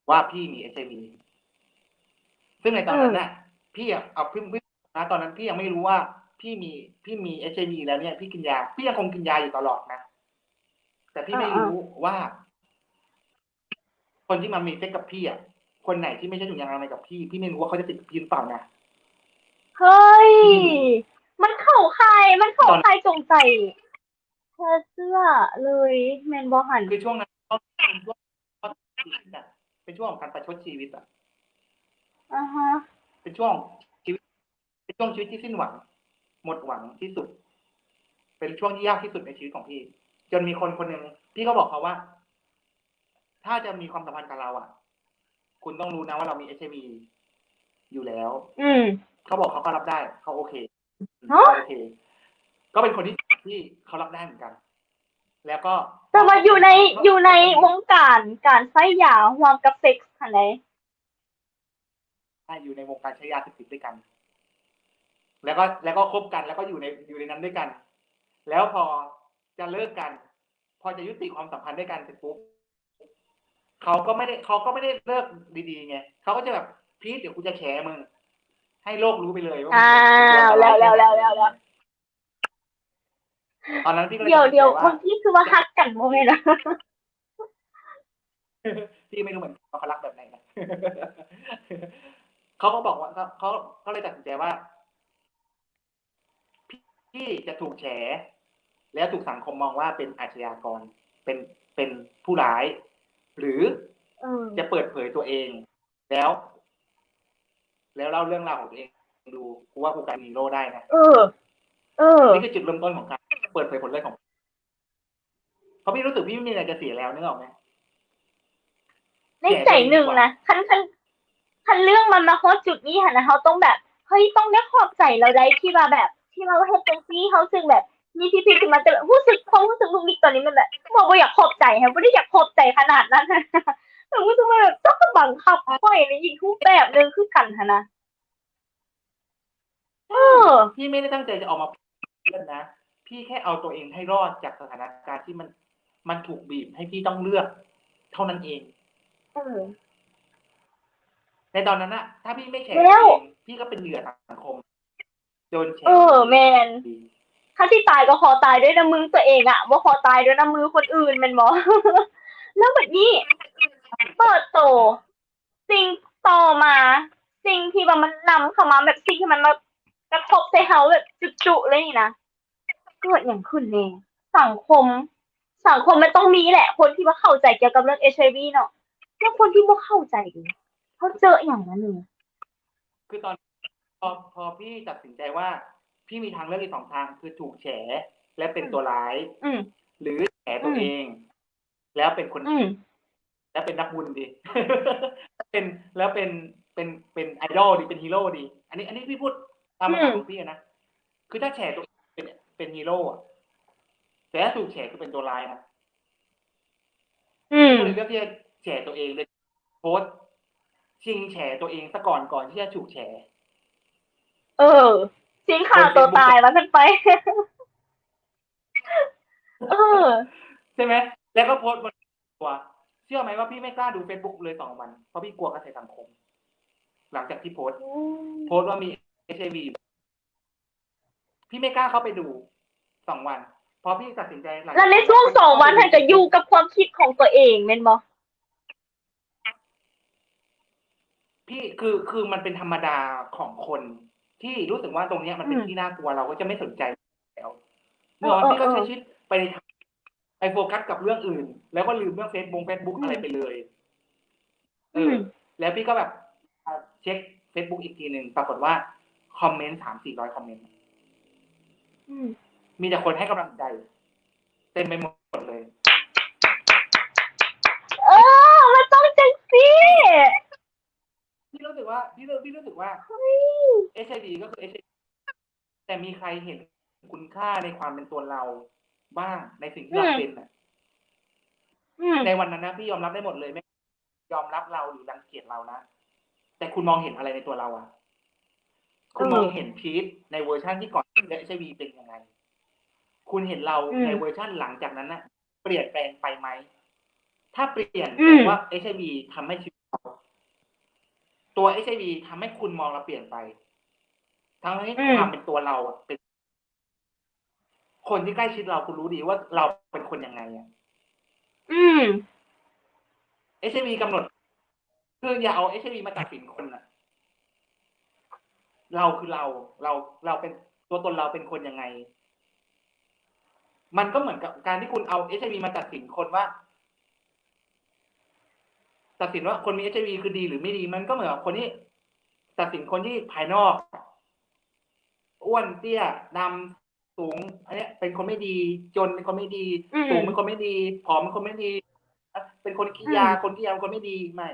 ว่าพี่มี HIV ซึ่งในตอนนั้นน่ะพี่เอาพึ่งนะตอนนั้นพี่ยังไม่รู้ว่าพี่มี HIV แล้วเนี่ยพี่กินยาพี่ยังคงกินยาอยู่ตลอดนะแต่พี่ไม่รู้ว่า คนที่มามีเซ็กกับพี่คนไหนที่ไม่ใช่ถุงยางอนามัยกับพี่ไม่รู้ว่าเขาจะติดพี่หรือเปล่านะเฮ้ยมันเข้าใครจงใจเธอเสื้อเลยแมนบอหันคือช่วงนั้นเป็นช่วงของการประชดชีวิตฮะเป็นช่วงชีวิตที่สิ้นหวังหมดหวังที่สุดเป็นช่วงที่ยากที่สุดในชีวิตของพี่จนมีคนหนึ่งพี่ก็บอกเขาว่าถ้าจะมีความสัมพันธ์กับเราคุณต้องรู้นะว่าเรามี HIV อยู่แล้วเขาบอกเขาก็รับได้เขาโอเคก็เป็นคนที่เขารับได้เหมือนกันแล้วก็แต่มาอยู่ในวงการใช้ยาห่วงกับเซ็กซ์อะไรอยู่ในวงการใช้ยาเสพติดด้วยกันแล้วก็คบกันแล้วก็อยู่ในนั้นด้วยกันแล้วพอจะเลิกกันพอจะยุติความสัมพันธ์ด้วยกันเสร็จปุ๊บเขาก็ไม่ได้เลิกดีๆไงเขาก็จะแบบพีทเดี๋ยวกูจะแฉมึงให้โลกรู้ไปเลยว่าแล้วตอนนั้นพี่ก็เดี๋ยวคนที่คือว่าฮักกันโมเมนต์นะพี่ไม่รู้เหมือนเขารักแบบไหนนะเขาก็บอกว่าเขาเลยตัดสินใจว่าพี่จะถูกแฉแล้วถูกสังคมมองว่าเป็นอาชญากรเป็นผู้ร้ายหรือจะเปิดเผยตัวเองแล้วเล่าเรื่องราวของตัวเองดูกูว่ากูกลายเป็นฮีโร่ได้นะนี่คือจุดเริ่มต้นของการเปิดเผยผลเลือดของเพราะพี่รู้สึกพี่ไม่มีอะไรจะเสียแล้วนึกออกไหมในใจหนึ่งนะคันเรื่องมันมาโคตรจุดนี้หันนะเขาต้องแบบเฮ้ยต้องได้ขอบใจเราได้ที่มาแบบที่เราเฮ็ดจังซี่เขาซึ่งแบบมีที่ขึ้นมาแต่รู้สึกลูกนิกตอนนี้มันแบบบอกว่าอยากขอบใจฮะไม่ได้อยากขอบใจขนาดนั้นแต่รู้สึกว่าแบบต้องบังคับค่อยในอีกรูปแบบนึงคือกันฮะนะพี่ไม่ได้ตั้งใจจะออกมาเล่นนะพี่แค่เอาตัวเองให้รอดจากสถานการณ์ที่มันถูกบีบให้พี่ต้องเลือกเท่านั้นเองในตอนนั้นนะถ้าพี่ไม่แฉเองพี่ก็เป็นเหยื่อสังคมโดนแฉแมนถ้าที่ตายก็ขอตายด้วยน้ำมือตัวเองว่าขอตายด้วยน้ำมือคนอื่นแมนบอแล้วแบบนี้เปิดโตสิ่งต่อมาสิ่งที่มันนำเข้ามาแบบสิ่งที่มันมากระทบใส่เขาแบบจุๆเลยนี่นะเกิดอย่างขึ้นเองสังคมมันต้องมีแหละคนที่ว่าเข้าใจเกี่ยวกับเรื่อง HIV เนาะแล้วคนที่บ่เข้าใจเขาเจออย่างนั้นเลยคือตอนพอพี่ตัดสินใจว่าพี่มีทางเลือกอีก2 ทางคือถูกแฉและเป็นตัวร้ายหรือแฉตัวเองแล้วเป็นคนแล้วเป็นนักบุญดีแล้วเป็นไอดอลดีเป็นฮีโร่ดีอันนี้พี่พูดตามภาษาของพี่นะคือถ้าแฉตัวเองเป็นฮีโร่แต่ถ้าถูกแฉคือเป็นตัวร้ายนะก็เลยเลือกที่จะแฉตัวเองเลยโพสชิงแฉตัวเองซะก่อนที่จะถูกแฉชิงขาตัวตายมาขึ้นไปใช่ไหมแล้วก็โพสต์บนตัวเชื่อไหมว่าพี่ไม่กล้าดู Facebook เลย2 วันเพราะพี่กลัวกระแสสังคมหลังจากที่โพสต์ว่ามี HIV พี่ไม่กล้าเข้าไปดู2 วันพอพี่ตัดสินใจแล้วในช่วง2 วันท่านจะอยู่กับความคิดของตัวเองแม่นบ่พี่คือมันเป็นธรรมดาของคนที่รู้สึกว่าตรงนี้มันเป็นที่น่ากลัวเราก็จะไม่สนใจแล้วเมื่อพี่ก็ใช้ชีวิตไปโฟกัสกับเรื่องอื่นแล้วก็ลืมเรื่องเฟซบุ๊กอะไรไปเลย อืม แล้วพี่ก็แบบเช็ค Facebook อีกทีหนึ่งปรากฏว่าคอมเมนต์300-400 คอมเมนต์มีแต่คนให้กำลังใจเต็มไปหมดเลยมันต้องจังสิพี่รู้สึกว่าHIV ก็คือ HIV แต่มีใครเห็นคุณค่าในความเป็นตัวเราบ้างในสิ่งที่เราเป็นในวันนั้นนะพี่ยอมรับได้หมดเลยไม่ยอมรับเราหรือรังเกียจเรานะแต่คุณมองเห็นอะไรในตัวเราอ่ะคุณมองเห็นพีทในเวอร์ชันที่ก่อนที่ HIV เป็นยังไงคุณเห็นเราในเวอร์ชันหลังจากนั้นนะเปลี่ยนแปลงไปไหมถ้าเปลี่ยนแปลว่า HIV ทำให้ชีวิตเราตัว HIV ทำให้คุณมองเราเปลี่ยนไปทั้งที่ความเป็นตัวเราเป็นคนที่ใกล้ชิดเราคุณรู้ดีว่าเราเป็นคนยังไงอ่ะHIV กำหนดคืออย่าเอา HIV มาตัดสินคนอ่ะเราคือเราเป็นตัวตนเราเป็นคนยังไงมันก็เหมือนกับการที่คุณเอา HIV มาตัดสินคนว่าตัดสินว่าคนมี HIV คือดีหรือไม่ดีมันก็เหมือนกับคนที่ตัดสินคนที่ภายนอกอ้วนเตี้ยดำสูงอันนี้เป็นคนไม่ดีจนเป็นคนไม่ดีสูงเป็นคนไม่ดีผอมเป็นคนไม่ดีเป็นคนขี้ยาเป็นคนไม่ดีไม่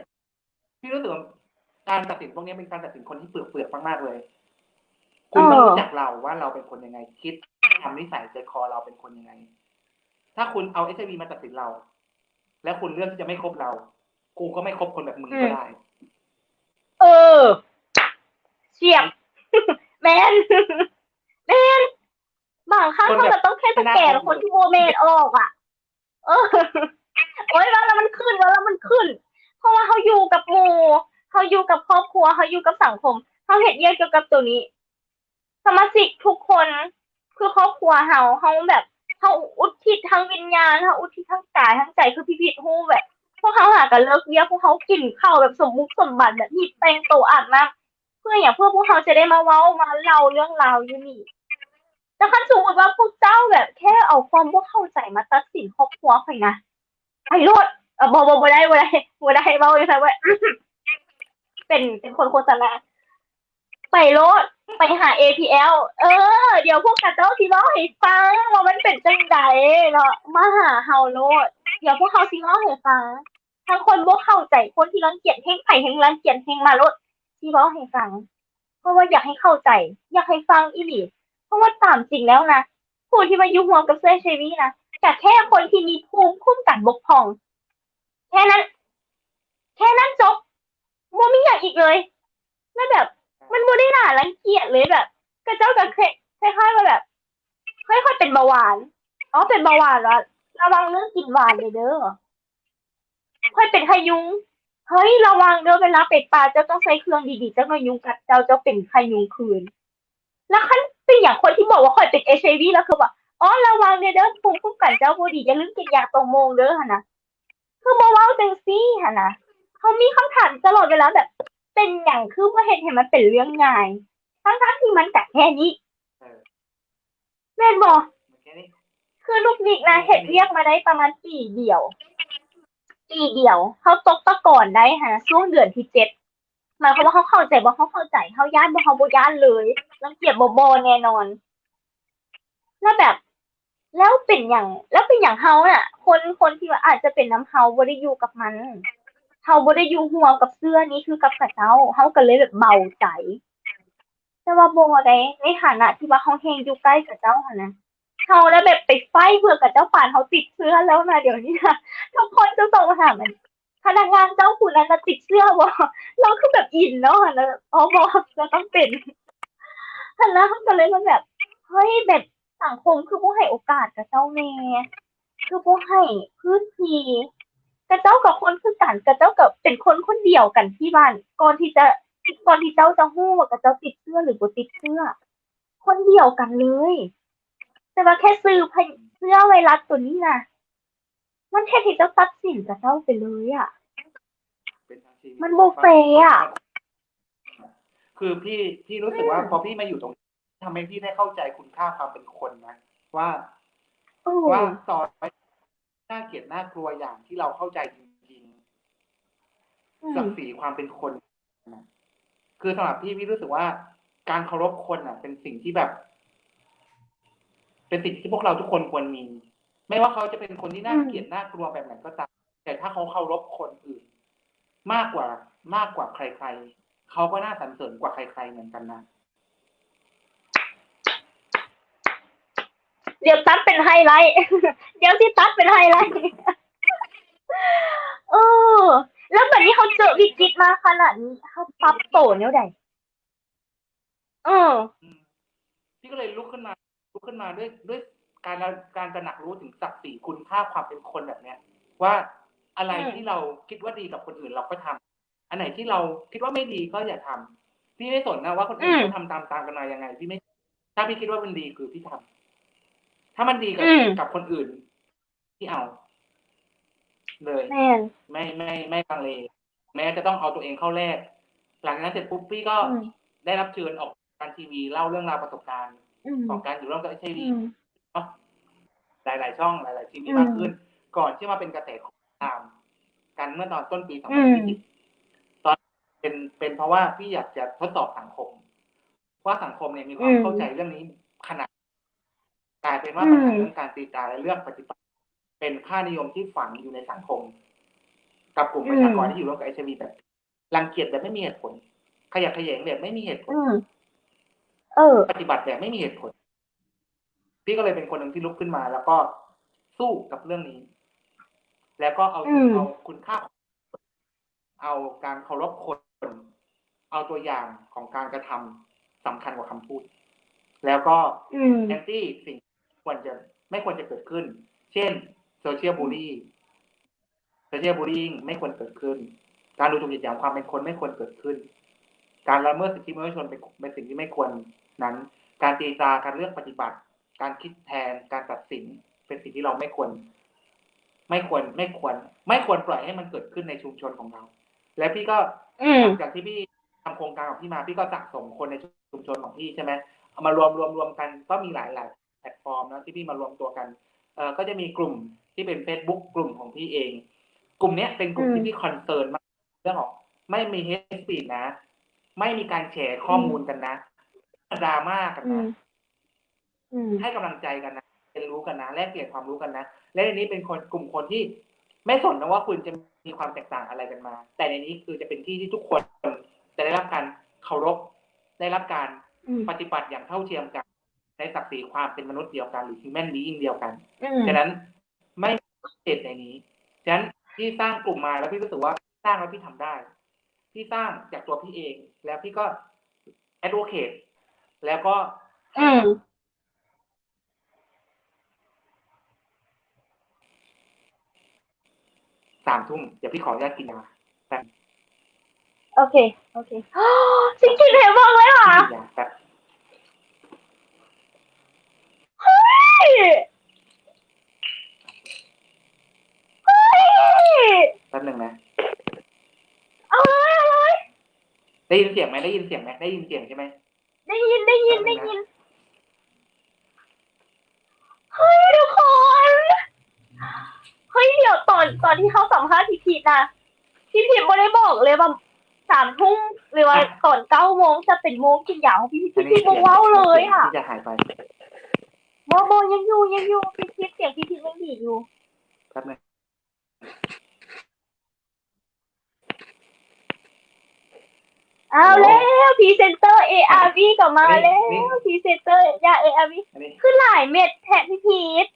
พี่รู้สึกว่าการตัดสินพวกนี้เป็นการตัดสินคนที่เปลือกมากๆเลยคุณต้องรู้จักเราว่าเราเป็นคนยังไงคิดทำนิสัยใจคอเราเป็นคนยังไงถ้าคุณเอา HIV มาตัดสินเราแล้วคุณเลือกที่จะไม่คบเรากูก็ไม่คบคนแบบมึงก็ได้เฉียบแมนบางครั้งเขาก็ต้องแค่สแกนคนที่โมเมนออกอ่ะโอ๊ยแล้วมันขึ้นเพราะว่าเขาอยู่กับหมู่เขาอยู่กับครอบครัวเขาอยู่กับสังคมเขาเห็นเยอะเกี่ยวกับตัวนี้สมาชิกทุกคนคือครอบครัวเขาแบบเขาอุทิศทั้งวิญญาณเขาอุทิศทั้งกายทั้งใจคือพี่ฮู้แบบพวกเขาหากันเลิกเยอะพวกเขากินข้าวแบบสมมุติสมบัติแบบมีแต่งตัวอ่านมากเพื่ออย่างเพื่อพวกเขาจะได้มาเว้ามาเล่าเรื่องราวอยู่นี่แต่คันสมมติว่าพวกเจ้าแบบแค่เอาความบ่เข้าใจมาตัดสินครอบครัวข่อยนะไอ้โลดบ่ได้เว้าอยู่ซั่นเว้ยเป็นคนโฆษณาไปโลดไปหา APL เดี๋ยวพวกกระเจ้าสิเว้าให้ฟังว่ามันเป็นจังไดเนาะมาหาเฮาโลดเดี๋ยวพวกเขาสิเว้าให้ฟังทั้งคนบ่เข้าใจคนที่รังเกียจแฮงไผแฮงรังเกียจแฮงมาโลดสิเว้าให้ฟังเพราะว่าอยากให้เข้าใจอยากให้ฟังอีหลีเพราะว่าตามจริงแล้วนะผู้ที่มายุ่งห่วงกับเสื้อเชวี่นะแต่แค่คนที่มีภูมิคุ้มกันบกพร่องแค่นั้นจบบ่มีอย่างอีกเลยแล้วแบบมันบ่ได้น่ารังเกียจเลยแบบกระเจ้าก็คล้ายๆว่าแบบค่อยๆเป็นเบาหวานเป็นเบาหวานแล้วระวังเรื่องกินหวานเด้อค่อยเป็นไข้ยุงเฮ้ยระวังเด้อเวลาเป็ดปลาเจ้าต้องใช้เครื่องดีๆเจ้าน้อยยุงกัดเจ้าเป็นไข้ยุงคืนแล้วคันเป็นอย่างคนที่บอกว่าค่อยเป็น HIV แล้วคือว่าระวังเด้อภูมิคุ้มกันเจ้าบ่ดีอย่าลืมกินยาตรงโมงเด้อหั่นน่ะคือบ่เว้าจังซี่หั่นน่ะเขามีคำถามตลอดเวลาแบบเป็นหยังคือบ่เฮ็ดให้มันเป็นเรื่องง่ายทั้งที่มันก็แค่นี้แม่นบ่คือลูกนิกนะเฮ็ดเวียกมาได้ประมาณปีเดียวเขาตกตะกอนได้ฮะช่วงเดือนที่7หมายความว่าเขาเข้าใจบ่เขาเข้าใจเขาย้านบ่เขาบ่ย้านเลยรังเกียจบ่แน่นอนแล้วแบบแล้วเป็นอย่างเฮาน่ะคนที่ว่าอาจจะเป็นน้ำเฮาบ่ได้อยู่กับมันเฮาบ่ได้อยู่ร่วมกับเสื้อนี้คือกับเขาเจ้าเฮาก็เลยแบบเบาใจแต่ว่าบ่ได้ในฐานะที่ว่าเฮาแฮงอยู่ใกล้กับเจ้าหั่นนะเฮาแล้วแบบไปไฟเพื่อกับเจ้าป่านเฮาติดเชื้อแล้วนะเดี๋ยวนี้นะทุกคนจะส่งมาถามมันพนักงานเจ้าผู้นั้นน่ะติดเชื้อบ่เราคือแบบอินเนาะแล้วบ่เราต้องเป็นหั่นนะก็เลยมันแบบเฮ้ยแบบสังคมคือบ่ให้โอกาสกับเจ้าแหน่คือบ่ให้พื้นที่กระเจ้ากับคนคือกันกระเจ้ากับเป็นคนเดียวกันที่บ้านก่อนที่เจ้าจะฮู้ว่ากระเจ้าติดเชื้อหรือบ่ติดเชื้อคนเดียวกันเลยแต่ว่าแค่ซื้อเชื้อไวรัสตัวนี้นะมันแค่ที่เจ้าตัดสินกับเจ้าไปเลยอ่ะมันโบเฟอ่ะคือพี่รู้สึกว่าพอพี่มาอยู่ตรงนี้ทำให้พี่ได้เข้าใจคุณค่าความเป็นคนนะว่าต่อไปน่าเกลียดน่ากลัวอย่างที่เราเข้าใจจริง อืมศักดิ์ศรีความเป็นคนนะคือสำหรับพี่รู้สึกว่าการเคารพคนอ่ะ เป็นสิ่งที่แบบ เป็นสิ่งที่พวกเราทุกคนควรมี ไม่ว่าเขาจะเป็นคนที่อืน่ามเกลียดน่ากลัวแบบไหนก็ตามแต่ถ้าเขาเคารพคนอื่น มากกว่ามากกว่าใครๆเขาก็น่าสรรเสริญกว่าใครๆเหมือนกันนะ เดี๋ยวตัดเป็นไฮไลท์ เดี๋ยวที่ตัดเป็นไฮไลท์ เออ แล้วแบบนี้เขาเจอวิกฤตมาขนาดนี้เขาปรับโตเนี่ยใดเออพี่ก็เลยลุกขึ้นมาด้วยการการตระหนักรู้ถึงศักดิ์ศรีคุณค่าความเป็นคนแบบเนี้ยว่าอะไรที่เราคิดว่าดีกับคนอื่นเราก็ทำอันไหนที่เราคิดว่าไม่ดีก็อย่าทำพี่ไม่สนนะว่าคนอื่นเขาทำตามกันมายังไงพี่ไม่ถ้าพี่คิดว่ามันดีคือพี่ทำถ้ามันดีกับคนอื่นพี่เอาเลยไม่ลังเลแม้จะต้องเอาตัวเองเข้าแรกหลังจากนั้นเสร็จปุ๊บพี่ก็ได้รับเชิญออกการทีวีเล่าเรื่องราวประสบการณ์ของการอยู่ร่วมกับHIVเนาะหลายๆช่องหลายๆทีวีมากขึ้นก่อนที่มาเป็นกระแสของตามกันเมื่อตอนต้นปี2020ตอนเป็นเพราะว่าพี่อยากจะทดสอบสังคมว่าสังคมเนี่ยมีความเข้าใจเรื่องนี้ขนาดกลายเป็นว่าปัญหาเรื่องการตีตราและเรื่องปฏิบัติเป็นค่านิยมที่ฝังอยู่ในสังคมกับกลุ่มประชากรที่อยู่ร่วมกับ HIV แบบรังเกียจแบบไม่มีเหตุผลขยะแขยงแบบไม่มีเหตุผลปฏิบัติแบบไม่มีเหตุผลพี่ก็เลยเป็นคนหนึ่งที่ลุกขึ้นมาแล้วก็สู้กับเรื่องนี้แล้วก็เอาคุณค่าเอาการเคารพคนเอาตัวอย่างของการกระทำสำคัญกว่าคำพูดแล้วก็แอนตี้สิ่งไม่ควรจะเกิดขึ้นเช่นโซเชียลบูลลี่ไม่ควรเกิดขึ้นการดูถูกเหยียดหยามความเป็นคนไม่ควรเกิดขึ้นการละเมิดสิทธิมนุษยชนเป็นสิ่งที่ไม่ควรนั้นการตีตราการเลือกปฏิบัติการคิดแทนการตัดสินเป็นสิ่งที่เราไม่ควรปล่อยให้มันเกิดขึ้นในชุมชนของเราและพี่ก็หลังจากที่พี่ทำโครงการของพี่มาพี่ก็สะสมคนในชุมชนของพี่ใช่ไหมเอามารวมกันก็มีหลายแพลตฟอร์มนะที่พี่มารวมตัวกันก็จะมีกลุ่มที่เป็น Facebook กลุ่มของพี่เองกลุ่มนี้เป็นกลุ่มที่พี่คอนเซิร์นมากเรื่องของไม่มีเฮทสปีชนะไม่มีการแชร์ข้อมูลกันนะดราม่ากันนะให้กำลังใจกันนะเรียนรู้กันนะแลกเปลี่ยนความรู้กันนะและในนี้เป็นกลุ่มคนที่ไม่สนนะว่าคุณจะมีความแตกต่างอะไรกันมาแต่ในนี้คือจะเป็นที่ที่ทุกคนจะได้รับการเคารพได้รับการปฏิบัติอย่างเท่าเทียมกันในศักดิ์ศรีความเป็นมนุษย์เดียวกันหรือ human being เดียวกันฉะนั้นไม่เด็ดในนี้ฉะนั้นพี่สร้างกลุ่มมาแล้วพี่รู้สึกว่าสร้างแล้วพี่ทำได้พี่สร้างจากตัวพี่เองแล้วพี่ก็ advocate แล้วก็3 ทุ่มเดี๋ยวพี่ขออนุญาตกินยาแป๊บโอเคสิกินเห็นบ้างเลยค่ะแป๊บแป๊บนึงนะเอาเลย ได้ยินเสียงไหมได้ยินเสียงใช่ไหมได้ยินเฮ้ยทุกคนเฮ้ยเดี๋ยวตอนที่เขาสัมภาษณ์พี่นะพี่ไม่ได้บอกเลยว่า3 ทุ่มหรือว่าตอน9 โมงจะเป็นโมงกินยาของพี่บอกเว้าเลยค่ะที่จะหายไปโมยังอยู่พี่เสียงพี่ยังดีอยู่แป๊บนึงเอาแล้วพรีเซนเตอร์ ARV ก็มาแล้วพรีเซนเตอร์ยา ARV คือหลายเม็ดแทะพี่พีท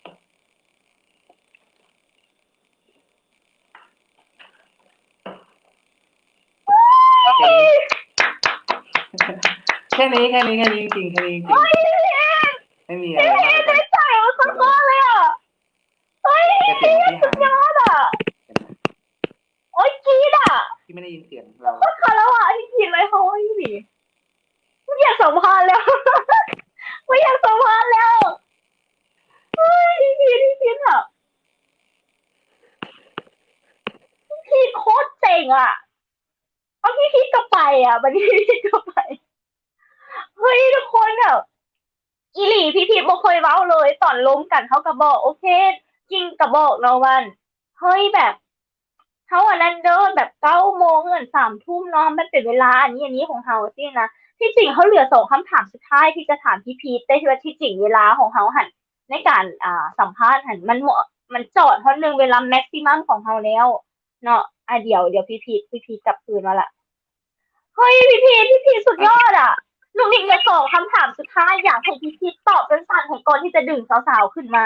แค่นี้จริงไม่มีอะไรมากเลยใส่มาข้างๆเลยอ่ะเฮ้ยสุดยอดอ่ะโอ๊ยกรี๊ดอ่ะที่ไม่ได้ยินเสียงเราคาระวะที่กรี๊ดเลยเขาว่าพี่บีไม่อยากสัมภาษณ์แล้วเฮ้ยพี่พีทอ่ะพี่พีทโคตรเจ๋งอ่ะเอาพี่พีทก็ไปอ่ะบัดนี้พี่พีทก็ไปเฮ้ยทุกคนอ่ะอีหลีพี่พีทบ่เคยเว้าเลยตอนล้มกันเขาก็บอกโอเคจริงก็บอกเนาะวันเฮ้ยแบบ เขาอันนั้นเด้อแบบ9 โมงเงิน3 ทุ่มเนาะมันเป็นเวลาอันนี้ของเขาสินะที่จริงเขาเหลือ2 คำถามสุดท้ายที่จะถามพี่พีทได้ที่ว่าที่จริงเวลาของเขาหันในการสัมภาษณ์หันมันเหมาะมันจอดเท่านึงเวลาแม็กซิมัมของเขาแล้วเนาะเดี๋ยวพี่พีทกลับคืนมาละเฮ้ยพี่พีทสุดยอดอ่ะลูกนิกเหลือ2 คำถามสุดท้ายอยากให้พี่พีทตอบสั้นๆให้ก่อนที่จะดึงสาวๆขึ้นมา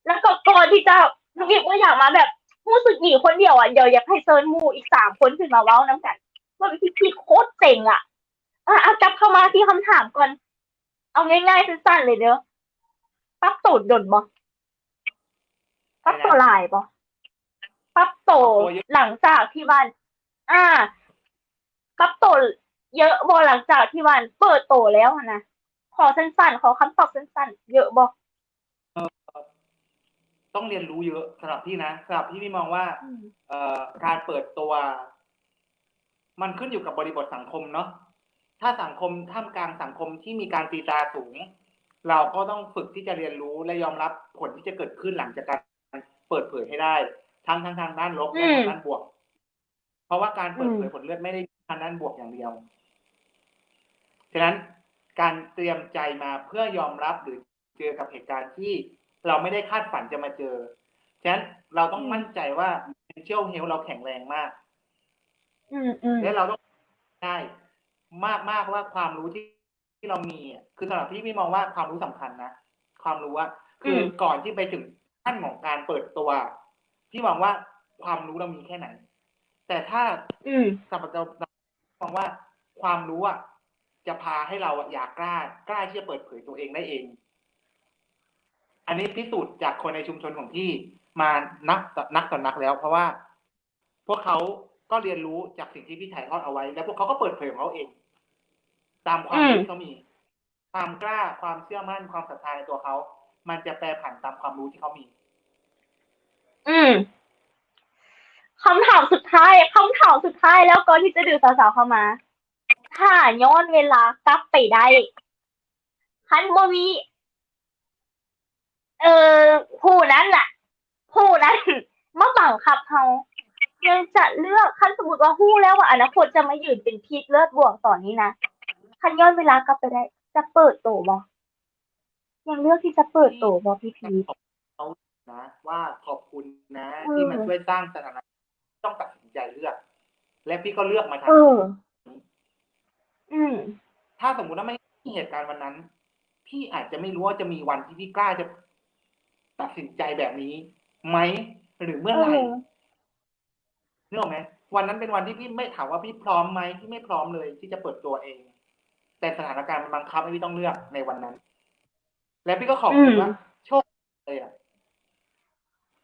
แล้วก็ก่อนที่จะลูกนิกก็อยากมาแบบ รู้สึกหนีคนเดียวอ่ะเดี๋ยวอยากให้เซิร์นมูอีก3 คนขึ้นมาเว้าน้ำกันว่าพี่โคตรเจ๋งอ่ะกลับเข้ามาที่คำถามก่อนเอาง่ายๆสั้นๆเลยเด้อปั๊บโตดดนบ่ปั๊บโตลายบ่ปั๊บโตหลังจากที่วันอ่าปั๊บโตเยอะบ่หลังจากที่วันเปิดโตแล้วนะขอสั้นๆขอคำตอบสั้นๆเยอะบ่ต้องเรียนรู้เยอะสำหรับพี่นะสำหรับพี่มองว่าการเปิดตัว มันขึ้นอยู่กับบริบทสังคมเนาะถ้าสังคมท่ามกลางสังคมที่มีการตีตราสูง เราก็ต้องฝึกที่จะเรียนรู้และยอมรับผลที่จะเกิดขึ้นหลังจากการเปิดเผยให้ได้ทั้งทางด้านลบและทางด้านบวก เพราะว่าการเปิดเผยผลเลือดไม่ได้ทางด้านบวกอย่างเดียวฉะนั้นการเตรียมใจมาเพื่อยอมรับหรือเจอกับเหตุการณ์ที่เราไม่ได้คาดฝันจะมาเจอฉะนั้นเราต้องมั่นใจว่า mental health เราแข็งแรงมากและเราต้องได้มากว่าความรู้ที่เรามีคือสำหรับพี่มองว่าความรู้สำคัญนะความรู้ว่าคือก่อนที่ไปถึงขั้นของการเปิดตัวพี่มองว่าความรู้เรามีแค่ไหนแต่ถ้าสำหรับเรามองว่าความรู้จะพาให้เราอยากกล้าที่จะเปิดเผยตัวเองได้เองอันนี้พิสูจน์จากคนในชุมชนของพี่มานักต่อนักแล้วเพราะว่าพวกเขาก็เรียนรู้จากสิ่งที่พี่ถ่ายทอดเอาไว้แล้วพวกเขาก็เปิดเผยของเขาเองตามความรู้ที่เขามีความกล้าความเชื่อมั่นความศรัทธาในตัวเขามันจะแปรผันตามความรู้ที่เขามีคำถามสุดท้ายแล้วก่อนที่จะดึงสาวๆเข้ามาถ้าย้อนเวลากลับไปได้คันบ่มีผู้นั้นมาบังคับเขายังจะเลือกคันสมมติว่าฮู้แล้วว่าอนาคตจะมายืนเป็นพีทเลือดบวกตอนนี้นะคันย้อนเวลากลับไปได้จะเปิดโตบ่ยังเลือกที่จะเปิดโตบ่พี่พีทเขานะว่าขอบคุณนะที่มาช่วยสร้างสถานะต้องตัดสินใจเลือกและพี่ก็เลือกมาทางถ้าสมมุติว่าไม่มีเหตุการณ์วันนั้นพี่อาจจะไม่รู้ว่าจะมีวันที่พี่กล้าจะตัดสินใจแบบนี้ไหมหรือเมื่อไหร่นึกออกไหมวันนั้นเป็นวันที่พี่ไม่ถามว่าพี่พร้อมไหมพี่ไม่พร้อมเลยที่จะเปิดตัวเองแต่สถานการณ์มันบังคับให้พี่ต้องเลือกในวันนั้นและพี่ก็ขอบคุณว่าโชคเลย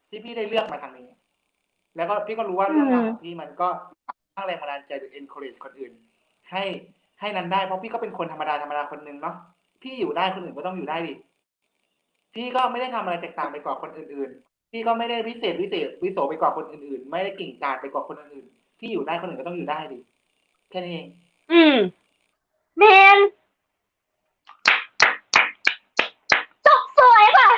ที่พี่ได้เลือกมาทางนี้แล้วก็พี่ก็รู้ว่าเรื่องราวของพี่มันก็สร้างแรงบันดาลใจหรือ encourage คนอื่นให้นั้นได้เพราะพี่ก็เป็นคนธรรมดาคนนึงเนาะพี่อยู่ได้คนอื่นก็ต้องอยู่ได้ดิพี่ก็ไม่ได้ทำอะไรแตกต่างไปกว่าคนอื่นๆพี่ก็ไม่ได้วิเศษวิโสไปกว่าคนอื่นๆไม่ได้เก่งกาจไปกว่าคนอื่นๆพี่อยู่ได้คนอื่นก็ต้องอยู่ได้ดิแค่นี้เองแมนจบสวยค่ะ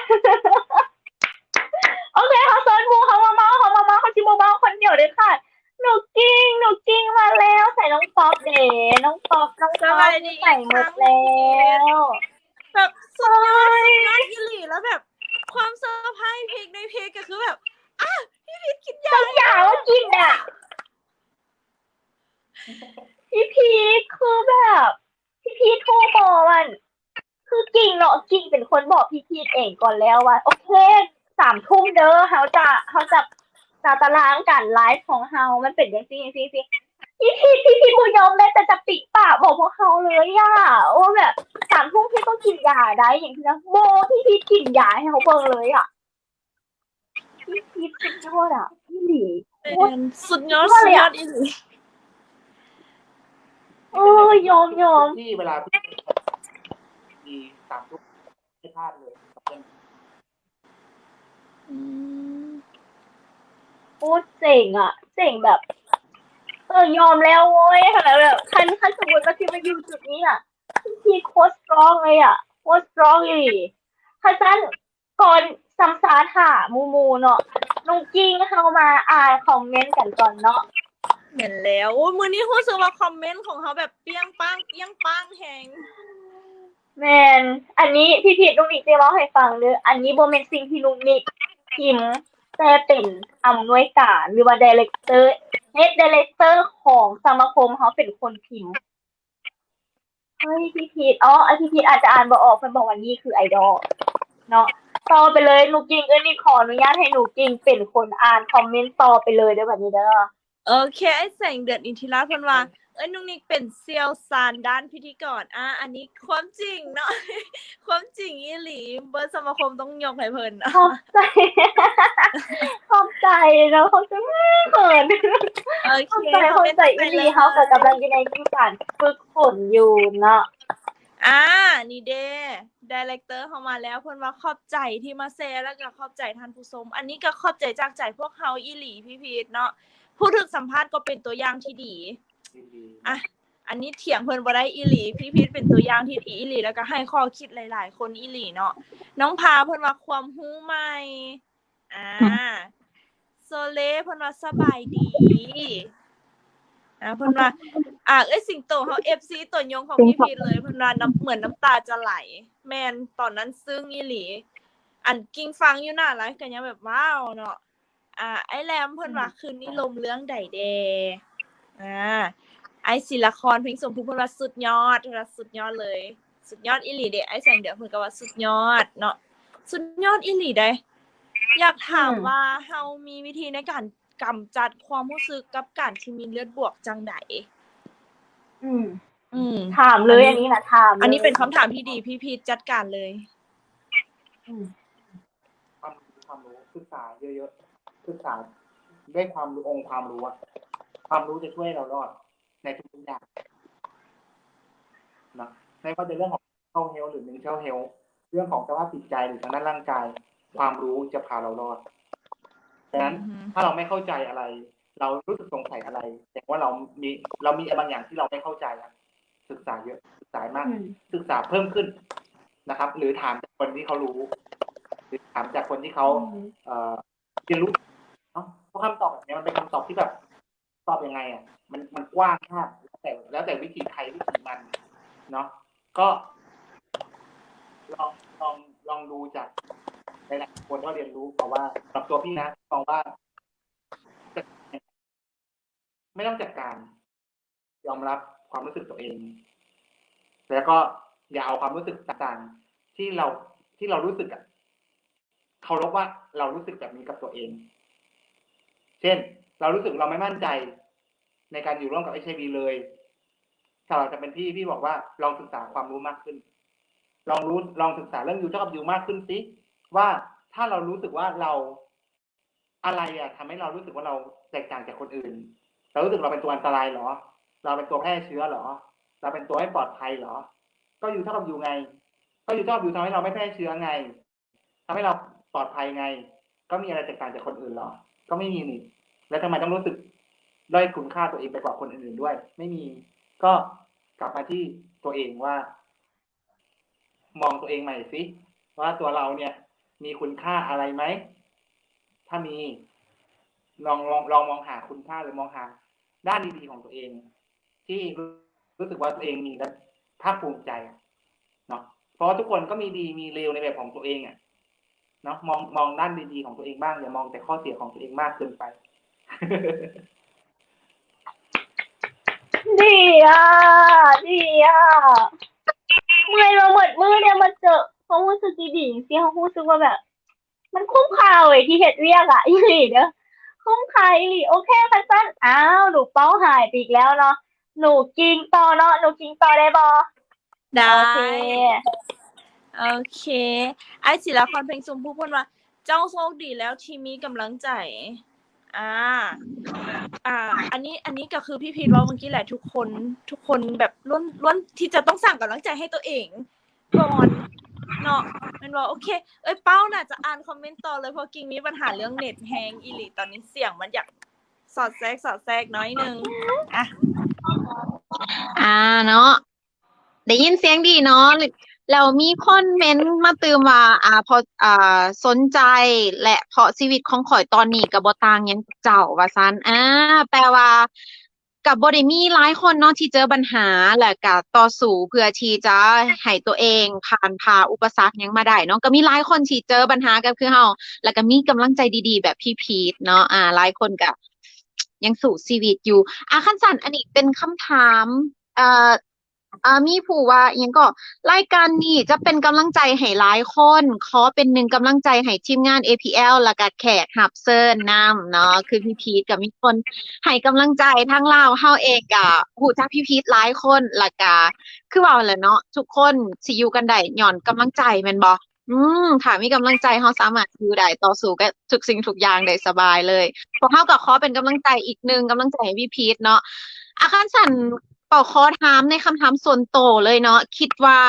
โอเคค่ะโซนมูเขามาเมาเขาชิโมเมาคนเดียวเลยค่ะหนูกิ้งมาแล้วใส่น้องป๊อปน้องป๊อปใส่หมดแล้วแบบสุดยอดอีหลีแล้วแบบความเซอร์ไพรส์เพลงในเพลงก็คือแบบพี่พีทกินยาว่ากินพี่พีทคือแบบพี่พีทโทรบอกมันคือกิ่งเนาะกิ่งเป็นคนบอกพี่พีทเองก่อนแล้วว่าโอเค3 ทุ่มเด้อเขาจะตารางการไลฟ์ของเฮามันเป็นอย่างซี่พี่บุญยอมแม้แต่จะปิดปากบอกพวกเขาเลยว่าแบบ3 ทุ่มพี่ต้องกินยาได้อย่างที่นะโบพี่กินยาให้เขาเบิ่งเลยพี่สุดยอดพี่หลีสุดยอดอีหลียอมที่เวลาพี่มี3 ทุ่มไม่พลาดเลยเจ๋งเจ๋งแบบยอมแล้วโว้ยขนาดแบบคันสมมติว่าที่มาอยู่จุดนี้พี่โคตรสตรองเลยโคตรสตรองเลยคันก่อนซัมซาถามูเนาะ นุกกิ้งเข้ามาอ่านคอมเมนต์กันก่อนเนาะ เห็นแล้วโอ้ยมื้อนี้รู้สึกว่าคอมเมนต์ของเขาแบบเปรี้ยงปังแฮง แมนอันนี้พี่พีทนุกนิกจะเล่าให้ฟังเลยอันนี้โบเมนสิ่งที่นุกนิกพิมพ์แต่เป็นอำนวยการหรือว่าดีเรคเตอร์เฮดดีเรคเตอร์ของสมาคมเขาเป็นคนพิมพ์เฮ้ยพี่พีทไอพี่พีทอาจจะอ่านบ่ออกเพิ่นบอกว่านี่คือไอดอลเนาะต่อไปเลยหนูกิ่งนี่ขออนุญาตให้หนูกิ่งเป็นคนอ่านคอมเมนต์ต่อไปเลยเด้อแบบนี้เด้อ โอเคไอ้แสงเดือนอินทิราเพิ่นว่านุกนิกเป็นเซียวซานด้านพิธีกรอันนี้ความจริงเนาะ ความจริงอีหลีเบอร์สมาคมต้องยกให้เพิ่น ขอบใจ ขอบใจเนาะขอบใจมากเขิน โอ ขอบ เค ใจอีหลีเฮาก็กำลังอยู่ในการฝึกฝนอยู่เนาะ นี่เด้ดีเรคเตอร์เข้ามาแล้วเพิ่นว่าขอบใจที่มาแชร์แล้วก็ขอบใจท่านผู้ชมอันนี้ก็ขอบใจจากใจพวกเฮาอีหลีพี่พีทเนาะผู้ถูกสัมภาษณ์ก็เป็นตัวอย่างที่ดี อันนี้เถียงเพิ่นบ่ได้อีหลีพี่พีทเป็นตัวอย่างที่ดีอีหลีแล้วก็ให้ข้อคิดหลายๆคนอีหลีเนาะน้องพาเพิ่นว่าความรู้ใหม่โซเลเพิ่นว่าสบายดีเพิ่นว่าสิงโตเฮา FC ตัวยงของพี่พีทเลยเพิ่นว่าเหมือนน้ำตาจะไหลแม่นตอนนั้นซึ้งอีหลีอันกิ่งฟังอยู่หน้าไลฟ์ก็ยังแบบว้าวเนาะไอ้แรมเพิ่นว่าคืนนี้ลมเรื่องใดแดไอ้ศิลาครเพลงสมภูมิเพิ่นว่าสุดยอดเลยสุดยอดอีหลีเด้ไอ้แสงเดือนเพิ่นก็ว่าสุดยอดเนาะสุดยอดอีหลีเด้อยากถามว่าเฮามีวิธีในการกำจัดความรู้สึกกับการที่มีเลือดบวกจังไดถามเลยอันนี้นะถามอันนี้เป็นคำถามที่ดีพี่พีทจัดการเลยความรู้ศึกษาเยอะๆศึกษาด้วยความรู้องค์ความรู้ความรู้จะช่วยเรารอดในทุกอย่างนะไม่ว่าจะเรื่องของmental health หรือ mental health เรื่องของสภาพจิตใจหรือทางด้านร่างกายความรู้จะพาเรารอดดังนั้นถ้าเราไม่เข้าใจอะไร เรารู้สึกสงสัยอะไรแต่ว่าเรามีบางอย่างที่เราไม่เข้าใจศึกษาเยอะศึกษามากศึกษาเพิ่มขึ้นนะครับ หรือถามจากคนที่เขารู้หรือถามจากคนที่เขาเรียนรู้เนาะเพราะคำตอบแบบนี้มันเป็นคำตอบที่แบบตอบยังไงมันกว้างมากแล้วแต่วิธีใครวิธีมันเนาะก็ลองดูจากหลายๆคนก็เรียนรู้เพราะว่าสำหรับตัวพี่นะมองว่าไม่ต้องจัดการยอมรับความรู้สึกตัวเองแล้วก็อย่าเอาความรู้สึกต่างๆที่เรารู้สึกเคารพว่าเรารู้สึกแบบนี้กับตัวเองเช่นเรารู้สึกเราไม่มั่นใจในการอยู่ร่วมกับ HIV เลยถ้าเราจะเป็นพี่บอกว่าลองศึกษาความรู้มากขึ้นลองศึกษาเรื่องยูเท่ากับยูมากขึ้นสิว่าถ้าเรารู้สึกว่าเราอะไรทำให้เรารู้สึกว่าเราแตกต่างจากคนอื่นเรารู้สึกเราเป็นตัวอันตรายเหรอเราเป็นตัวแพร่เชื้อเหรอเราเป็นตัวไม่ปลอดภัยเหรอก็ยูเท่ากับยูไงก็ยูเท่ากับยูทำให้เราไม่แพร่เชื้อไงทำให้เราปลอดภัยไงก็มีอะไรแตกต่างจากคนอื่นเหรอก็ไม่มีนี่แล้วทำไมต้องรู้สึกด้อยคุณค่าตัวเองไปกว่าคนอื่นด้วยไม่มีก็กลับมาที่ตัวเองว่ามองตัวเองใหม่สิว่าตัวเราเนี่ยมีคุณค่าอะไรไหมถ้ามีลองมองหาคุณค่าหรือมองหาด้านดีๆของตัวเองที่รู้สึกว่าตัวเองมีและภาคภูมิใจเนาะเพราะทุกคนก็มีดีมีเลวในแบบของตัวเองเนาะมองด้านดีๆของตัวเองบ้างอย่ามองแต่ข้อเสียของตัวเองมากเกินไป ดีเมื่อยมาหมดมือเนี่ยมาเจอเขารู้สึกดีๆสิเขารู้สึกว่าแบบมันคุ้มค่าเลยที่เฮ็ดเวียกอีหลีเด้อคุ้มค่าอีหลีโอเคค่ะสั้นหนูเป้าหายไปอีกแล้วเนาะหนูกินต่อเนาะหนูกินต่อได้บ่ได้โอเคไอ้ศิลาครเพลงสมภูมิพูดว่าเจ้าโชคดีแล้วที่มีกำลังใจอันนี้ก็คือพี่พีทว่าเมื่อกี้แหละทุกคนแบบล้วนที่จะต้องสั่งกำลังใจให้ตัวเองก่อนเนาะมันบอกโอเคเป้าน่ะจะอ่านคอมเมนต์ต่อเลยเพราะกิ่งมีปัญหาเรื่องเน็ตแฮงอีหลีตอนนี้เสียงมันอยากสอดแทรกน้อยนึงเนาะได้ยินเสียงดีเนาะ แล้วมีคนเม้นต์มาเตือนว่าพอสนใจและเพราะชีวิตของข่อยตอนนี้ก็บ่ต่างหยังกับเจ้าว่าซั่นแปลว่าก็บ่ได้มีหลายคนเนาะที่เจอปัญหาและก็ต่อสู้เพื่อที่จะให้ตัวเองผ่าอุปสรรคหยังมาได้เนาะก็มีหลายคนที่เจอปัญหาก็คือเฮาแล้วก็มีกำลังใจดีๆแบบพี่พีทเนาะหลายคนก็ยังสู้ชีวิตอยู่คันซั่นอันนี้เป็นคำถามเอ่อ มีผู้ว่าอิหยังก็รายการนี้จะเป็นกำลังใจให้หลายคนขอเป็นหนึ่งกำลังใจให้ทีมงาน APL แล้วก็แขกรับเชิญนำเนาะคือพี่พีทก็มีคนให้กำลังใจทั้งลาวเฮาเองก็ฮู้จักพี่พีทหลายคนแล้วก็คือว่าแหละเนาะทุกคนสิอยู่กันได้ญ้อนกำลังใจแม่นบ่ถ้ามีกำลังใจเฮาสามารถอยู่ได้ต่อสู้กับทุกสิ่งทุกอย่างได้สบายเลยพวกเฮาก็ขอเป็นกำลังใจอีกหนึ่งกำลังใจให้พี่พีทเนาะ คันสั่นเป่าขอถามในคำถามส่วนโตวเลยเนาะคิดว่า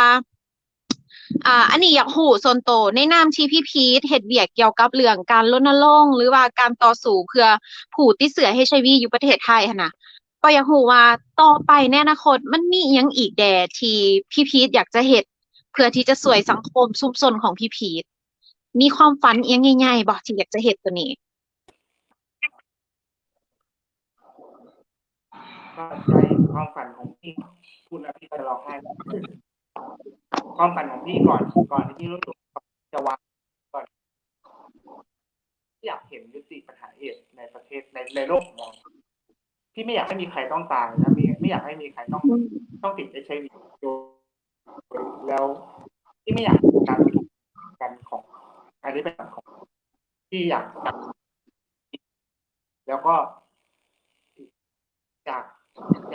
อันนี้อยากรู้ส่วนโตวในนามที่พี่พีทเฮ็ดเวียกเกี่ยวกับเรื่องการรณรงค์หรือว่าการต่อสู้เพื่อผู้ติดเชื้อ HIV อยู่ประเทศไทยหั้นน่ะก็อยากรู้ว่าต่อไปในอนาคตมันมีอิหยังอีกแด่ที่พี่พีทอยากจะเฮ็ดเพื่อที่จะช่วยสังคมชุมชนของพี่พีทมีความฝันอิหยังใหญ่ๆบ่ที่อยากจะเฮ็ดตัวนี้ ก็ใจความฝันของพี่พูดแล้วพี่จะร้องไห้ความฝันของพี่ก่อนที่พี่รู้สึกจะวางก่อนที่อยากเห็นยุติปัญหาเอดส์ในประเทศในโลกของเราพี่ไม่อยากให้มีใครต้องตายนะไม่อยากให้มีใครต้องติดHIVแล้วที่ไม่อยากการกันของอันนี้เป็นของที่อยากแล้วก็อ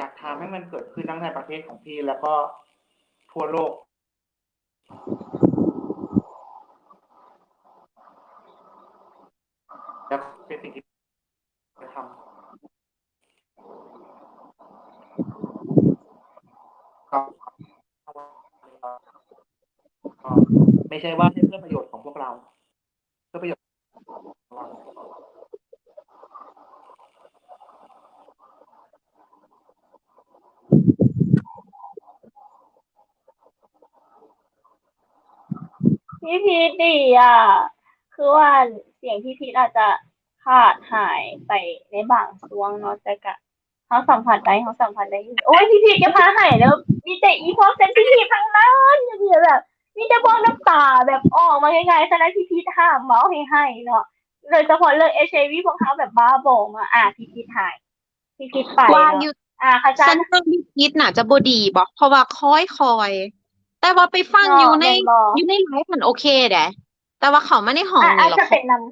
ยากทำให้มันเกิดขึ้นทั้งในประเทศของพี่แล้วก็ทั่วโลกแล้วเป็นสิ่งที่จะทำก็ไม่ใช่ว่าเพื่อประโยชน์ของพวกเราเพื่อประโยชน์ของเรา พี่พีทดีอ่ะคือว่าเสียงพี่พีทอาจจะขาดหายไปในบางช่วงเนาะแต่ก็เขาสัมผัสได้อยู่โอ้ยพี่พีทจะพาหายแล้วมีแต่อีพวกเซนซิทีฟทั้งนั้นอย่างเงี้ยแบบมีแต่พวกน้ำตาแบบออกมาง่ายๆฉะนั้นพี่พีทห้ามเมาส์ให้เนาะโดยเฉพาะเรื่อง HIV พวกเขาแบบบ้าบอมาพี่พีทหายพี่พีทไป ว่า เนาะ อยู่ ค่ะ สั จ้า ญญาณพี่พีทน่ะจะบ่ดีบ่เพราะว่าคอยแต่ว่าไปฟัง เนาะ อยู่ใน แม่นบ่ อยู่ในไลฟ์มันโอเคเด้แต่ว่าเข้ามาในห้อง อา นี่ จ แล้ว จะเป็นน้ำ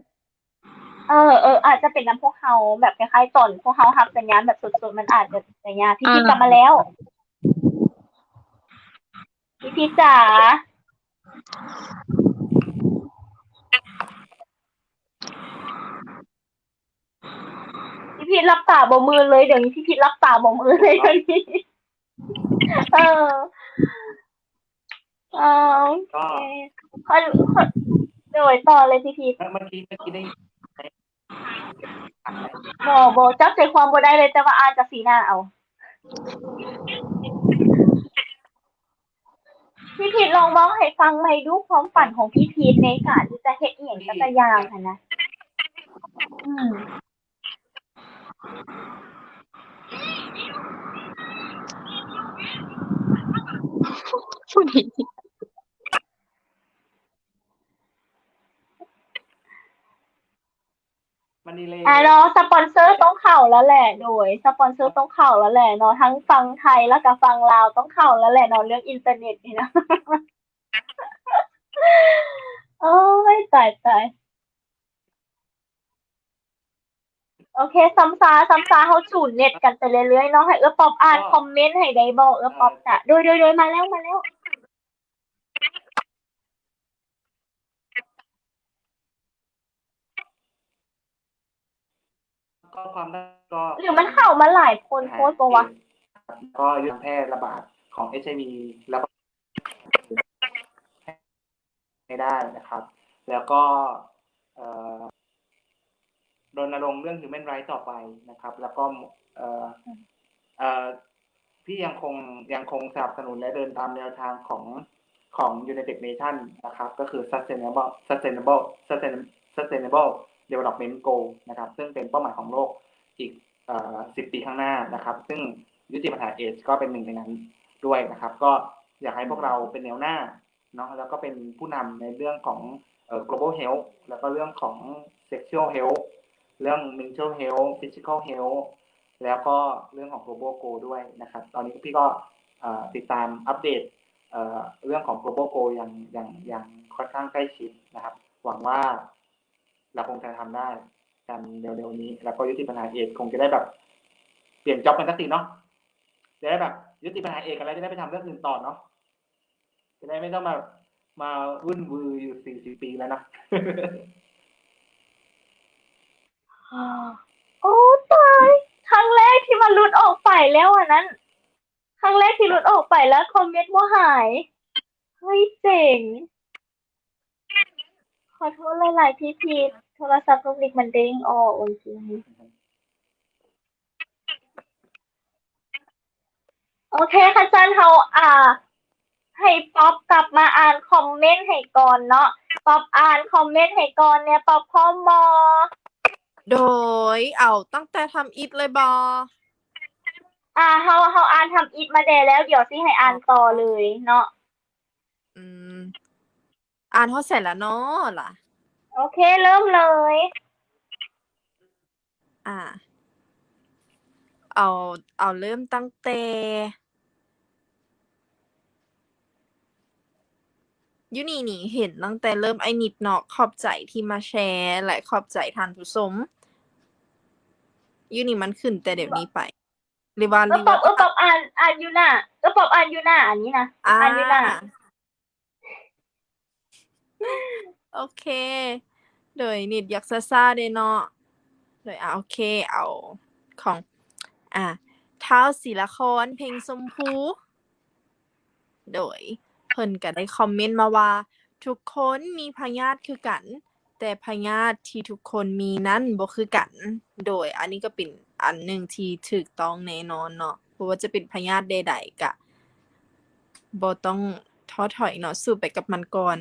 อาจจะเป็นน้ำพวกเขาแบบคล้ายๆตอนพวกเขารับสัญญาณแบบสุดๆมันอาจจะสัญญาณพี่พีทกลับมาแล้วพี่พีทจ๋าพี่พีทรับตาบ่มือเลยเดี๋ยวนี้พี่พีทรับตาบ่มือเลยเดี๋ยวนี้โอเคโดยต่อเลยพี่พีทเมื่อกี้ได้บ่จับใจความบ่ได้เลยแต่ว่าอ่านจากสีหน้าเอาพี่พีทลองเว้าให้ฟังใหม่ดูความฝันของพี่พีทในการที่จะเฮ็ดอิหยังสักอย่างหั้นนะผู้นี้ มันดีเลย เนาะสปอนเซอร์ต้องเข้าแล้วแหละโดยสปอนเซอร์ต้องเข้าแล้วแหละเนาะทั้งฟังไทยแล้วก็ฟังลาวต้องเข้าแล้วแหละเนาะเรื่องอินเทอร์เน็ตนี่นะ โอ้ยตายโอเคซ้ำซาเฮาจูนเน็ตกันไปเรื่อยๆเนาะให้ป๊อบอ่านคอมเมนต์ให้ได้บ่ป๊อบจ้ะโดยมาแล้วก็ความได้ก็ หรือมันเข้ามาหลายคนโพสต์บ่วะ ก็ยังแพร่ระบาดของ HIV แล้วก็ไม่ได้นะครับ แล้วก็รณรงค์เรื่อง Human Rights ต่อไปนะครับ แล้วก็พี่ยังคงสนับสนุนและเดินตามแนวทาง ของ United Nations นะครับก็คือ Sustainable Development Goal นะครับซึ่งเป็นเป้าหมายของโลกอีก10 ปีข้างหน้านะครับซึ่งยุติปัญหาเอดส์ก็เป็นหนึ่งในนั้นด้วยนะครับก็อยากให้พวกเราเป็นแนวหน้าเนาะแล้วก็เป็นผู้นำในเรื่องของglobal health แล้วก็เรื่องของ sexual health เรื่อง mental health physical health แล้วก็เรื่องของ global goal ด้วยนะครับตอนนี้พี่ก็ติดตามอัปเดตเรื่องของ global goal อย่างค่อนข้างใกล้ชิดนะครับหวังว่าเราคงจะทำได้กันเร็วๆนี้แล้วก็ยุติปัญหาเอดส์คงจะได้แบบเปลี่ยนจ็อบกันสักทีเนาะจะได้แบบยุติปัญหาเอดส์กันแล้วจะได้ไปทำเรื่องอื่นต่อเนาะจะได้ไม่ต้องมาวุ่นวืออยู่40 ปีแล้วนะ โอ้ตายครั้งแรกที่มันหลุดออกไปแล้วอันนั้น ครั้งแรกที่หลุดออกไปแล้วคอมเมนต์ว่าหายเฮ้ยเจ๋ง ขอโทษหลายๆพี่พีทโทรศัพท์ลูกนิกมันเด้งออกจริงโอเคค่ะจันเขาให้ป๊อปกลับมาอ่านคอมเมนต์ให้ก่อนเนาะป๊อปอ่านคอมเมนต์ให้ก่อนเนี่ยป๊อปพร้อมบอ โดยเอาตั้งแต่ทำอิฐเลยบอ เฮาอ่านทำอิฐมาแล้วเดี๋ยวสิให้อ่านต่อเลยเนาะ อืมอ่านเฮาเสร็จแล้วเนาะล่ะ โอเคเริ่มเลย อ่า เอาเริ่มตั้งแต่อยู่นี่เห็นตั้งแต่เริ่มไอ้นิดเนาะขอบใจที่มาแชร์และขอบใจท่านผู้ชมอยู่นี่มันขึ้นแต่เดี๋ยวนี้ไปหรือว่า ป๊อปอ่านอยู่น่ะป๊อปอ่านอยู่น่ะอันนี้นะอ่านอยู่น่ะ โอเค โดยนิดอยากซ่าๆเด้เนาะโดยโอเคเอาของท้าวศิลาครเพลงชมพูโดยเพิ่นก็ได้คอมเมนต์มาว่าทุกคนมีพยาธิคือกัน แต่พยาธิที่ทุกคนมีนั้นบ่คือกัน โดยอันนี้ก็เป็นอันหนึ่งที่ถูกต้องแน่นอนเนาะบ่ว่าจะเป็นพยาธิใดๆก็บ่ต้องท้อถอยเนาะสู้ไปกับมันก่อน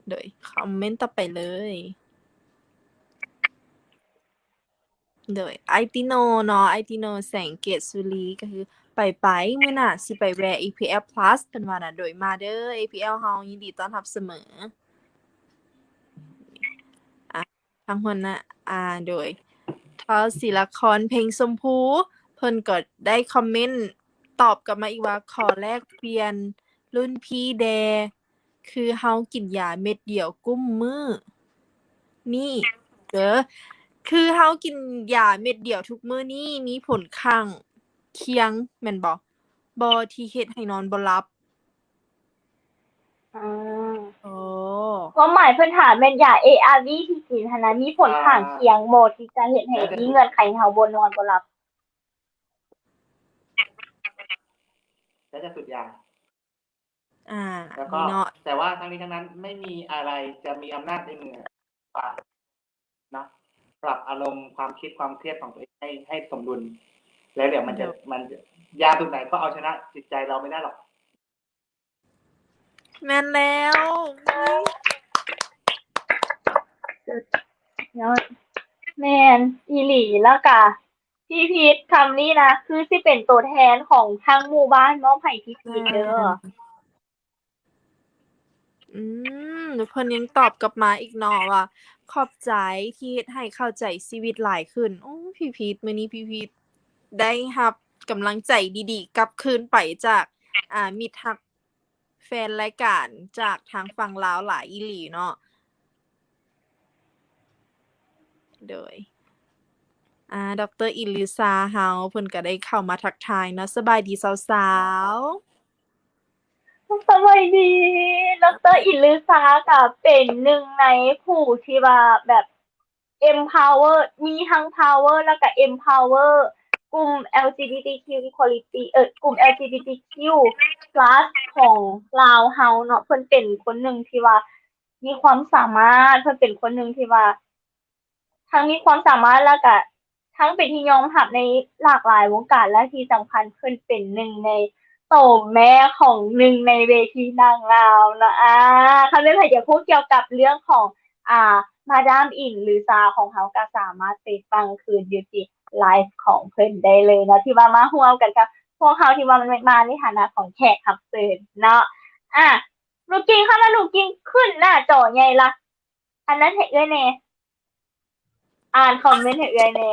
โดยคอมเมนต์ต่อไปเลย โดยไอติโนเนาะไอติโนแสงเกตสุรีก็คือไปมื้อหน้าสิไปแวะ APL Plus เพิ่นว่าน่ะโดยมาเด้อ APL เฮายินดีต้อนรับเสมอทางหัวหน้าโดยท้าวศิลาครเพลงชมพูเพิ่นก็ได้คอมเมนต์ตอบกลับมาอีกว่าขอแลกเปลี่ยนรุ่นพี่แดคือเฮากินยาเม็ดเดียวกุมมื้อนี่เด้อคือเฮากินยาเม็ดเดียวทุกมื้อนี้มีผลข้างเคียงแม่นบ่ที่เฮ็ดให้นอนบ่หลับความหมายเพิ่นถามแม่นยา ARV ที่กินหั้นนะมีผลข้างเคียงบ่ที่จะเฮ็ดให้มีเงื่อนไขให้เฮาบ่นอนบ่หลับ แล้วจะสุดยา แล้วก็ นี่เนาะ แต่ว่าทั้งนี้ทั้งนั้นไม่มีอะไรจะมีอำนาจในมือกว่านะปรับอารมณ์ความคิดความเครียดของตัวเองให้สมดุล แล้วเดี๋ยวมันยาตัวไหนก็เอาชนะจิตใจเราไม่ได้หรอก แม่นแล้วแม่นอีหลีแล้วก็พี่พีทคำนี้นะคือสิเป็นตัวแทนของทั้งหมู่บ้านมอบให้พี่พีทเด้อ เพิ่นยังตอบกลับมาอีกเนาะว่าขอบใจที่เฮ็ดให้เข้าใจชีวิตหลายขึ้นโอ้พี่พีทมื้อนี้พี่พีทได้รับกำลังใจดีๆกลับคืนไปจากมิตรฮักแฟนรายการจากทางฝั่งลาวหลายอีหลีเนาะโดยดร.อิลิซาเฮาเพิ่นก็ได้เข้ามาทักทายเนาะสบายดีสาวๆ สวัสดีดร.อิลือซาก็เป็นหนึ่งในผู้ที่ว่าแบบ empower มีทั้ง power แล้วก็ empower กลุ่ม LGBTQ equality กลุ่ม LGBTQ+ ของลาวเฮาเนาะเพิ่นเป็นคนหนึ่งที่ว่ามีความสามารถเพิ่นเป็นคนหนึ่งที่ว่าทั้งมีความสามารถแล้วก็ทั้งเป็นที่ยอมรับในหลากหลายวงการและที่สำคัญเพิ่นเป็นหนึ่งใน มแม่ของหนึ่งในเวทีนางงามเนาะเขาไม่เคยจะพูดเกี่ยวกับเรื่องของมาดามอินหรือซาของเขาก็สามารถไปฟังคืนอยู่ที่ไลฟ์ของเพิ่นได้เลยเนาะที่ว่ามาร่วมกันกับพวกเขาที่ว่ามันมาในฐานะของแขกรับเชิญเนาะอ่ะหนูกินเข้ามาหนูกินขึ้นหน้าจอไงล่ะอันนั้นเห็นเอ้ยแน่อ่านคอมเมนต์เห็นเอ้ยแน่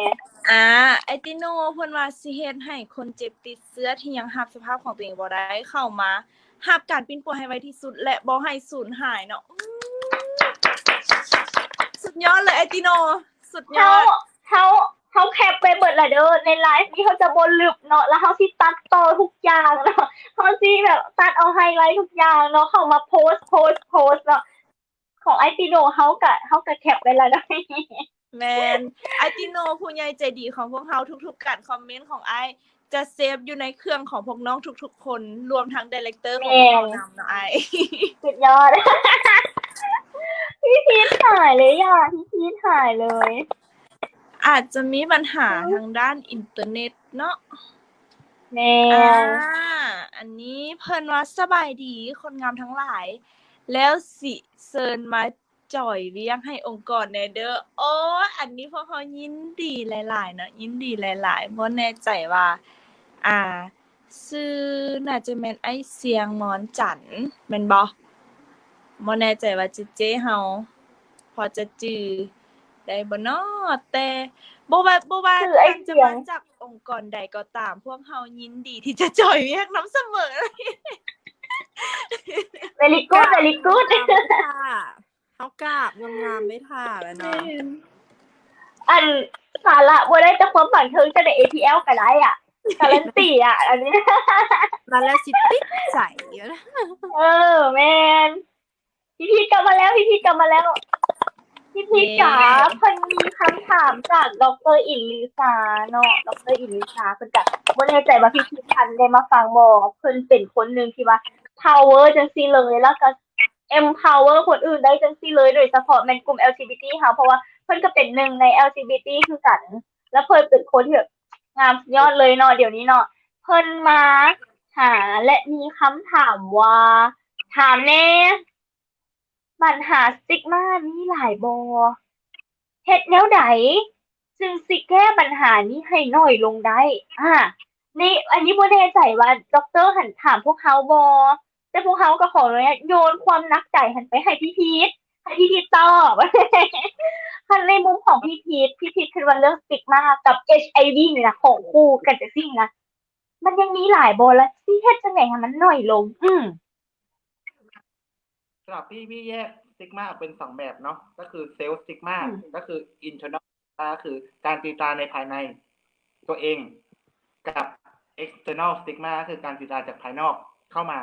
ไอติโนเพิ่นว่าสิเฮ็ดให้คนเจ็บติดเชื้อที่ยังรับสภาพของตัวเองบ่ได้เข้ามารับการปิ้นป่วยให้ไวที่สุดและบ่ให้สูญหายเนาะสุดยอดเลยไอติโนสุดยอดเขาแคปไปเบิดละเด้อในไลฟ์นี้เขาจะบนลึกเนาะแล้วเขาสิตัดต่อทุกอย่างเนาะเขาสิแบบตัดเอาไฮไลท์ทุกอย่างเนาะเขามาโพสต์เนาะของไอติโนเขากะแคปไปแล้วนะ แมนไอติโนผู้ใหญ่ใจดีของพวกเราทุกๆการคอมเมนต์ของไอจะเซฟอยู่ในเครื่องของพวกน้องทุกๆคนรวมทั้งไดเรคเตอร์ของพวกเรานำเนาะไอ สุดยอด พี่พีทหายเลยอ่ะพี่พีทหายเลย อาจจะมีปัญหาทางด้านอินเทอร์เน็ตเนาะ แม่ อันนี้เพิ่นว่าสบายดีคนงามทั้งหลาย แล้วสิเชิญมาจ่อยเลี้ยงให้องค์กรแน่เด้อโอ้อันนี้พวกเขายินดีหลายๆเนาะยินดีหลายๆบ่แน่ใจว่าชื่อน่าจะแม่นไอ้เสียงมอนจันทร์แม่นบ่แน่ใจว่าเจ๊เฮาพอจะจื้อได้บ่เนาะแต่บ่ว่าจะมาจากองค์กรใดก็ตามพวกเฮายินดีที่จะจ่อยเรียกน้ำเสมอ very good เขากราบงามไม่ท่าแล้วเนาะ อันสาระบ่ได้แต่ความบันเทิงจะได้ APL ก็ได้อ่ะการันตีอ่ะอันนี้ มาแล้วสิติดใจอยู่นะ แมนพี่พีกลับมาแล้วพี่พีจ๋าเพิ่นมีคำถามจากดร.อินลิซาเนาะดร.อินลิซาเพิ่นก็บ่แน่ใจว่าพี่พีทันได้มาฟังบ่เพิ่นเป็นคนหนึงที่ว่า power จังซี่เลยแล้วก็ empower คนอื่นได้จังซี่เลยโดยเฉพาะแม่นกลุ่ม LGBT เฮาเพราะว่าเพิ่นก็เป็นหนึ่งใน LGBT คือกัน แล้วเพิ่นเป็นคนที่แบบงามสุดยอดเลยเนาะเดี๋ยวนี้เนาะเพิ่นมาหาและมีคำถามว่าถามแน่ปัญหาสติกมามีหลายบ่เฮ็ดแนวใดจึงสิแก้ปัญหานี้ให้น้อยลงได้นี่อันนี้บ่แน่ใจว่าด็อกเตอร์หันถามพวกเขาบ่แต่พวกเขาก็ขออนุญาตโยนความหนักใจหันไปให้พี่พีทตอบ คันในมุมของพี่พีทคิดว่าเรื่องสติกมากับ HIV นี่นะของคู่กันจังซี่นะมันยังมีหลายบ่แล้วสิเฮ็ดจังได๋ให้มันน้อยลงสำหรับพี่แยกสติกมาออกเป็น2แบบเนาะก็คือเซลล์สติกมาก็คือ internal ก็คือการตีตราในภายในตัวเองกับ external stigma ก็คือการตีตราจากภายนอกเข้ามา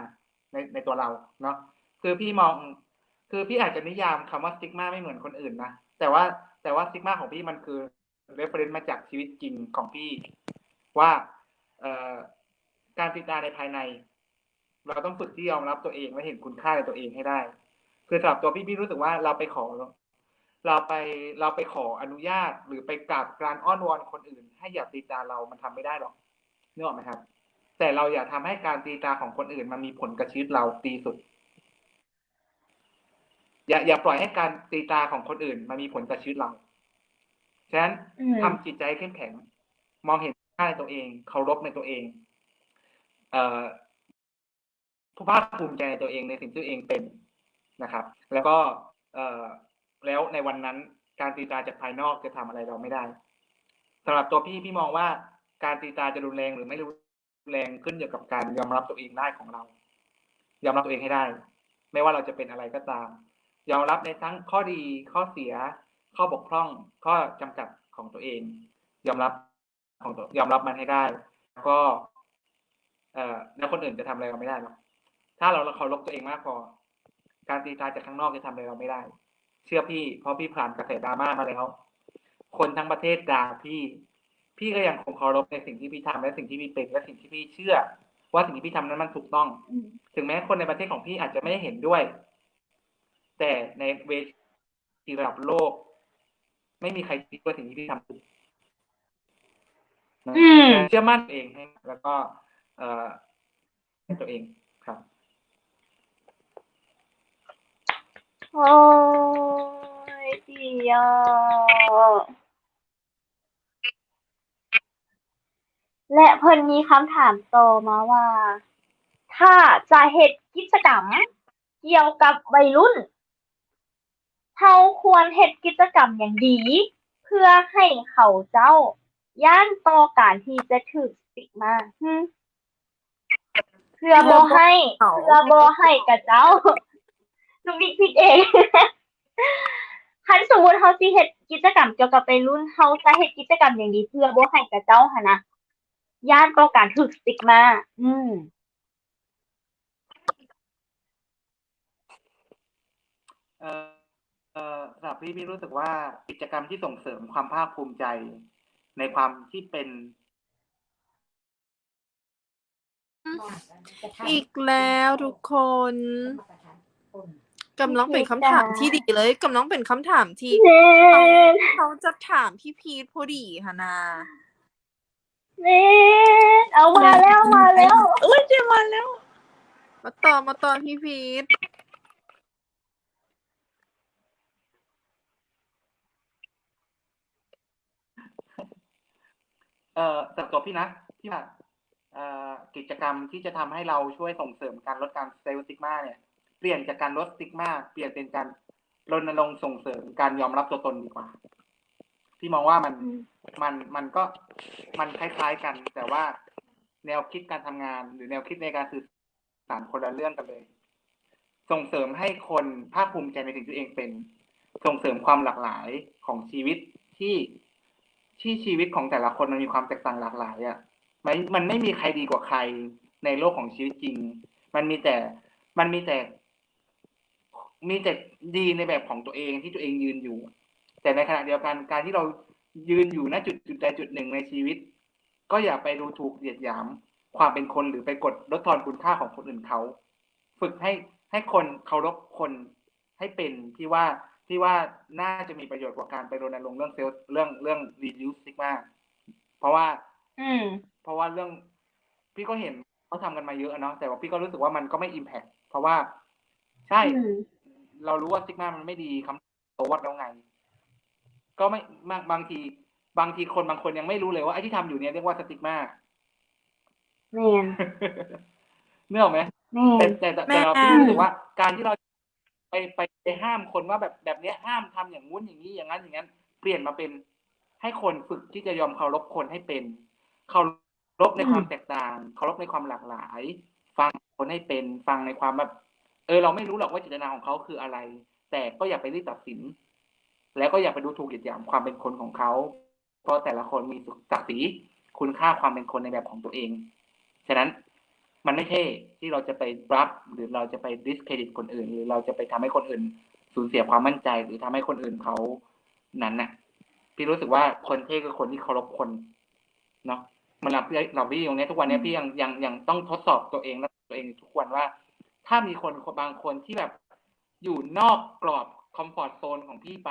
ในตัวเราเนาะคือพี่อาจจะนิยามคำว่า stigma ไม่เหมือนคนอื่นนะแต่ว่า stigma ของพี่มันคือ reference มาจากชีวิตจริงของพี่ว่าการตีตราในภายในเราต้องฝึกที่ยอมรับตัวเองและเห็นคุณค่าในตัวเองให้ได้คือสำหรับตัวพี่รู้สึกว่าเราไปขออนุญาตหรือไปกราบการอ้อนวอนคนอื่นให้อย่าตีตราเรามันทำไม่ได้หรอกนึกออกไหมครับแต่เราอย่าทำให้การตีตราของคนอื่นมันมีผลกับชีวิตเราตีสุดอย่าปล่อยให้การตีตราของคนอื่นมันมีผลกับชีวิตเราฉะนั้นทำจิตใจเข้มแข็งมองเห็นค่าในตัวเองเคารพในตัวเองภาคภูมิใจในตัวเองในสิ่งที่ตัวเองเป็นนะครับแล้วก็แล้วในวันนั้นการตีตราจากภายนอกจะทำอะไรเราไม่ได้สำหรับตัวพี่มองว่าการตีตราจะรุนแรงหรือไม่รุนแรงขึ้นอยู่กับการยอมรับตัวเองได้ของเรายอมรับตัวเองให้ได้ไม่ว่าเราจะเป็นอะไรก็ตามยอมรับในทั้งข้อดีข้อเสียข้อบกพร่องข้อจำกัดของตัวเองยอมรับมันให้ได้แล้วก็แล้วคนอื่นจะทำอะไรเราไม่ได้หรอกถ้าเราเคารพตัวเองมากพอการตีตราจากข้างนอกจะทำอะไรเราไม่ได้เชื่อพี่เพราะพี่ผ่านกระแสดราม่ามาแล้วคนทั้งประเทศด่าพี่ก็ยังคงเคารพในสิ่งที่พี่ทำและสิ่งที่พี่เป็นและสิ่งที่พี่เชื่อว่าสิ่งที่พี่ทำนั้นมันถูกต้องถึงแม้คนในประเทศของพี่อาจจะไม่ได้เห็นด้วยแต่ในเวทีระดับโลกไม่มีใครคิดว่าสิ่งที่พี่ทำถูกเชื่อมั่นเองแล้วก็ ตัวเองครับ โอ้ยดีอ่ะและเพิ่นมีคำถามต่อมาว่า ถ้าจะเฮ็ดกิจกรรมเกี่ยวกับวัยรุ่นเราควรเฮ็ดกิจกรรมหยังดี เพื่อให้เขาเจ้าย้านต่อการที่จะถูกสติกมาเพื่อบ่ให้กะเจ้านุกนิกผิดเอง คันสมมุติเราสิเฮ็ดกิจกรรมเกี่ยวกับวัยรุ่นเราจะเฮ็ดกิจกรรมหยังดีเพื่อบ่ให้กะเจ้าหั้นนะย้านต่อการถูกสติกมาสำหรับพี่รู้สึกว่ากิจกรรมที่ส่งเสริมความภาคภูมิใจในความที่เป็น อีกแล้วทุกคนกำลังเป็นคำถามที่ดีเลยกำลังเป็นคำถามที่เขาจะถามพี่พีทพอดีค่ะนาเอามาแล้วอุ้ยเดี๋ยวมาแล้วมาต่อพี่พีทแต่ตัวพี่นะพี่ว่ากิจกรรมที่จะทำให้เราช่วยส่งเสริมการลดการเซลล์สติกมาเนี่ยเปลี่ยนจากการลดสติกมาเปลี่ยนเป็นการรณรงค์ส่งเสริมการยอมรับตัวตนดีกว่าพี่มองว่ามันก็มันคล้ายๆกันแต่ว่าแนวคิดการทำงานหรือแนวคิดในการสื่อสารคนละเรื่องกันเลยส่งเสริมให้คนภาคภูมิใจในสิ่งที่ตัวเองเป็นส่งเสริมความหลากหลายของชีวิตที่ชีวิตของแต่ละคนมันมีความแตกต่างหลากหลายอ่ะมันไม่มีใครดีกว่าใครในโลกของชีวิตจริงมันมีแต่ดีในแบบของตัวเองที่ตัวเองยืนอยู่แต่ในขณะเดียวกันการที่เรายืนอยู่ณจุดใดจุดหนึ่งในชีวิตก็อย่าไปดูถูกเหยียดหยามความเป็นคนหรือไปกดลดทอนคุณค่าของคนอื่นเขาฝึกให้คนเคารพคนให้เป็นที่ว่าน่าจะมีประโยชน์กว่าการไปรณรงค์เรื่องเซลล์เรื่อง reduce stigma เพราะว่าเรื่องพี่ก็เห็นเขาทำกันมาเยอะเนาะแต่ว่าพี่ก็รู้สึกว่ามันก็ไม่ impact เพราะว่าใช่เรารู้ว่าสติกมามันไม่ดีคำโตวัดแล้วไงก็ไม่บางทีคนบางคนยังไม่รู้เลยว่าไอ้ที่ทำอยู่เนี่ยเรียกว่าสติกมาเนื้อไหมแต่เราพี่รู้สึกว่าการที่เราไปห้ามคนว่าแบบเนี้ยห้ามทำอย่างงู้นอย่างนี้อย่างนั้นเปลี่ยนมาเป็นให้คนฝึกที่จะยอมเคารพคนให้เป็นเคารพในความแตกต่างเคารพในความหลากหลายฟังคนให้เป็นฟังในความแบบเราไม่รู้หรอกว่าเจตนาของเขาคืออะไรแต่ก็อย่าไปรีบตัดสินแล้วก็อย่าไปดูถูกเหยียดหยามความเป็นคนของเขาเพราะแต่ละคนมีศักดิ์ศรีคุณค่าความเป็นคนในแบบของตัวเองฉะนั้นมันไม่ใช่ที่เราจะไปรับหรือเราจะไป discredit คนอื่นหรือเราจะไปทำให้คนอื่นสูญเสียความมั่นใจหรือทำให้คนอื่นเขานั้นน่ะพี่รู้สึกว่าคนเท่คือคนที่เคารพคนเนาะมันเราพี่ตรงนี้ทุกวันนี้พี่ยังต้องทดสอบตัวเองและตัวเองทุกวันว่าถ้ามีคนบางคนที่แบบอยู่นอกกรอบคอมฟอร์ตโซนของพี่ไป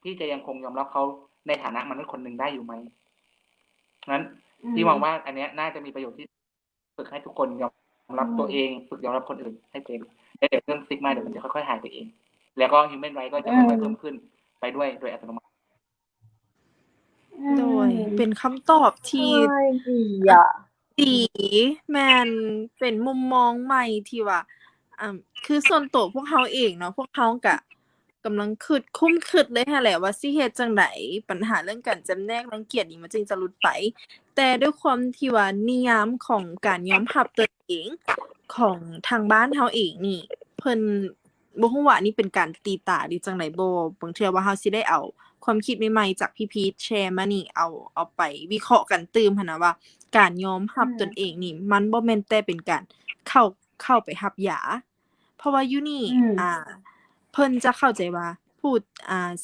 พี่จะยังคงยอมรับเขาในฐานะมนุษย์คนหนึ่งได้อยู่ไหมงั้นพี่มองว่าอันนี้น่าจะมีประโยชน์ที่ฝึกให้ทุกคนยอมรับตัวเองฝึกยอมรับคนอื่นให้เป็นแล้วเดี๋ยวเรื่องสติกมาเดี๋ยวมันจะค่อยๆหายไปเองแล้วก็ human right ก็จะค่อยๆเพิ่มขึ้นไปด้วยโดยอัตโนมัติโดยเป็นคำตอบที่ดีแมนเป็นมุมมองใหม่ที่ว่าคือส่วนตัวพวกเขาเองเนาะพวกเขากะกำลังคุ้มเลยแหละว่าสิเฮ็ดจังไดปัญหาเรื่องการจำแนกรังเกียจนี่มันจึงจะหลุดไปแต่ด้วยความที่ว่านิยามของการยอมรับตัวเองของทางบ้านเฮาเองนี่เพิ่นบ่ฮู้ว่านี่เป็นการตีตาหรือจังไดบ่บางเทื่อว่าเฮาสิได้เอาความคิดใหม่ๆจากพี่พีชแชร์มานี่เอาไปวิเคราะห์กันตื่มหันนะว่าการยอมรับตนเองนี่มันบ่แม่นแต่เป็นการเข้าไปรับยาเพราะว่าอยู่นี่เพิ่นจะเข้าใจว่าผู้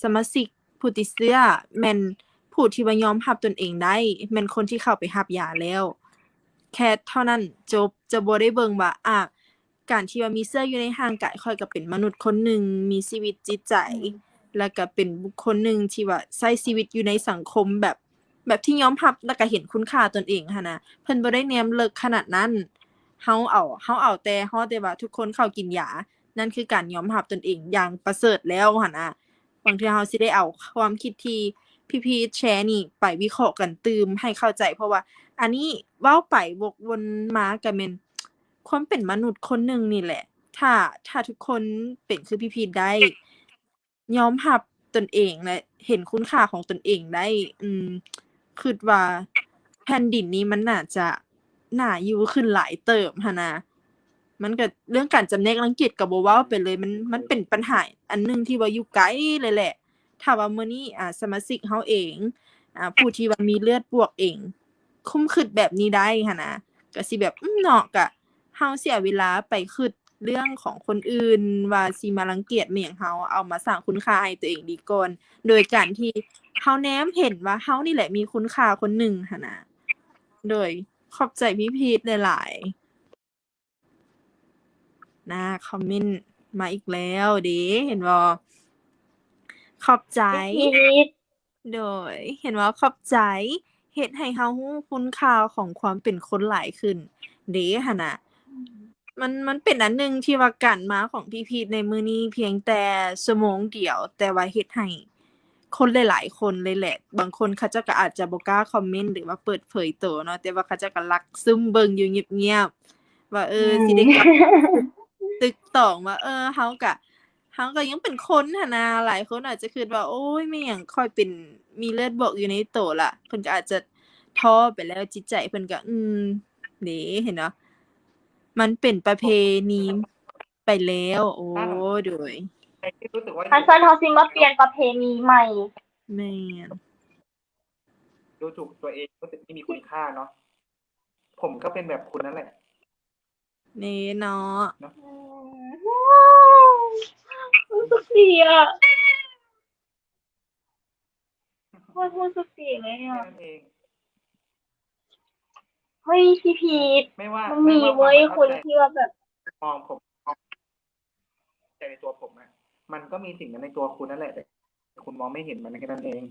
สมาชิกผู้ติดเชื้อแม่นผู้ที่ว่ายอมรับตนเองได้แม่นคนที่เข้าไปรับยาแล้วแค่เท่านั้นจบจะบ่ได้เบิ่งว่าการที่ว่ามีเชื้ออยู่ในร่างกายข้อยก็เป็นมนุษย์คนหนึ่งมีชีวิตจิตใจแล้วก็เป็นบุคคลหนึ่งที่ว่าใช้ชีวิตอยู่ในสังคมแบบที่ยอมรับแล้วก็เห็นคุณค่าตนเองหั้นนะเพิ่นบ่ได้แนมเลิกขนาดนั้น เฮาเอาแต่ว่าทุกคนเข้ากินยานั่นคือการยอมรับตนเองอย่างประเสริฐแล้วหั่นน่ะบางเทื่อเฮาสิได้เอาความคิดที่พี่พีชแชร์นี่ไปวิเคราะห์กันตื่มให้เข้าใจเพราะว่าอันนี้เว้าไปวกวนมาก็แม่นความเป็นมนุษย์คนหนึ่งนี่แหละถ้าทุกคนเป็นคือพี่พีชได้ยอมรับตนเองและเห็นคุณค่าของตนเองได้คิดว่าแผ่นดินนี้มันน่าอยู่ขึ้นหลายเติบหั้นนะมันก็เรื่องการจำแนกรังเกียจก็บ่เว้าไปเลยมันเป็นปัญหาอันหนึงที่ว่าอยู่ไกลเลยแหละถ้าว่ามื้อนี้สมาชิกเฮาเองผู้ที่ว่ามีเลือดบวกเองคุมคิดแบบนี้ได้หั้นนะก็สิแบบเนาะก็เฮาเสียเวลาไปคิดเรื่องของคนอื่นว่าสิมารังเกียจอิหยังเฮาเอามาสร้างคุณค่าให้ตัวเองดีก่อนโดยการที่เฮาแนมเห็นว่าเฮานี่แหละมีคุณค่าคนหนึ่งหั้นนะโดยขอบใจพี่พีชหลายๆนะคอมเมนต์มาอีกแล้วเด้เห็นบ่ขอบใจ พี่พีช โดยเห็นว่าขอบใจเฮ็ดให้เฮารู้คุณค่าของความเป็นคนหลายขึ้นเด้หั่นน่ะมันเป็นอันหนึ่งที่ว่าการมาของพี่พีชในมื้อนี้เพียงแต่ชั่วโมงเดียว แต่ว่าเฮ็ดให้คนหลายๆคนเลยแหละ บางคนเขาเจ้าก็อาจจะบ่กล้าคอมเมนต์หรือว่าเปิดเผยตัวเนาะแต่ว่าเขาเจ้าก็ลักซุ่มเบิ่งอยู่เงียบๆว่าสิได้กลับ ตึกตองว่าเฮาก็ยังเป็นคนหั่นนะหลายคนอาจจะคิดว่าโอ๊ยแม่หยังค่อยเป็นมีเลือดบวกอยู่ในโตล่ะเพิ่นก็อาจจะท้อไปแล้วจิตใจเพิ่นก็เด้เห็นเนาะมันเป็นประเพณีไปแล้วโอ้โดย ใครที่รู้สึกว่า คันซันเขาสิมาเปลี่ยนประเพณีใหม่ แม่น ดูถูกตัวเองรู้สึกไม่มีคุณค่าเนาะผมก็เป็นแบบคุณนั่นแหละ เด้เนาะ ว้าวรู้สึกดีอ่ะรู้สึกดีเลย แค่ อ่ะ นั้นเอง เฮ้ยพี่พีช ไม่ว่า มันมีเว้ยคนที่ว่าแบบ มองผมใจในตัวผมอะมันก็มีสิ่งนั้นในตัวคุณนั่นแหละแต่คุณมองไม่เห็นมันแค่นั้นเอง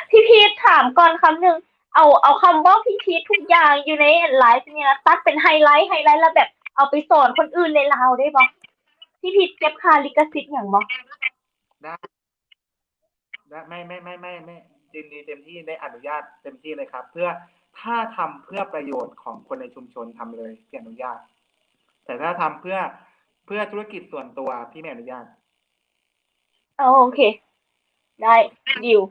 พี่พีชถามก่อนคำหนึ่งเอาคำว่าพี่พีชทุกอย่างอยู่ในไลฟ์เนี่ยตัดเป็นไฮไลท์แล้วแบบเอาไปสอนคนอื่นในลาวได้ปะพี่พีชเก็บค่าลิขสิทธิ์อย่างบ่ ได้ไม่ยินดีเต็มที่ได้อนุญาตเต็มที่เลยครับ เพื่อถ้าทำเพื่อประโยชน์ของคนในชุมชนทำเลยพี่อนุญาต แต่ถ้าทำเพื่อธุรกิจส่วนตัวพี่ไม่อนุญาต โอเค ได้ดิว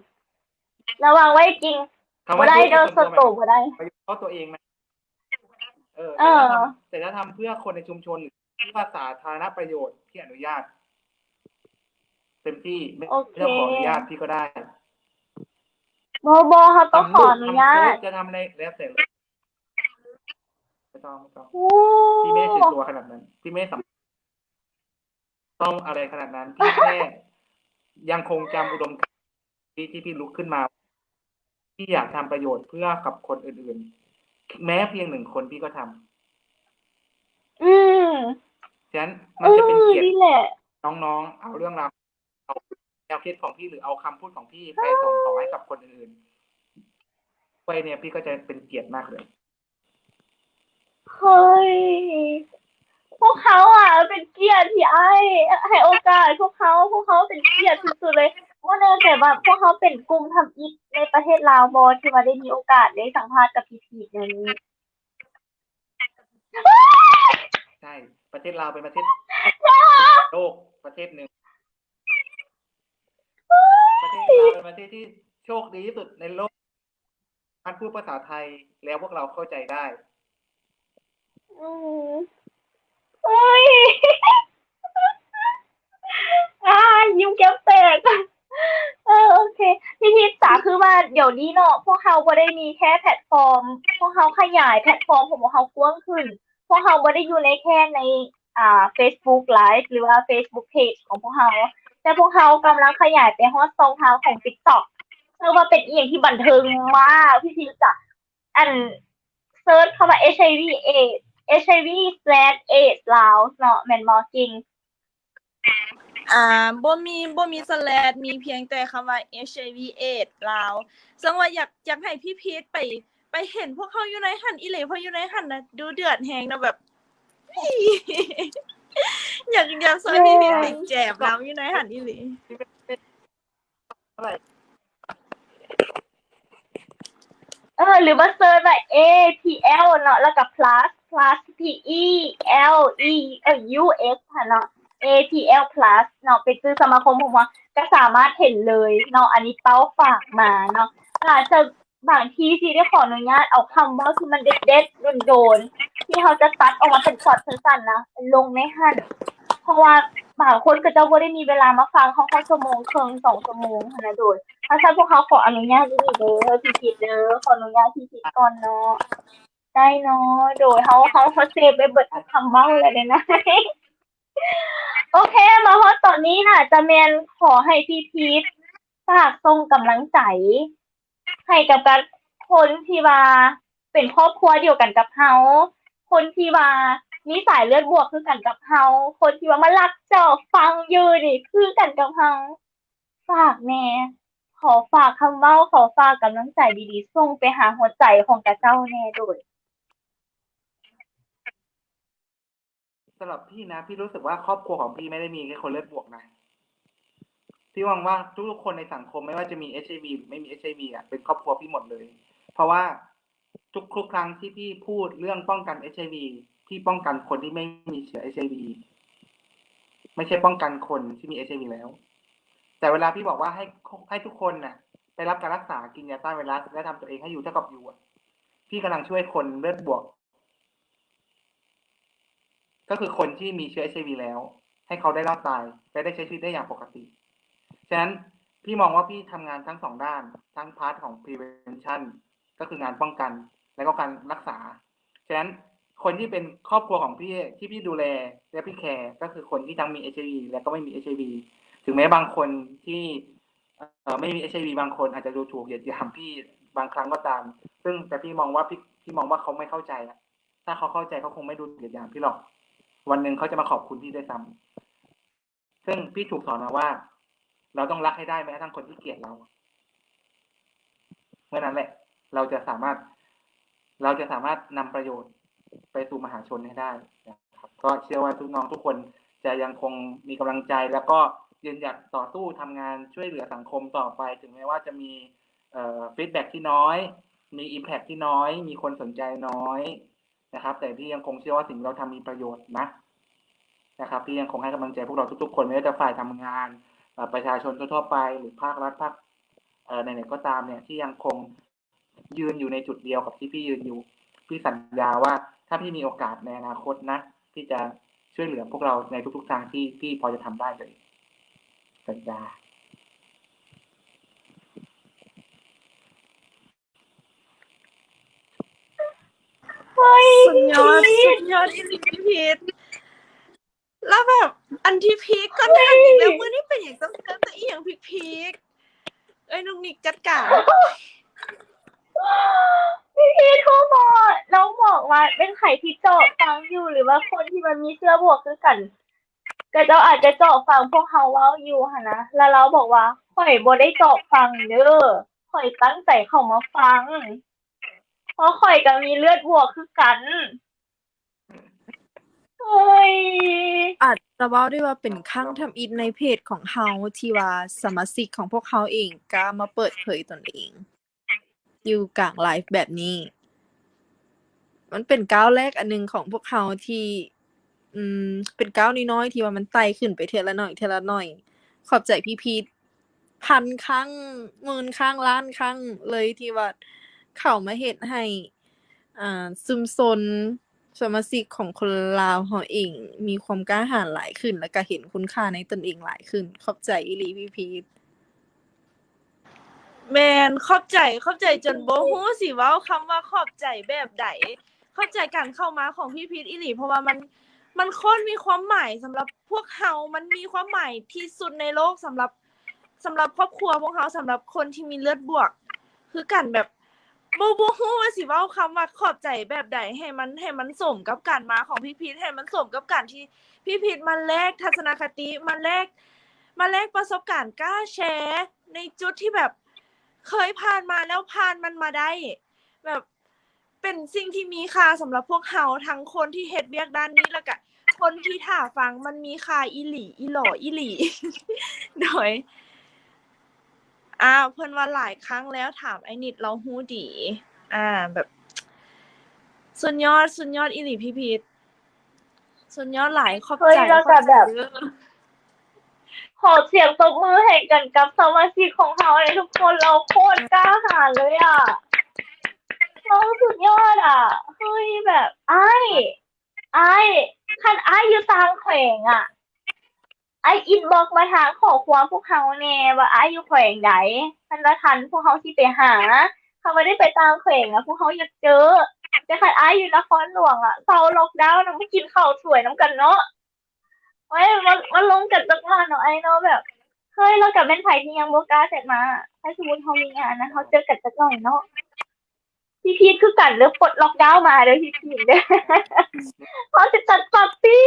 ระวังไว้จริง คำ บ่ ว่า ได้ ธุรกิจ โดนส ส่วน ตู ตัว บ่ได้ ประโยชน์เพราะตัวเองนะ เออ แต่ถ้าทำเพื่อคนในชุมชนหรือเพื่อสาธารณประโยชน์พี่อนุญาต เต็มที่ไม่ โอเค ต้องขออนุญาตพี่ก็ได้ บ่เขาต้องขออนุญา ทำรู ต ปจะทำอะไรแล้วแต่เลยไม่ต้อง โอ้ พี่ไม่ได้ถือตัวขนาดนั้นพี่ไม่ได้ต้องอะไรขนาดนั้นพี่แค่ยังคงจำอุดมการณ์ที่พี่ลุกขึ้นมาพี่อยากทำประโยชน์เพื่อกับคนอื่นๆแม้เพียงหนึ่งคนพี่ก็ทำ อืม ฉะนั้นมันจะเป็นเกียรติ นี่แหละ น้องๆเอาเรื่องราวเอาแนวคิดของพี่หรือเอาคำพูดของพี่ไปส่งต่อให้กับคนอื่นไปเนี่ยพี่ก็จะเป็นเกียรติมากเลย เฮ้ย พวกเขาเป็นเกียรติที่ให้โอกาสพวกเขาเป็นเกียรติสุดๆเลยว่าแน่ใจว่าพวกเขาเป็นกลุ่มทำอิฐในประเทศลาวบ่ที่ว่าได้มีโอกาสได้สัมภาษณ์กับพี่พีชในนี้ ใช่ประเทศลาวเป็นประเทศโลกประเทศหนึ่งประเทศลาวเป็นประเทศที่โชคดีที่สุดในโลกการพูดภาษาไทยแล้วพวกเราเข้าใจได้ อืมเฮ้ย ยิ้มแก้มแตกโอเคพี่พีชจ๋าคือว่าเดี๋ยวนี้เนาะพวกเขาบ่ได้มีแค่แพลตฟอร์ม พวกเขาขยายแพลตฟอร์มของพวกเขากว้างขึ้น พวกเขาบ่ได้อยู่ในแค่ในFacebook Live หรือว่า Facebook Page ของพวกเขาแต่พวกเขากำลังขยายไปฮอดช่องทางของ TikTok ซึ่งว่าเป็นอีหยังที่บันเทิงมากพี่พีชจ๋าอันเซิร์ชคำว่า HIV/AIDS ลาวเนาะแม่นบ่จริง บ่มีสแลดมีเพียงแต่คำว่า HIV AIDS ลาวซึ่งว่าอยากให้พี่พีชไป ไปเห็นพวกเขาอยู่ในหันอีหลีเพราะอยู่ในหันนะดูเดือดแฮงนะแบบ อยากสอนพี่ไปแจบน้ำอยู่ในหันอีหลี หรือว่าเซิร์ชแบบ APL เนาะแล้วก็ plus PELEค่ะเนาะ APL plus เนาะเป็นชื่อสมาคมผมว่าก็สามารถเห็นเลยเนาะอันนี้เป้าฝากมาเนาะอาจจะบางทีที่ได้ขออนุญาตเอาคำว่าที่มันเด็ดๆโดนๆที่เขาจะตัดออกมาเป็นช็อตสั้นๆนะลงในหันเพราะว่าบางคนก็จะบ่ได้มีเวลามาฟังเขาแค่ชั่วโมงครึ่ง2 ชั่วโมงขนาดโดย ถ้าพวกเขาขออนุญาตพี่เด้อพี่ผิดเด้อขออนุญาตพี่ผิดก่อนเนาะได้เนาะโดยเขาเซฟไปเบิดทุกคำเว้าเลยเด้นะ โอเคมาฮอดตอนนี้น่ะจะแม่นขอให้พี่พีทฝากส่งกำลังใจให้กับคนที่ว่าเป็นครอบครัวเดียวกันกับเฮาคนที่ว่ามีสายเลือดบวกคือกันกับเฮาคนที่ว่ามารักเจ้าฟังอยู่นี่คือกันกับเฮาฝากแน่ขอฝากคำเว้าขอฝากกำลังใจดีๆส่งไปหาหัวใจของกะเจ้าแน่โดย สำหรับพี่นะพี่รู้สึกว่าครอบครัวของพี่ไม่ได้มีแค่คนเลือดบวกนะพี่หวังว่าทุกๆคนในสังคมไม่ว่าจะมี HIV ไม่มี HIV อ่ะเป็นครอบครัวพี่หมดเลย เพราะว่าทุกครั้งที่พี่พูดเรื่องป้องกัน HIV พี่ป้องกันคนที่ไม่มีเชื้อ HIV ไม่ใช่ป้องกันคนที่มี HIV แล้วแต่เวลาพี่บอกว่าให้ทุกคนน่ะไปรับการรักษากินยาต้านไวรัสและทำตัวเองให้อยู่เท่ากับอยู่อ่ะพี่กำลังช่วยคนเลือดบวกก็คือคนที่มีเชื้อ HIV แล้วให้เขาได้รอดตายและได้ใช้ชีวิตได้อย่างปกติฉะนั้นพี่มองว่าพี่ทำงานทั้งสองด้านทั้งพาร์ทของ prevention ก็คืองานป้องกันและก็การรักษาฉะนั้นคนที่เป็นครอบครัวของพี่ที่พี่ดูแลและพี่แคร์ก็คือคนที่ทั้งมี HIV และก็ไม่มี HIV ถึงแม้บางคนที่ไม่มี HIV บางคนอาจจะดูถูกเหยียดหยามพี่บางครั้งก็ตามซึ่งแต่พี่มองว่าพี่มองว่าเขาไม่เข้าใจอะถ้าเขาเข้าใจเขาคงไม่ดูเหยียดหยามพี่หรอกวันหนึ่งเขาจะมาขอบคุณพี่ด้วยซ้ำซึ่งพี่ถูกสอนมาว่าเราต้องรักให้ได้แม้กระทั่งคนที่เกลียดเราเมื่อนั้นแหละเราจะสามารถนำประโยชน์ไปสู่มหาชนให้ได้นะครับก็เชื่อว่าทุกน้องทุกคนจะยังคงมีกำลังใจแล้วก็ยืนหยัดต่อสู้ทำงานช่วยเหลือสังคมต่อไปถึงแม้ว่าจะมีฟีดแบ็กที่น้อยมีอิมแพคที่น้อยมีคนสนใจน้อยนะครับแต่พี่ยังคงเชื่อว่าสิ่งเราทำมีประโยชน์นะครับพี่ยังคงให้กำลังใจพวกเราทุกๆคนไม่ว่าจะฝ่ายทำงานประชาชนทั่วไปหรือภาครัฐภาคไหนๆก็ตามเนี่ยที่ยังคงยืนอยู่ในจุดเดียวกับที่พี่ยืนอยู่พี่สัญญาว่าถ้าพี่มีโอกาสในอนาคตนะพี่จะช่วยเหลือพวกเราในทุกๆทางที่พี่พอจะทำได้เลยสัญญาสุดยอดอีหลีพี่พีทแล้วแบบอันที่พีคก็ทันอีกแล้วมื้อนี้เป็นอย่างต้องเจอแต่อีหยังพีคเอ้ยนุกนิกจัดการ พี่พีทเขาบอกน้องบอกว่าเป็นไข่ที่เจาะฟังอยู่หรือว่าคนที่มันมีเชื้อบวกคือกันก็เจ้าอาจจะเจาะฟังพวกเขาเว้าอยู่หั่นนะแล้วเราบอกว่าข่อยบ่ได้เจาะฟังเด้อข่อยตั้งใจเข้ามาฟังเพราะข่อยก็มีเลือดบวกคือกันโอ้ย อาจจะเว้าได้ว่าเป็นครั้งทำอิฐในเพจของเฮาที่ว่าสมาชิกของพวกเขาเองกล้ามาเปิดเผยตนเองอยู่กลางไลฟ์แบบนี้มันเป็นก้าวแรกอันหนึงของพวกเขาที่เป็นก้าวน้อยๆที่ว่ามันไต่ขึ้นไปเทื่อละน้อยขอบใจพี่พีท1,000 ครั้ง10,000 ครั้งล้านครั้งเลยที่ว่าเข้ามาเฮ็ดให้ชุมชนสมาชิกของคนลาวเฮาเองมีความกล้าหาญหลายขึ้นแล้วก็เห็นคุณค่าในตนเองหลายขึ้นขอบใจอีหลีพี่พีท แมนขอบใจจนบ่ฮู้สิเว้าคำว่าขอบใจแบบใดขอบใจการเข้ามาของพี่พีทอีหลีเพราะว่ามันโคตรมีความหมายสำหรับพวกเฮามันมีความหมายที่สุดในโลกสำหรับครอบครัวพวกเฮาสำหรับคนที่มีเลือดบวกคือกันแบบบ่ฮู้ว่าสิเว้าคำว่าขอบใจแบบใดให้มันสมกับการมาของพี่พีทให้มันสมกับการที่พี่พีทมาแลกทัศนคติมาแลกประสบการณ์กล้าแชร์ในจุดที่แบบเคยผ่านมาแล้วผ่านมันมาได้แบบ เป็นสิ่งที่มีค่าสำหรับพวกเฮาทั้งคนที่เฮ็ดเวียกด้านนี้แล้วก็คนที่ท่าฟังมันมีค่าอีหลีอีหล่ออีหลี โดยเพิ่นว่าหลายครั้งแล้วถามไอ้นิดเราฮู้ดี แบบสุดยอดอีหลีพี่พีทสุดยอดหลายขอบ เฮ้ย ใจ แล้ว ขอบ ก็ ใจ แบบ เด้อ ขอเสียงตบมือให้กันกับสมาชิกของเราเลยทุกคนเราโคตรกล้าหาญเลยอ่ะเราสุดยอดอ่ะเฮ้ยแบบคันอยู่ต่างแขวงอ่ะอินบ็อกซ์มาทางขอความพวกเขาแน่ว่าอยู่แขวงใดคันว่าทันพวกเขาสิไปหาเขาไม่ได้ไปต่างแขวงอ่ะพวกเขาอยากเจอแต่คันอยู่นครหลวงอ่ะเซาล็อกดาวน์นำมากินข้าวสวยน้ำกันเนาะเฮ้ยมาลงกันจักหน่อยเนาะเนาะแบบเฮ้ยเรากับแม่นไผที่ยังบ่กล้าเสร็จมาถ้าสมมุติเฮามีงานนะเฮาเจอกันจักหน่อยเนาะพี่พีทคือกันเด้อปลดล็อกดาวน์มาเด้อพี่พีทเด้อ เขาจะจัดปาร์ตี้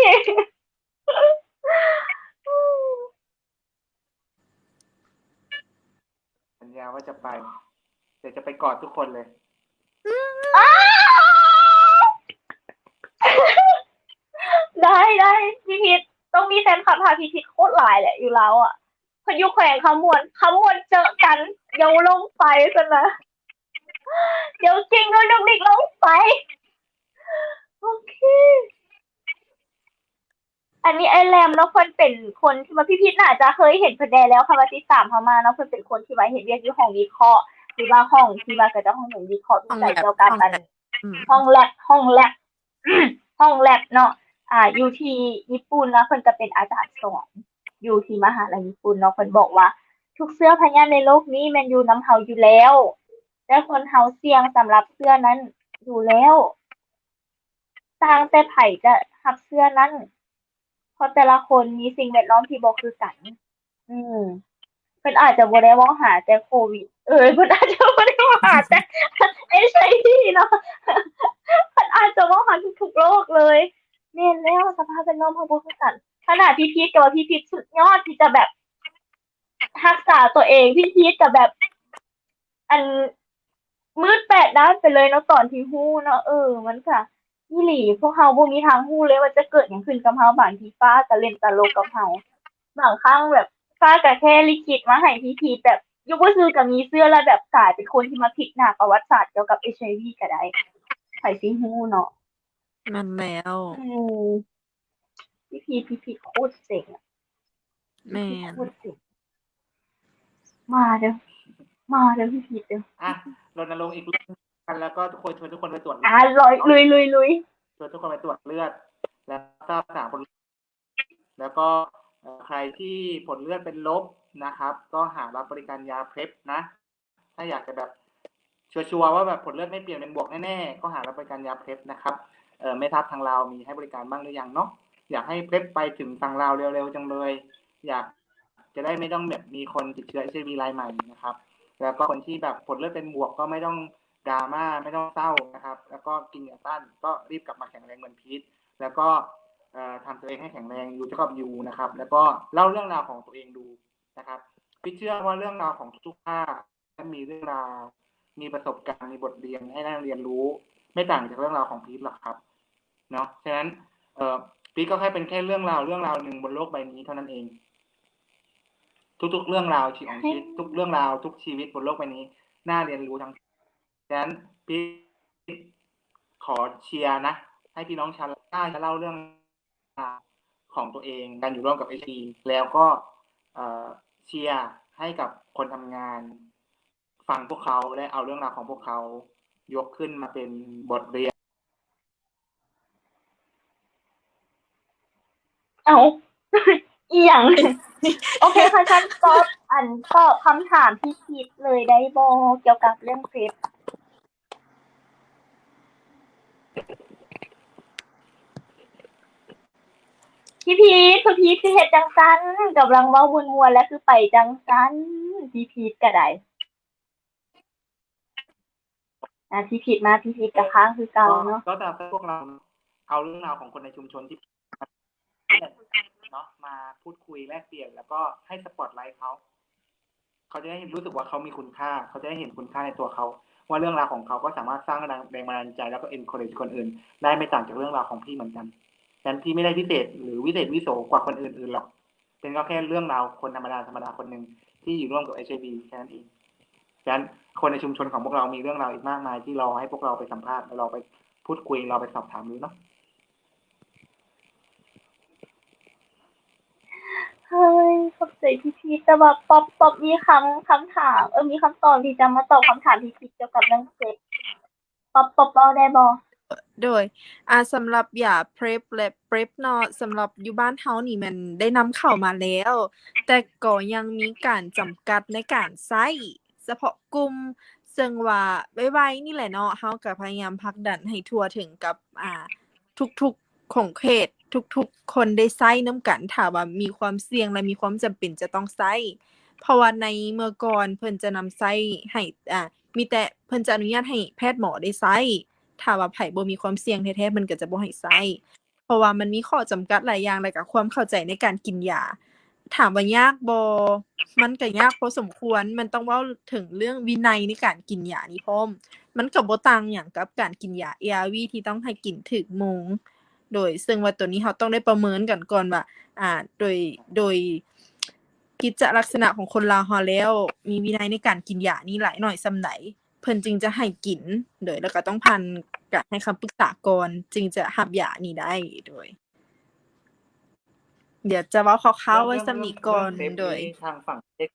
สัญญาว่าจะไปเดี๋ยวจะไปกอดทุกคนเลย ได้พี่พีทต้องมีแฟนคลับหาพี่พีทโคตรหลายแหละอยู่แล้วอ่ะพออยู่แขวงขมวนเจอกันเดี๋ยวลงไปกันนะเดี๋ยวจริงก็ดึกดิกลงไปโอเค อันนี้ไอแรมเนาะเพิ่นเป็นคนที่ว่าพี่พีทน่าจะเคยเห็นเพิ่นแน่แล้วค่ะว่าติดตามเขามาเนาะเพิ่นเป็นคนที่ว่าเฮ็ดเวียกอยู่ห้องวิเคราะห์หรือว่าห้องที่ว่าก็จะห้องหนึ่งวิเคราะห์วิจัยเกี่ยวกับอัน ห้องแลบห้องแลบเนาะอยู่ที่ญี่ปุ่นเนาะเพิ่นก็เป็นอาจารย์สอนอยู่ที่มหาลัยญี่ปุ่นเนาะเพิ่นบอกว่าทุกเสื้อพยานในโลกนี้แม่นอยู่นำเฮาอยู่แล้วแต่คนเฮาเสี่ยงสำหรับเสื้อนั้นอยู่แล้วต่างแต่ไผจะรับเสื้อนั้นเพราะแต่ละคนมีสิ่งแวดล้อมที่บ่คือกัน อืมเพิ่นอาจจะบ่ได้เว้าหาแต่โควิดเพิ่นอาจจะบ่ได้เว้าหาแต่ HIV เนาะ เพิ่นอาจจะเว้าหาทุกๆโรคเลยแม่นแล้วสภาพแวดล้อมเฮาบ่คือกันขนาดพี่พีทก็ว่าพี่พีทสุดยอดที่จะแบบรักษาตัวเองพี่พีทก็แบบ อันมืดแปดด้านไปเลยเนาะตอนที่ฮู้เนาะมันก็อีหลีพวกเฮาบ่มีทางฮู้เลยว่าจะเกิดหยังขึ้นกับเฮาบางทีฟ้าก็เล่นตลกกับเฮาบางครั้งแบบฟ้าก็แค่ลิขิตมาให้พี่พีทแบบอยู่ซื่อๆก็มีเสื้อแล้วแบบกลายเป็นคนที่มาพลิกหน้าประวัติศาสตร์เกี่ยวกับ HIV ก็ได้ไผสิฮู้เนาะ นั่นแล้ว พี่พีทโคตรเจ๋งอะ แม่น โคตรเจ๋งมาเด้อพี่พีทเด้อ รณรงค์อีกเรื่องกันแล้วก็ชวนทุกคนไปตรวจ ลุย ชวนทุกคนไปตรวจเลือด แล้วก็รักษาผลแล้วก็ใครที่ผลเลือดเป็นลบนะครับ ก็หารับบริการยาเพล็บนะ ถ้าอยากจะแบบชัวร์ว่าแบบผลเลือดไม่เปลี่ยนเป็นบวกแน่ๆก็หารับบริการยาเพล็บนะครับไม่ทราบทางเรามีให้บริการบ้างหรือยังเนาะอยากให้เพล็บไปถึงทางเราเร็วๆจังเลย อยากจะได้ไม่ต้องแบบมีคนติดเชื้อ HIV รายใหม่นะครับ แล้วก็คนที่แบบผลเลือดเป็นบวกก็ไม่ต้องดราม่าไม่ต้องเศร้านะครับ แล้วก็กินยาต้านก็รีบกลับมาแข็งแรงเหมือนพีทแล้วก็ทำตัวเองให้แข็งแรงอยู่เท่ากับอยู่นะครับ แล้วก็เล่าเรื่องราวของตัวเองดูนะครับพี่เชื่อว่าเรื่องราวของทุกท่านมีเรื่องราวมีประสบการณ์มีบทเรียนให้นักเรียนรู้ไม่ต่างจากเรื่องราวของพีทหรอกครับเนาะฉะนั้นพีทก็แค่เป็นแค่เรื่องราวหนึ่งบนโลกใบนี้เท่านั้นเองทุกๆเรื่องราวของชีวิตทุกเรื่องราวทุกชีวิตบนโลกใบนี้น่าเรียนรู้ทั้งฉะนั้นพี่ขอเชียร์นะให้พี่น้องชาวใต้จะเล่าเรื่องของตัวเองการอยู่ร่วมกับ HIV แล้วก็เชียร์ให้กับคนทำงานฟังพวกเขาและเอาเรื่องราวของพวกเขายกขึ้นมาเป็นบทเรียน เอา อีหยัง โอเคค่ะฉันตอบคำถามพี่พีทเลยได้บ่เกี่ยวกับเรื่องเพปพี่พีทคือเฮ็ดจังซั่นกำลังเว้าม่วนๆแล้วคือไปจังซั่นพี่พีทก็ได้พี่พีทมาพี่พีทก็ค้างคือเก่าเนาะ ก็จะพวกเราเอาเรื่องราวของคนในชุมชนที่เนาะมาพูดคุยแลกเปลี่ยนแล้วก็ให้สปอตไลท์เขาจะได้รู้สึกว่าเขามีคุณค่าเขาจะได้เห็นคุณค่าในตัวเขา ว่าเรื่องราวของเขาก็สามารถสร้างแรงบันดาลใจแล้วก็ encourage คนอื่นได้ไม่ต่างจากเรื่องราวของพี่เหมือนกันฉะนั้นพี่ไม่ได้พิเศษหรือวิเศษวิโสกว่าคนอื่นๆหรอกเป็นก็แค่เรื่องราวคนธรรมดาคนหนึ่งที่อยู่ร่วมกับ HIV แค่นั้นเองฉะนั้นคนในชุมชนของพวกเรามีเรื่องราวอีกมากมายที่รอให้พวกเราไปสัมภาษณ์เราไปพูดคุยเราไปสอบถามดูเนาะ เฮ้ยขอบใจพี่พีชแต่ว่าป๊อปมีคำถามมีคำตอบที่จะมาตอบคำถามพี่พีชเกี่ยวกับเรื่องเซ็กป๊อปเว้าได้บ่ โดยสำหรับยา PrEP และ PrEP เนาะสำหรับอยู่บ้านเฮานี่มันได้นำเข้ามาแล้ว แต่ก็ยังมีการจำกัดในการใช้เฉพาะกลุ่มซึ่งว่าไวๆนี่แหละเนาะเฮาก็พยายามผลักดันให้ทั่วถึงกับทุกๆของเขตทุกๆคนได้ใช้นำกันถ้าว่ามีความเสี่ยงและมีความจำเป็นจะต้องใช้เพราะว่าในเมื่อก่อนเพิ่นจะนำใช้ให้มีแต่เพิ่นจะอนุญาตให้แพทย์หมอได้ใช้ถ้าว่าไผบ่มีความเสี่ยงแท้ๆมันก็จะบ่ให้ใช้เพราะว่ามันมีข้อจำกัดหลายอย่างแล้วก็ความเข้าใจในการกินยาถามว่ายากบ่มันก็ยากพอสมควรมันต้องเว้าถึงเรื่องวินัยในการกินยานี่พร้อมมันก็บ่ต่างหยังกับการกินยา ARV ที่ต้องให้กินถึกโมงโดยซึ่งว่าตัวนี้เราต้องได้ประเมินกันก่อนว่าโดยกิจลักษณะของคนลาวเราแล้วมีวินัยในการกินยานี้หลายน้อยส่ำใดเพิ่นจึงจะให้กินโดยแล้วก็ต้องผ่านการให้คำปรึกษาก่อนจึงจะรับยานี้ได้โดยเดี๋ยวจะเว้าคร่าวๆไว้ส่ำนี้ก่อนโดยทางฝั่งได้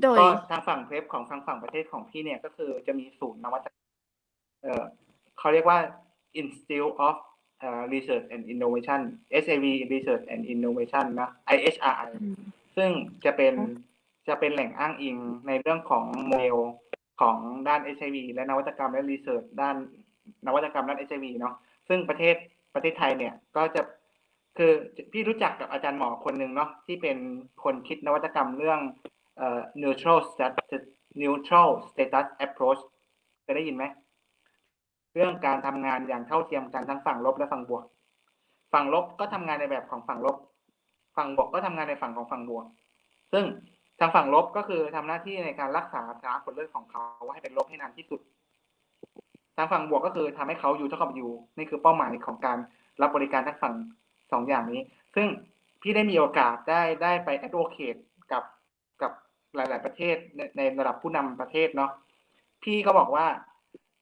โดยก็ทางฝั่งเพลฟของทางฝั่งประเทศของพี่เนี่ยก็คือจะมีศูนย์นวัตกรรมเขาเรียกว่า Institute of Research and Innovation SAV Research and Innovation นะ IHRI ซึ่งจะเป็นแหล่งอ้างอิงในเรื่องของโมเดลของด้าน HIV และนวัตกรรมและรีเสิร์ชด้านนวัตกรรมด้าน HIV เนาะซึ่งประเทศไทยเนี่ยก็จะคือพี่รู้จักกับอาจารย์หมอคนหนึ่งเนาะที่เป็นคนคิดนวัตกรรมเรื่องneutral status approach เคยได้ยินไหมเรื่องการทำงานอย่างเท่าเทียมกันทั้งฝั่งลบและฝั่งบวกฝั่งลบก็ทำงานในแบบของฝั่งลบฝั่งบวกก็ทำงานในฝั่งของฝั่งบวกซึ่งทางฝั่งลบก็คือทำหน้าที่ในการรักษาผลเลือดของเขาให้เป็นลบให้นานที่สุดทางฝั่งบวกก็คือทำให้เขาอยู่เท่ากับอยู่นี่คือเป้าหมายของการรับบริการทั้งฝั่งสองอย่างนี้ซึ่งพี่ได้มีโอกาสได้ไป advocate กับหลายๆประเทศในระดับผู้นำประเทศเนาะพี่ก็บอกว่า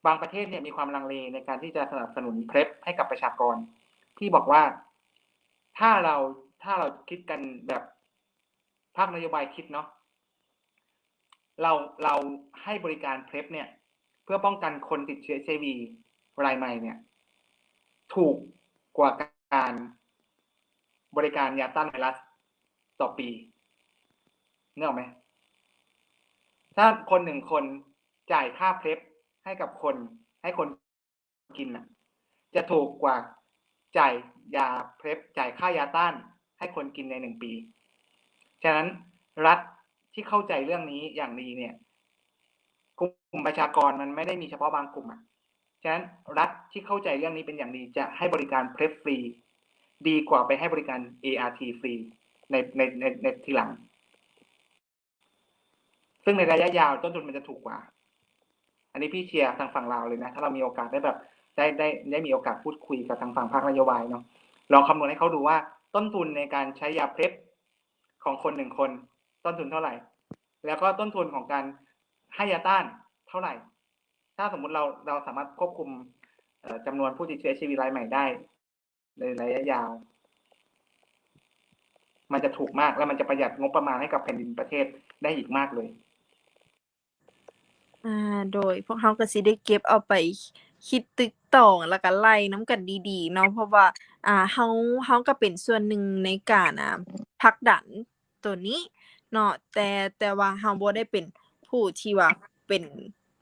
บางประเทศเนี่ยมีความลังเลในการที่จะสนับสนุนเพลฟให้กับประชากรพี่บอกว่าถ้าเราคิดกันแบบภาคนโยบายคิดเนาะเราให้บริการเพลฟเนี่ยเพื่อป้องกันคนติดเชื้อ HIV รายใหม่เนี่ยถูกกว่าการบริการยาต้านไวรัสต่อปีนึกออกไหมถ้าคนหนึ่งคนจ่ายค่าเพลฟให้กับคนให้คนกินจะถูกกว่าจ่ายยาเพลฟจ่ายค่ายาต้านให้คนกินใน1 ปีฉะนั้นรัฐที่เข้าใจเรื่องนี้อย่างดีเนี่ยกลุ่มประชากรมันไม่ได้มีเฉพาะบางกลุ่มฉะนั้นรัฐที่เข้าใจเรื่องนี้เป็นอย่างดีจะให้บริการเพลฟฟรีดีกว่าไปให้บริการ ART ฟรีในทีหลังซึ่งในระยะยาวต้นทุนมันจะถูกกว่าอันนี้พี่เชียร์ทางฝั่งลาวเลยนะถ้าเรามีโอกาสได้แบบได้มีโอกาสพูดคุยกับทางฝั่งภาคนโยบายเนาะลองคำนวณให้เขาดูว่าต้นทุนในการใช้ยาเพลฟของคน1 คนต้นทุนเท่าไหร่แล้วก็ต้นทุนของการให้ยาต้านเท่าไหร่ถ้าสมมุติเราสามารถควบคุมจำนวนผู้ติดเชื้อ HIV รายใหม่ได้ในระยะยาวมันจะถูกมากและมันจะประหยัดงบประมาณให้กับแผ่นดินประเทศได้อีกมากเลยโดยพวกเราก็สิได้เก็บเอาไปคิดตึกตองแล้วก็ไล่นำกันดีๆเนาะเพราะว่าเฮาก็เป็นส่วนหนึ่งในการผลักดันตัวนี้เนาะแต่ว่าเฮาบ่ได้เป็นผู้ที่ว่าเป็น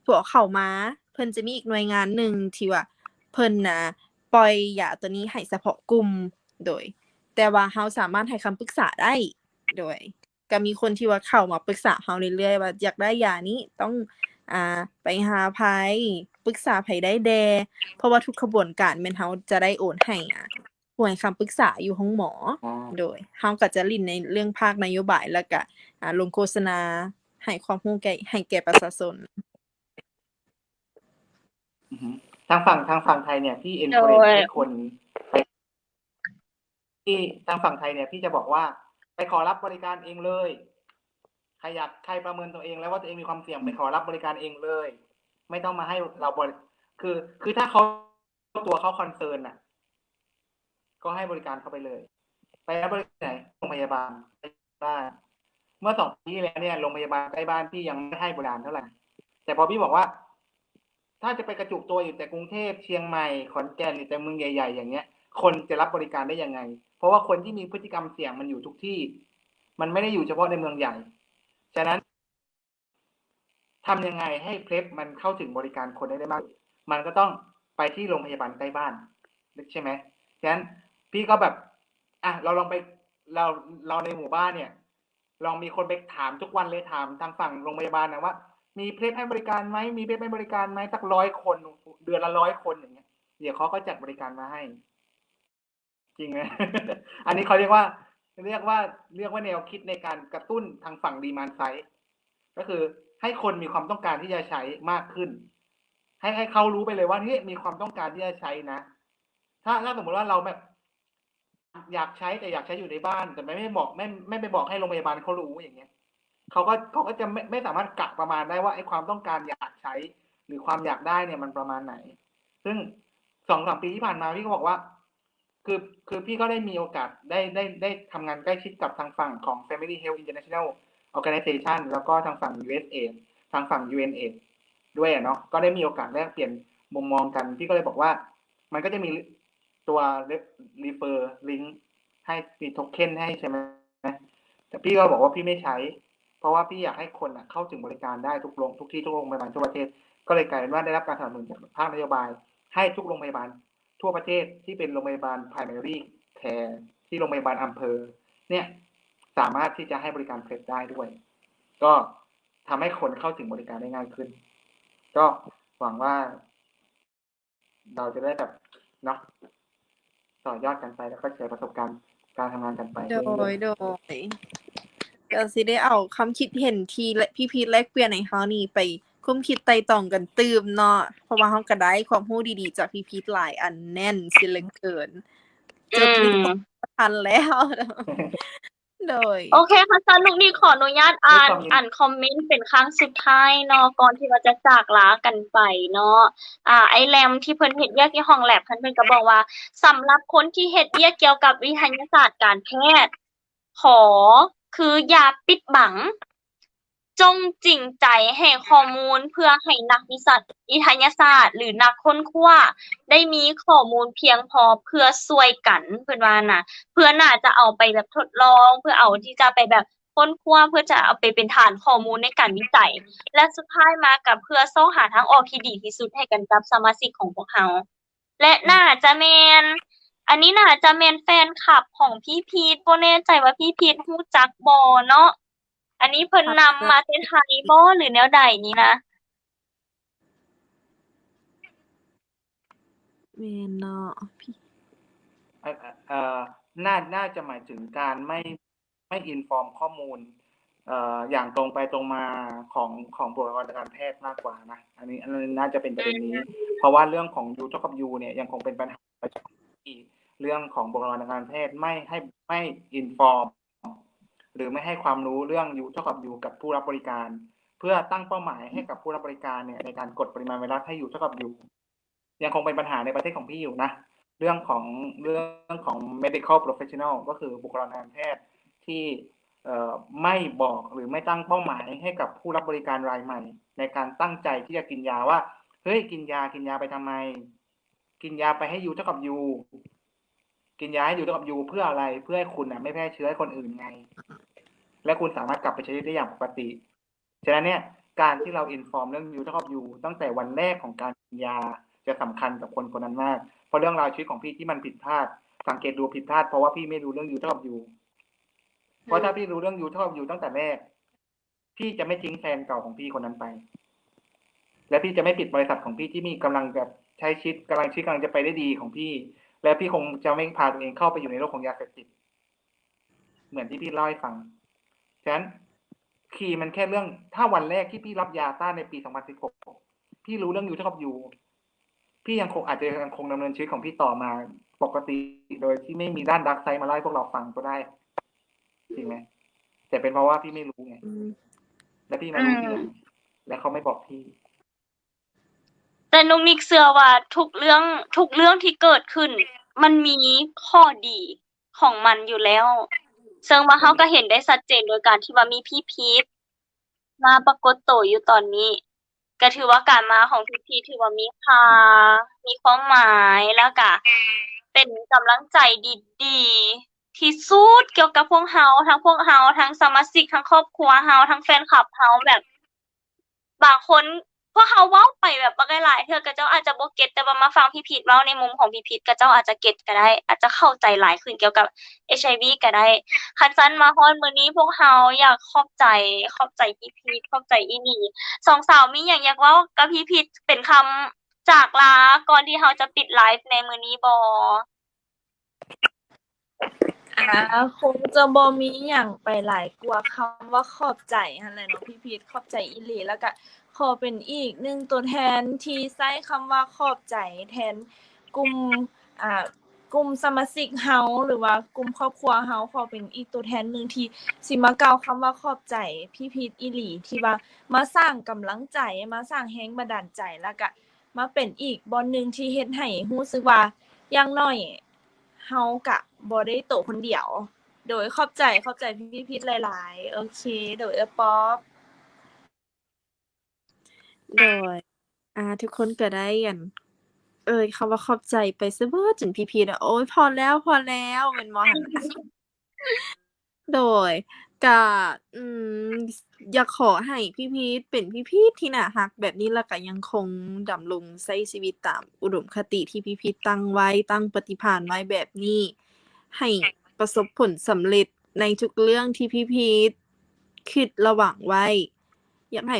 พวกเข้ามาเพิ่นจะมีอีกหน่วยงานหนึ่งที่ว่าเพิ่นปล่อยยาตัวนี้ให้เฉพาะกลุ่มโดยแต่ว่าเฮาสามารถให้คำปรึกษาได้โดยก็มีคนที่ว่าเข้ามาปรึกษาเฮาเรื่อยๆว่าอยากได้ยานี้ต้องไปหาไผปรึกษาไผได้แดเพราะว่าทุกกระบวนการแม่นเฮาจะได้โอนให้ผู้ให้คำปรึกษาอยู่ห้องหมอโดยเฮาก็จะลิ้นในเรื่องภาคนโยบายแล้วก็ลงโฆษณา ให้ความรู้ให้แก่ประชาชน อือฮึทางฝั่งไทยเนี่ยพี่ โด encourage ย ให้คนไปที่ทางฝั่งไทยเนี่ยพี่จะบอกว่าไปขอรับบริการเองเลยใครประเมินตัวเองแล้วว่าตัวเองมีความเสี่ยงไปขอรับบริการเองเลย ไม่ต้องมาให้เราคือถ้าเขาตัวเขาคอนเซิร์นน่ะ ก็ให้บริการเข้าไปเลย ไปรับบริการไหนโรงพยาบาลใกล้บ้านเมื่อ2 ปีที่แล้วเนี่ยโรงพยาบาลใกล้บ้านพี่ยังไม่ให้บริการเท่าไหร่แต่พอพี่บอกว่า ถ้าจะไปกระจุกตัวอยู่แต่กรุงเทพเชียงใหม่ขอนแก่นหรือแต่เมืองใหญ่ๆอย่างเงี้ย คนจะรับบริการได้ยังไง เพราะว่าคนที่มีพฤติกรรมเสี่ยงมันอยู่ทุกที่ มันไม่ได้อยู่เฉพาะในเมืองใหญ่ฉะนั้นทำยังไงให้เพลฟมันเข้าถึงบริการคนได้มากมันก็ต้องไปที่โรงพยาบาลใกล้บ้านใช่ไหมฉะนั้นพี่ก็แบบเราลองไปเราในหมู่บ้านเนี่ย ลองมีคนไปถามทุกวันเลยถามทางฝั่งโรงพยาบาลนะว่ามีเพลฟให้บริการไหมมีเพลฟให้บริการไหมสัก100 คนเดือนละ100 คนอย่างเงี้ยเดี๋ยวเขาก็จัดบริการมาให้ จริงไหม อันนี้เขาเรียกว่าแนวคิดในการกระตุ้นทางฝั่งดีมานด์ไซด์ก็คือให้คนมีความต้องการที่จะใช้มากขึ้น ให้เขารู้ไปเลยว่านี่มีความต้องการที่จะใช้นะถ้าสมมติว่าเราแบบอยากใช้แต่อยากใช้อยู่ในบ้านแต่ไม่บอกไม่ไปบอกให้โรงพยาบาลเขารู้อย่างเงี้ยเขาก็จะไม่สามารถกะประมาณได้ว่าไอ้ความต้องการอยากใช้ หรือความอยากได้เนี่ยมันประมาณไหน ซึ่ง2-3 ปีที่ผ่านมาพี่ก็บอกว่าคือพี่ก็ได้มีโอกาสได้ทำงานใกล้ชิดกับทางฝั่งของ Family Health International Organization แล้วก็ทางฝั่ง USA ทางฝั่ง UNAIDS ด้วยเนาะก็ได้มีโอกาสแลกเปลี่ยนมุมมองกันพี่ก็เลยบอกว่ามันก็จะมีตัว refer link ให้มีโทเค็นให้ใช่ไหมแต่พี่ก็บอกว่าพี่ไม่ใช้เพราะว่าพี่อยากให้คนเข้าถึงบริการได้ทุกที่ทุกโรงพยาบาลทั่วประเทศก็เลยกลายเป็นว่าได้รับการสนับสนุนจากภาคนโยบายให้ทุกโรงพยาบาลทั่วประเทศที่เป็นโรงพยาบาล primary care ที่โรงพยาบาลอำเภอเนี่ยสามารถที่จะให้บริการเพลฟได้ด้วยก็ทำให้คนเข้าถึงบริการได้ง่ายขึ้นก็หวังว่าเราจะได้แบบเนาะต่อยอดกันไปแล้วก็แชร์ประสบการณ์การทำงานกันไป โดยก็สิได้เอาความคิดเห็นที่พี่พีชแลกเปลี่ยนให้เฮานี่ไปคุ้มคิดไต่ตองกันตื่มเนาะเพราะว่าเฮาก็ได้ความรู้ดีๆจากพี่พีชหลายอันแน่นสิเหลือเกินจดลิสต์บ่ทันแล้ว โดย โอเคค่ะสนุกนี่ขออนุญาตอ่านคอมเมนต์เป็นครั้งสุดท้ายเนาะก่อนที่ว่าจะจากลากันไปเนาะไอ้แรมที่เพิ่นเฮ็ดเวียกที่ห้องแลบเพิ่นก็บอกว่าสำหรับคนที่เฮ็ดเวียกเกี่ยวกับวิทยาศาสตร์การแพทย์คืออย่าปิดบังจงจริงใจให้ข้อมูลเพื่อให้นักวิทยาศาสตร์หรือนักค้นคว้าได้มีข้อมูลเพียงพอเพื่อช่วยกันเพิ่นว่าน่ะเพื่อน่าจะเอาไปแบบทดลองเพื่อเอาที่จะไปแบบค้นคว้าเพื่อจะเอาไปเป็นฐานข้อมูลในการวิจัยและสุดท้ายมาก็เพื่อเสาะหาทางออกที่ดีที่สุดให้กันกับสมาชิกของพวกเราและน่าจะแม่นอันนี้น่าจะแม่นแฟนคลับของพี่พีทบ่แน่ใจว่าพี่พีทรู้จักบ่เนาะอันนี้เพิ่นนำมาแต่ไทยบ่หรือแนวใดนี่นะ แม่นเนาะพี่ น่าจะหมายถึงการไม่อินฟอร์มข้อมูลอย่างตรงไปตรงมาของบุคลากรทางการแพทย์มากกว่านะอันนี้น่าจะเป็นประเด็นนี้ เพราะว่าเรื่องของยูเท่ากับยูเนี่ยยังคงเป็นปัญหาประจำที่เรื่องของบุคลากรทางการแพทย์ไม่อินฟอร์มหรือไม่ให้ความรู้เรื่องยูเท่ากับยูกับผู้รับบริการ เพื่อตั้งเป้าหมายให้กับผู้รับบริการเนี่ยในการกดปริมาณไวรัสให้ยูเท่ากับยูยังคงเป็นปัญหาในประเทศของพี่อยู่นะเรื่องของ medical professional ก็คือบุคลากรทางการแพทย์ที่ไม่บอกหรือไม่ตั้งเป้าหมายให้กับผู้รับบริการรายใหม่ในการตั้งใจที่จะกินยาว่าเฮ้ยกินยาไปทำไมกินยาไปให้ยูเท่ากับยูกินยาให้ยูเท่ากับยูเพื่ออะไรเพื่อให้คุณไม่แพร่เชื้อให้คนอื่นไงและคุณสามารถกลับไปใช้ชีวิตได้อย่างปกติฉะนั้นเนี่ยการที่เราอินฟอร์มเรื่องยูเท่ากับยูตั้งแต่วันแรกของการกินยาจะสำคัญกับคนคนนั้นมากเพราะเรื่องราวชีวิตของพี่ที่มันผิดพลาดสังเกตดูผิดพลาดเพราะว่าพี่ไม่รู้เรื่องยูเท่ากับยูเพราะถ้าพี่รู้เรื่องยูเท่ากับยูตั้งแต่แรกพี่จะไม่ทิ้งแฟนเก่าของพี่คนนั้นไปและพี่จะไม่ปิดบริษัทของพี่ที่มีกำลังแบบใช้ชีวิตกำลังจะไปได้ดีของพี่และพี่คงจะไม่พาตัวเองเข้าไปอยู่ในโลกของยาเสพติดเหมือนที่พี่เล่าให้ฟังฉะนั้น คีย์มันแค่เรื่องถ้าวันแรกที่พี่รับยาต้านในปี 2016 พี่รู้เรื่องยูเท่ากับยูพี่อาจจะยังคงดำเนินชีวิตของพี่ต่อมาปกติโดยที่ไม่มีด้านดาร์กไซด์มาเล่าให้พวกเราฟังก็ได้จริงไหมแต่เป็นเพราะว่าพี่ไม่รู้ไงและพี่มารู้ทีหลังและเขาไม่บอกพี่ แต่นุกนิกเชื่อว่าทุกเรื่องที่เกิดขึ้น มันมีข้อดีของมันอยู่แล้วซึ่งว่าเราก็เห็นได้ชัดเจนโดยการที่ว่ามีพี่พีทมาปรากฏตัวอยู่ตอนนี้ ก็ถือว่าการมาของพี่พีทถือว่ามีค่ามีความหมายแล้วก็เป็นกำลังใจดีๆที่สุดเกี่ยวกับพวกเราทั้งสมาชิกทั้งครอบครัวเราทั้งแฟนคลับเราแบบ บางคนพวกเราเว้าไปแบบบ่หลายๆเทื่อก็เจ้าอาจจะบ่เก็ตแต่ว่ามาฟังพี่พีทเว้าในมุมของพี่พีทก็เจ้าอาจจะเก็ตก็ได้ อาจจะเข้าใจหลายขึ้นเกี่ยวกับ HIV ก็ได้คันซั้นมาฮอดมื้อนี้พวกเราอยากขอบใจพี่พีทขอบใจอีหลีสองสาวมีหยังอยากเว้ากับพี่พีทเป็นคำจากลาก่อนที่เราจะปิดไลฟ์ในมื้อนี้บ่ คงจะบ่มีหยังไปหลายกว่าคำว่าขอบใจหั่นแหละเนาะพี่พีทขอบใจอีหลีแล้วก็ขอเป็นอีกหนึ่งตัวแทนที่ใช้คำว่าขอบใจแทนกลุ่มกลุ่มสมาชิกเฮาหรือว่ากลุ่มครอบครัวเฮาขอเป็นอีกตัวแทนหนึ่งที่สิมากล่าวคำว่าขอบใจพี่พีทอีหลีที่ว่ามาสร้างกำลังใจมาสร้างแรงบันดาลใจแล้วก็มาเป็นอีกบ่อนหนึ่งที่เฮ็ดให้รู้สึกว่าอย่างน้อยเฮาก็บ่ได้โตคนเดียว โดยขอบใจพี่พีทหลายๆโอเคโดยป๊อป โดยทุกคนก็ได้คำว่าขอบใจไปซะเบิดจนพี่พีทโอ๊ยพอแล้วแม่นบ่หั่นน่ะ โดยก็อยากขอให้พี่พีทเป็นพี่พีทที่น่ารักแบบนี้แล้วก็ยังคงดำรงใช้ชีวิตตามอุดมคติที่พี่พีทตั้งไว้ตั้งปฏิภาณไว้แบบนี้ ให้ประสบผลสำเร็จในทุกเรื่องที่พี่พีทคิดและหวังไว้อยากให้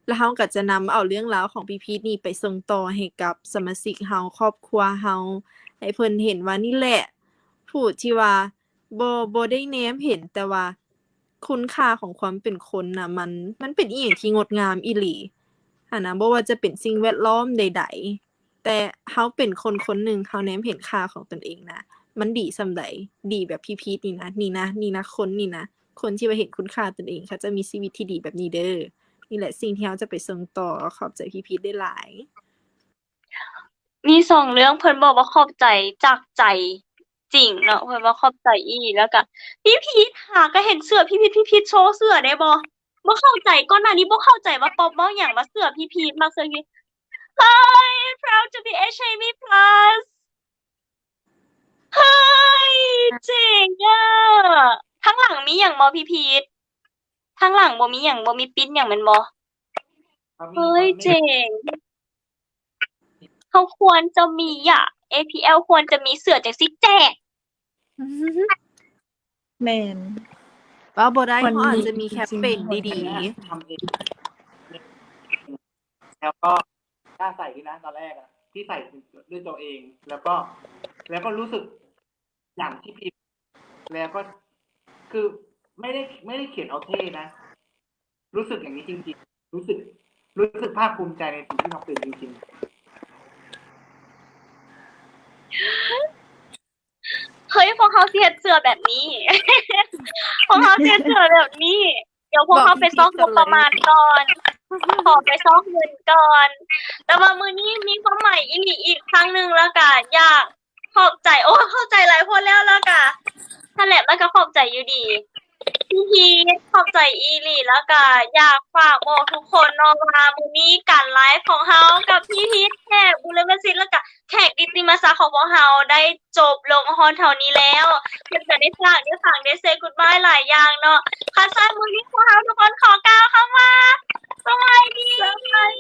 แล้วเราก็จะนำเอาเรื่องราวของพี่พีทนี่ไปส่งต่อให้กับสมาชิกเราครอบครัวเราให้เพิ่นเห็นว่านี่แหละผู้ที่ว่าบ่ได้แนมเห็นแต่ว่าคุณค่าของความเป็นคนน่ะมันเป็นอิหยังที่งดงามอีหลีหั้นนะบ่ว่าจะเป็นสิ่งแวดล้อมใดๆแต่เราเป็นคนคนหนึ่งเราแนมเห็นค่าของตนเองนะมันดีส่ำใดดีแบบพี่พีทนี่นะคนที่ว่าเห็นคุณค่าตนเองเขาจะมีชีวิตที่ดีแบบนี้เด้อนี่แหละสิ่งที่เราจะไปส่งต่อขอบใจพี่พีทได้หลาย มี2เรื่องเพิ่นบอกว่าขอบใจจากใจจริงเนาะเพิ่นว่าขอบใจอีหลีแล้วก็พี่พีทค่ะก็เห็นเสื้อพี่พีทโชว์เสื้อได้บ่เข้าใจก่อนหน้านี้บ่เข้าใจว่าป๊อปเว้าหยังว่าเสื้อพี่พีทมักเสื้อพี่ Hi proud to be HIV plus เฮ้ยเจ๋งอะข้างหลังมีหยังบ่พี่พีทข้างหลังบ่มีหยังบ่มีปริ้นหยังแม่นบ่เฮ้ยเจ๋งเขาควรจะมีAPL ควรจะมีเสื้อจังซี่แจก แม่น ว่าบ่ได้ วัน เขาอาจ นี้ จะมีแคมเปญดี ทำเองแล้วก็กล้าใส่ด้วยนะตอนแรกอะที่ใส่ด้วยตัวเอง แล้วก็รู้สึกอย่างที่พิมพ์แล้วก็คือไม่ได้เขียนเอาเท่นะ รู้สึกอย่างนี้จริงๆ รู้สึกภาคภูมิใจในสิ่งที่เราเป็นจริงๆ เฮ้ยพวกเขาสิเฮ็ดเสื้อแบบนี้ พวกเขาสิเฮ็ดเสื้อแบบนี้ เดี๋ยวพวกเขาไปซอกงบประมาณก่อน ขอไปซอกเงินก่อน แต่ว่ามื้อนี้มีความหมายอีหลีอีกครั้งหนึงแล้วก็อยากขอบใจเข้าใจหลายคนแล้วก็นั่นแหละมันก็ขอบใจอยู่ดี พี่พีทขอบใจอีหลีแล้วก็อยากฝากบอกทุกคนเนาะว่ามื้อนี้การไลฟ์ของเฮากับพี่พีทแขกบุรพศิลป์แล้วก็แขกกิตติมศักดิ์ของพวกเฮาได้จบลงฮอดเท่านี้แล้วเพิ่นก็ได้ฝากได้ say goodbye หลายอย่างเนาะคันซั่นมื้อนี้พวกเฮาทุกคนขอกล่าวคำว่าสวัสดีบ๊ายบาย